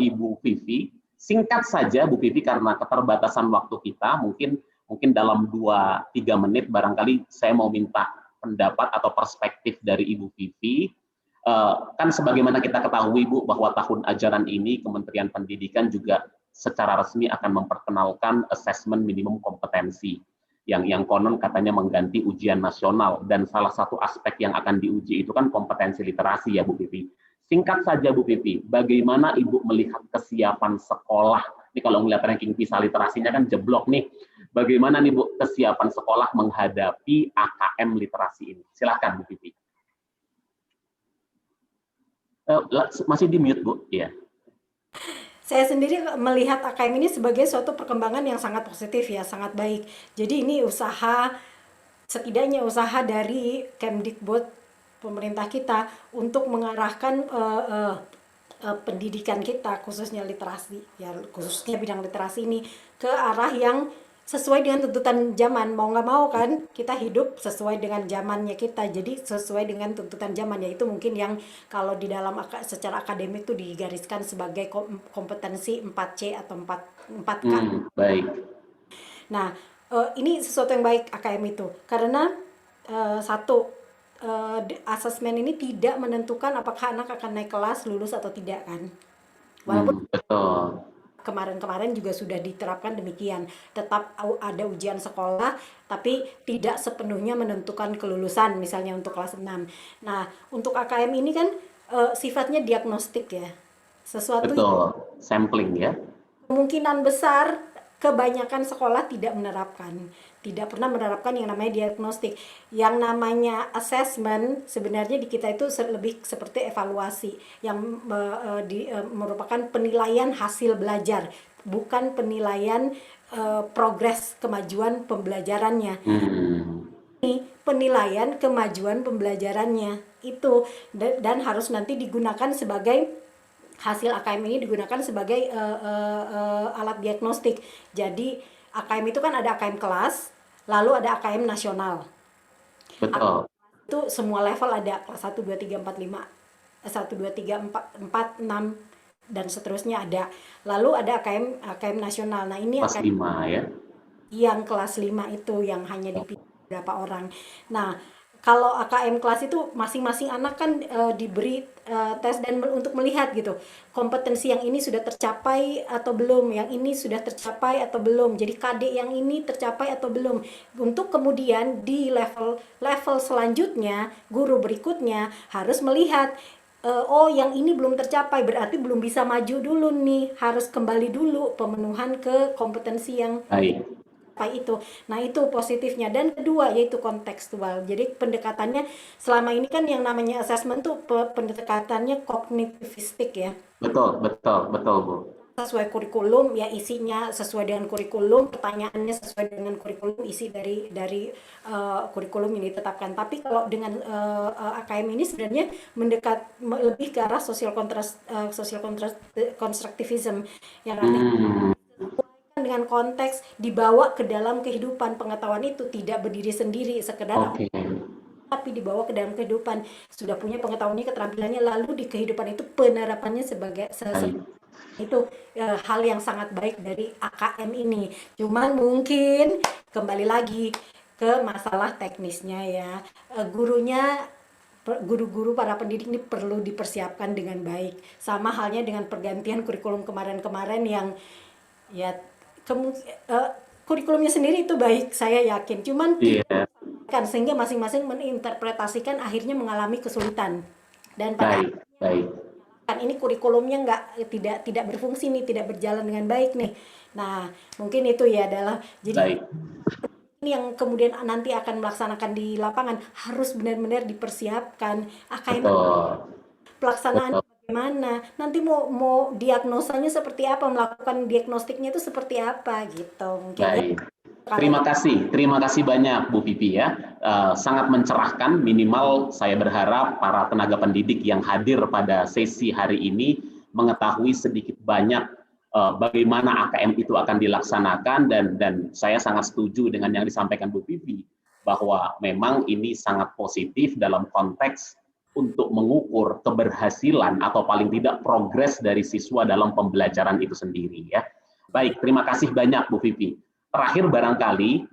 Ibu Vivi. Singkat saja Bu Vivi, karena keterbatasan waktu kita, mungkin dalam 2-3 menit barangkali saya mau minta pendapat atau perspektif dari Ibu Vivi. Kan sebagaimana kita ketahui Bu, bahwa tahun ajaran ini Kementerian Pendidikan juga secara resmi akan memperkenalkan asesmen minimum kompetensi yang konon katanya mengganti ujian nasional, dan salah satu aspek yang akan diuji itu kan kompetensi literasi ya Bu Vivi. Singkat saja Bu Vivi, bagaimana Ibu melihat kesiapan sekolah? Ini kalau melihat ranking PISA literasinya kan jeblok nih. Bagaimana nih Bu kesiapan sekolah menghadapi AKM literasi ini? Silakan Bu Vivi. Masih di mute Bu? Iya. Saya sendiri melihat AKM ini sebagai suatu perkembangan yang sangat positif ya, sangat baik. Jadi ini setidaknya usaha dari Kemdikbud pemerintah kita untuk mengarahkan pendidikan kita, khususnya literasi, ya khususnya bidang literasi ini ke arah yang sesuai dengan tuntutan zaman. Mau nggak mau kan kita hidup sesuai dengan zamannya kita, jadi sesuai dengan tuntutan zaman, yaitu mungkin yang kalau di dalam secara akademik itu digariskan sebagai kompetensi 4C atau 4K. Baik. Nah, ini sesuatu yang baik AKM itu, karena satu, asesmen ini tidak menentukan apakah anak akan naik kelas, lulus atau tidak kan. Walaupun Betul. kemarin-kemarin juga sudah diterapkan demikian, tetap ada ujian sekolah, tapi tidak sepenuhnya menentukan kelulusan, misalnya untuk kelas 6. Nah, untuk AKM ini kan sifatnya diagnostik ya, sesuatu Betul, sampling ya. kemungkinan besar kebanyakan sekolah tidak pernah menerapkan yang namanya diagnostik. Yang namanya assessment sebenarnya di kita itu lebih seperti evaluasi yang merupakan penilaian hasil belajar, bukan penilaian progres kemajuan pembelajarannya. Penilaian kemajuan pembelajarannya itu, dan harus nanti digunakan sebagai hasil AKM ini digunakan sebagai alat diagnostik. Jadi AKM itu kan ada AKM kelas, lalu ada AKM nasional. Betul. Itu semua level ada, kelas 1, 2, 3, 4, 5, 1, 2, 3, 4, 6, dan seterusnya ada. Lalu ada AKM nasional. Nah ini kelas 5 ya. Yang kelas 5 itu yang hanya dipilih beberapa orang. Nah, kalau AKM kelas itu masing-masing anak kan diberi tes dan untuk melihat gitu kompetensi yang ini sudah tercapai atau belum, yang ini sudah tercapai atau belum, jadi KD yang ini tercapai atau belum, untuk kemudian di level selanjutnya guru berikutnya harus melihat oh yang ini belum tercapai, berarti belum bisa maju dulu nih, harus kembali dulu pemenuhan ke kompetensi yang itu. Nah itu positifnya. Dan kedua yaitu kontekstual. Jadi pendekatannya selama ini kan yang namanya assessment tuh pendekatannya kognitivistik ya. Betul Bu. Sesuai kurikulum ya, isinya sesuai dengan kurikulum, pertanyaannya sesuai dengan kurikulum, isi dari kurikulum yang ditetapkan. Tapi kalau dengan AKM ini sebenarnya lebih ke arah social constructivism yang artinya dengan konteks dibawa ke dalam kehidupan. Pengetahuan itu tidak berdiri sendiri sekedar tapi dibawa ke dalam kehidupan, sudah punya pengetahuannya, keterampilannya, lalu di kehidupan itu penerapannya sebagai itu hal yang sangat baik dari AKM ini. Cuman mungkin kembali lagi ke masalah teknisnya ya, guru-guru para pendidik ini perlu dipersiapkan dengan baik, sama halnya dengan pergantian kurikulum kemarin-kemarin yang ya kurikulumnya sendiri itu baik, saya yakin, cuman kan sehingga masing-masing menginterpretasikan akhirnya mengalami kesulitan, dan pada kan ini kurikulumnya tidak berfungsi nih, tidak berjalan dengan baik nih. Nah mungkin itu ya adalah jadi ini yang kemudian nanti akan melaksanakan di lapangan harus benar-benar dipersiapkan. AKM pelaksanaan bagaimana, nanti mau diagnosanya seperti apa, melakukan diagnostiknya itu seperti apa gitu mungkin. Terima kasih banyak Bu Vivi ya, sangat mencerahkan. Minimal saya berharap para tenaga pendidik yang hadir pada sesi hari ini mengetahui sedikit banyak bagaimana AKM itu akan dilaksanakan, dan saya sangat setuju dengan yang disampaikan Bu Vivi bahwa memang ini sangat positif dalam konteks untuk mengukur keberhasilan atau paling tidak progres dari siswa dalam pembelajaran itu sendiri ya. Baik, terima kasih banyak Bu Vivi. Terakhir barangkali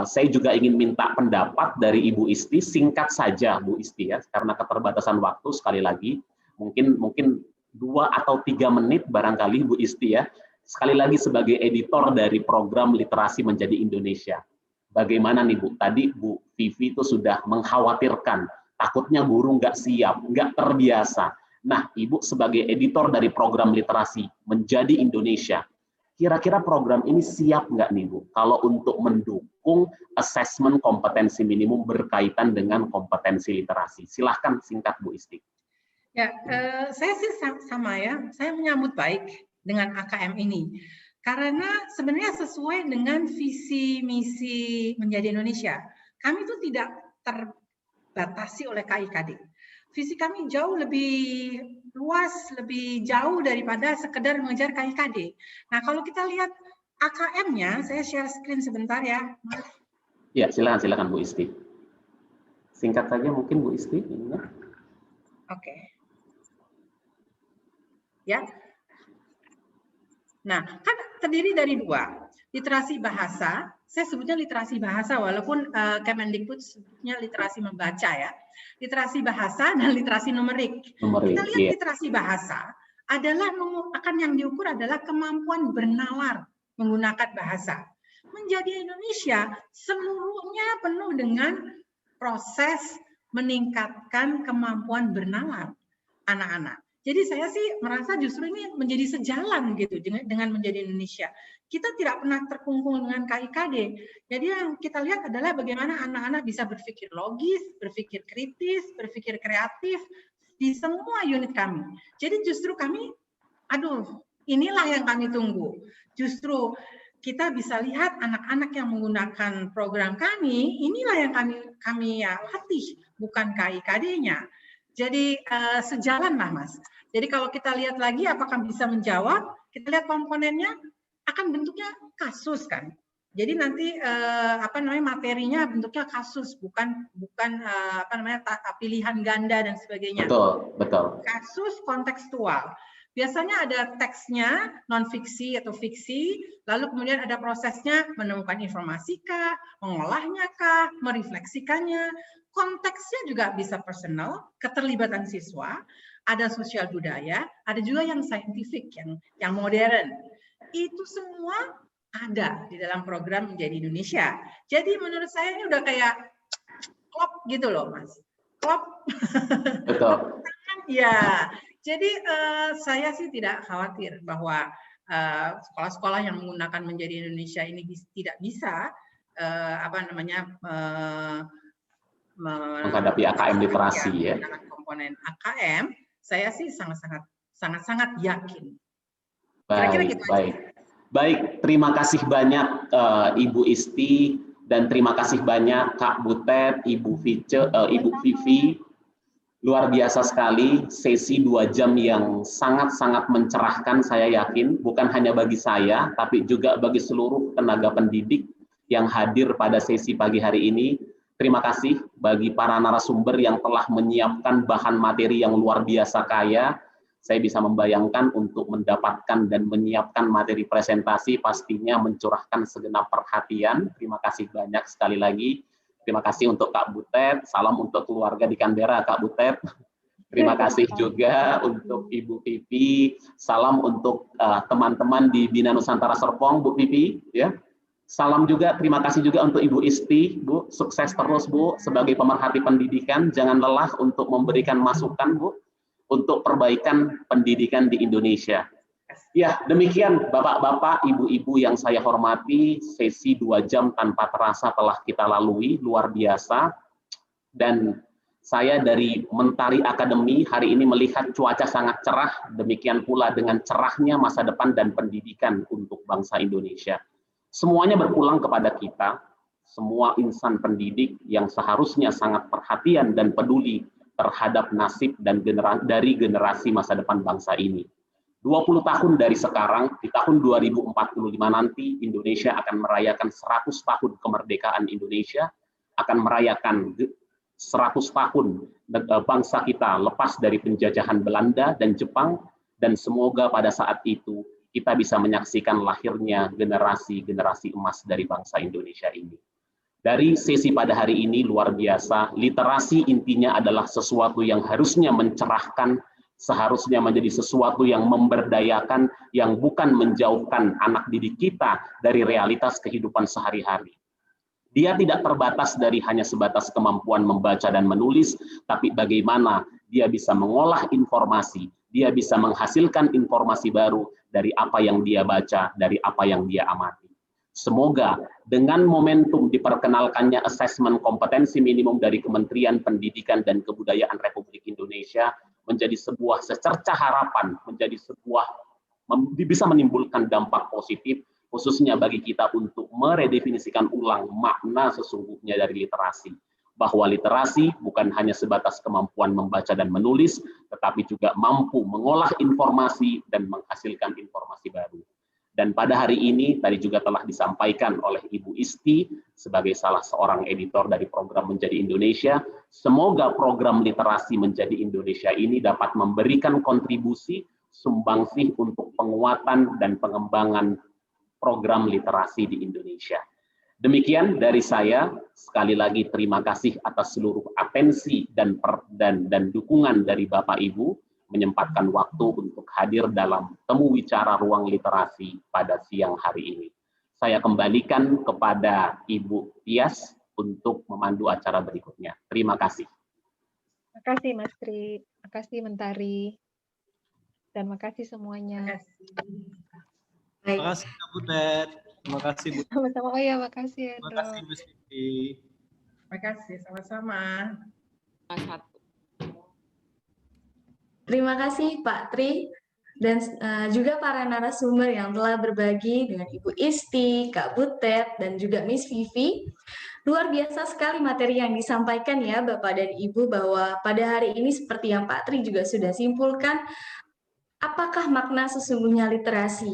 saya juga ingin minta pendapat dari Ibu Isti, singkat saja Bu Isti ya, karena keterbatasan waktu. Sekali lagi mungkin 2 atau 3 menit barangkali Bu Isti ya, sekali lagi sebagai editor dari program Literasi Menjadi Indonesia. Bagaimana nih Bu, tadi Bu Vivi itu sudah mengkhawatirkan takutnya guru nggak siap, nggak terbiasa. Nah, Ibu sebagai editor dari program Literasi Menjadi Indonesia, kira-kira program ini siap nggak nih Bu, kalau untuk mendukung asesmen kompetensi minimum berkaitan dengan kompetensi literasi? Silahkan singkat Bu Isti. Ya, saya sih sama ya, saya menyambut baik dengan AKM ini. Karena sebenarnya sesuai dengan visi misi Menjadi Indonesia. Kami itu tidak terbatasi oleh KIKD. Visi kami jauh lebih luas, lebih jauh daripada sekedar mengejar KIKD. Nah, kalau kita lihat AKM-nya, saya share screen sebentar ya. Ya, silakan Bu Isti. Singkat saja mungkin Bu Isti. Oke. Ya. Nah, kan terdiri dari dua. Literasi bahasa, saya sebutnya literasi bahasa walaupun Kemendikbud sebutnya literasi membaca ya. Literasi bahasa dan literasi numerik. Kita lihat literasi bahasa adalah akan yang diukur adalah kemampuan bernalar menggunakan bahasa. Menjadi Indonesia seluruhnya penuh dengan proses meningkatkan kemampuan bernalar anak-anak. Jadi saya sih merasa justru ini menjadi sejalan gitu dengan menjadi Indonesia. Kita tidak pernah terkungkung dengan KIKD. Jadi yang kita lihat adalah bagaimana anak-anak bisa berpikir logis, berpikir kritis, berpikir kreatif di semua unit kami. Jadi justru kami, inilah yang kami tunggu. Justru kita bisa lihat anak-anak yang menggunakan program kami, inilah yang kami latih, bukan KIKD-nya. Jadi sejalan lah Mas. Jadi kalau kita lihat lagi apakah bisa menjawab, kita lihat komponennya akan bentuknya kasus kan. Jadi nanti materinya bentuknya kasus, bukan pilihan ganda dan sebagainya. Betul. Kasus kontekstual. Biasanya ada teksnya, non-fiksi atau fiksi, lalu kemudian ada prosesnya menemukan informasi kah, mengolahnya kah, merefleksikannya. Konteksnya juga bisa personal, keterlibatan siswa, ada sosial budaya, ada juga yang saintifik, yang modern. Itu semua ada di dalam program Menjadi Indonesia. Jadi menurut saya ini udah kayak klop gitu loh, Mas. Klop. Betul. Ya. Jadi saya sih tidak khawatir bahwa sekolah-sekolah yang menggunakan Menjadi Indonesia ini tidak bisa menghadapi AKM literasi ya. Komponen AKM, saya sih sangat yakin. Baik, terima kasih banyak Ibu Isti dan terima kasih banyak Kak Butet, Ibu Vivi. Luar biasa sekali, sesi 2 jam yang sangat-sangat mencerahkan saya yakin, bukan hanya bagi saya, tapi juga bagi seluruh tenaga pendidik yang hadir pada sesi pagi hari ini. Terima kasih bagi para narasumber yang telah menyiapkan bahan materi yang luar biasa kaya. Saya bisa membayangkan untuk mendapatkan dan menyiapkan materi presentasi pastinya mencurahkan segenap perhatian. Terima kasih banyak sekali lagi. Terima kasih untuk Kak Butet, salam untuk keluarga di Canberra Kak Butet. Terima kasih juga untuk Ibu Vivi, salam untuk teman-teman di Bina Nusantara Serpong, Bu Vivi. Ya. Salam juga, terima kasih juga untuk Ibu Isti, Bu, sukses terus Bu, sebagai pemerhati pendidikan, jangan lelah untuk memberikan masukan Bu, untuk perbaikan pendidikan di Indonesia. Ya, demikian Bapak-Bapak, Ibu-Ibu yang saya hormati, sesi 2 jam tanpa terasa telah kita lalui, luar biasa. Dan saya dari Mentari Academy hari ini melihat cuaca sangat cerah, demikian pula dengan cerahnya masa depan dan pendidikan untuk bangsa Indonesia. Semuanya berpulang kepada kita, semua insan pendidik yang seharusnya sangat perhatian dan peduli terhadap nasib dan dari generasi masa depan bangsa ini. 20 tahun dari sekarang, di tahun 2045 nanti, Indonesia akan merayakan 100 tahun kemerdekaan Indonesia, akan merayakan 100 tahun bangsa kita lepas dari penjajahan Belanda dan Jepang, dan semoga pada saat itu kita bisa menyaksikan lahirnya generasi-generasi emas dari bangsa Indonesia ini. Dari sesi pada hari ini luar biasa, literasi intinya adalah sesuatu yang harusnya mencerahkan, seharusnya menjadi sesuatu yang memberdayakan, yang bukan menjauhkan anak didik kita dari realitas kehidupan sehari-hari. Dia tidak terbatas dari hanya sebatas kemampuan membaca dan menulis, tapi bagaimana dia bisa mengolah informasi, dia bisa menghasilkan informasi baru dari apa yang dia baca, dari apa yang dia amati. Semoga dengan momentum diperkenalkannya asesmen kompetensi minimum dari Kementerian Pendidikan dan Kebudayaan Republik Indonesia menjadi sebuah secercah harapan, menjadi sebuah bisa menimbulkan dampak positif, khususnya bagi kita untuk meredefinisikan ulang makna sesungguhnya dari literasi. Bahwa literasi bukan hanya sebatas kemampuan membaca dan menulis, tetapi juga mampu mengolah informasi dan menghasilkan informasi baru. Dan pada hari ini, tadi juga telah disampaikan oleh Ibu Isti, sebagai salah seorang editor dari program Menjadi Indonesia, semoga program literasi Menjadi Indonesia ini dapat memberikan kontribusi, sumbangsih untuk penguatan dan pengembangan program literasi di Indonesia. Demikian dari saya, sekali lagi terima kasih atas seluruh atensi dan dukungan dari Bapak Ibu menyempatkan waktu untuk hadir dalam temu wicara ruang literasi pada siang hari ini. Saya kembalikan kepada Ibu Tias untuk memandu acara berikutnya. Terima kasih. Terima kasih Mas Tri, terima kasih Mentari, dan makasih semuanya. Terima kasih Kak Butet. Terima kasih Bu. Sama-sama. Oh ya, makasih Terima Hendro. kasih Bu Siti. Terima kasih, sama-sama. Terima kasih Pak Tri dan juga para narasumber yang telah berbagi dengan Ibu Isti, Kak Butet, dan juga Miss Vivi. Luar biasa sekali materi yang disampaikan ya Bapak dan Ibu, bahwa pada hari ini seperti yang Pak Tri juga sudah simpulkan, apakah makna sesungguhnya literasi?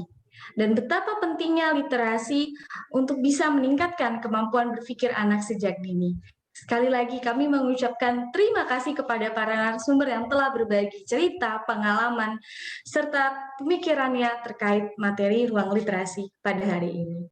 Dan betapa pentingnya literasi untuk bisa meningkatkan kemampuan berpikir anak sejak dini. Sekali lagi kami mengucapkan terima kasih kepada para narasumber yang telah berbagi cerita, pengalaman, serta pemikirannya terkait materi ruang literasi pada hari ini.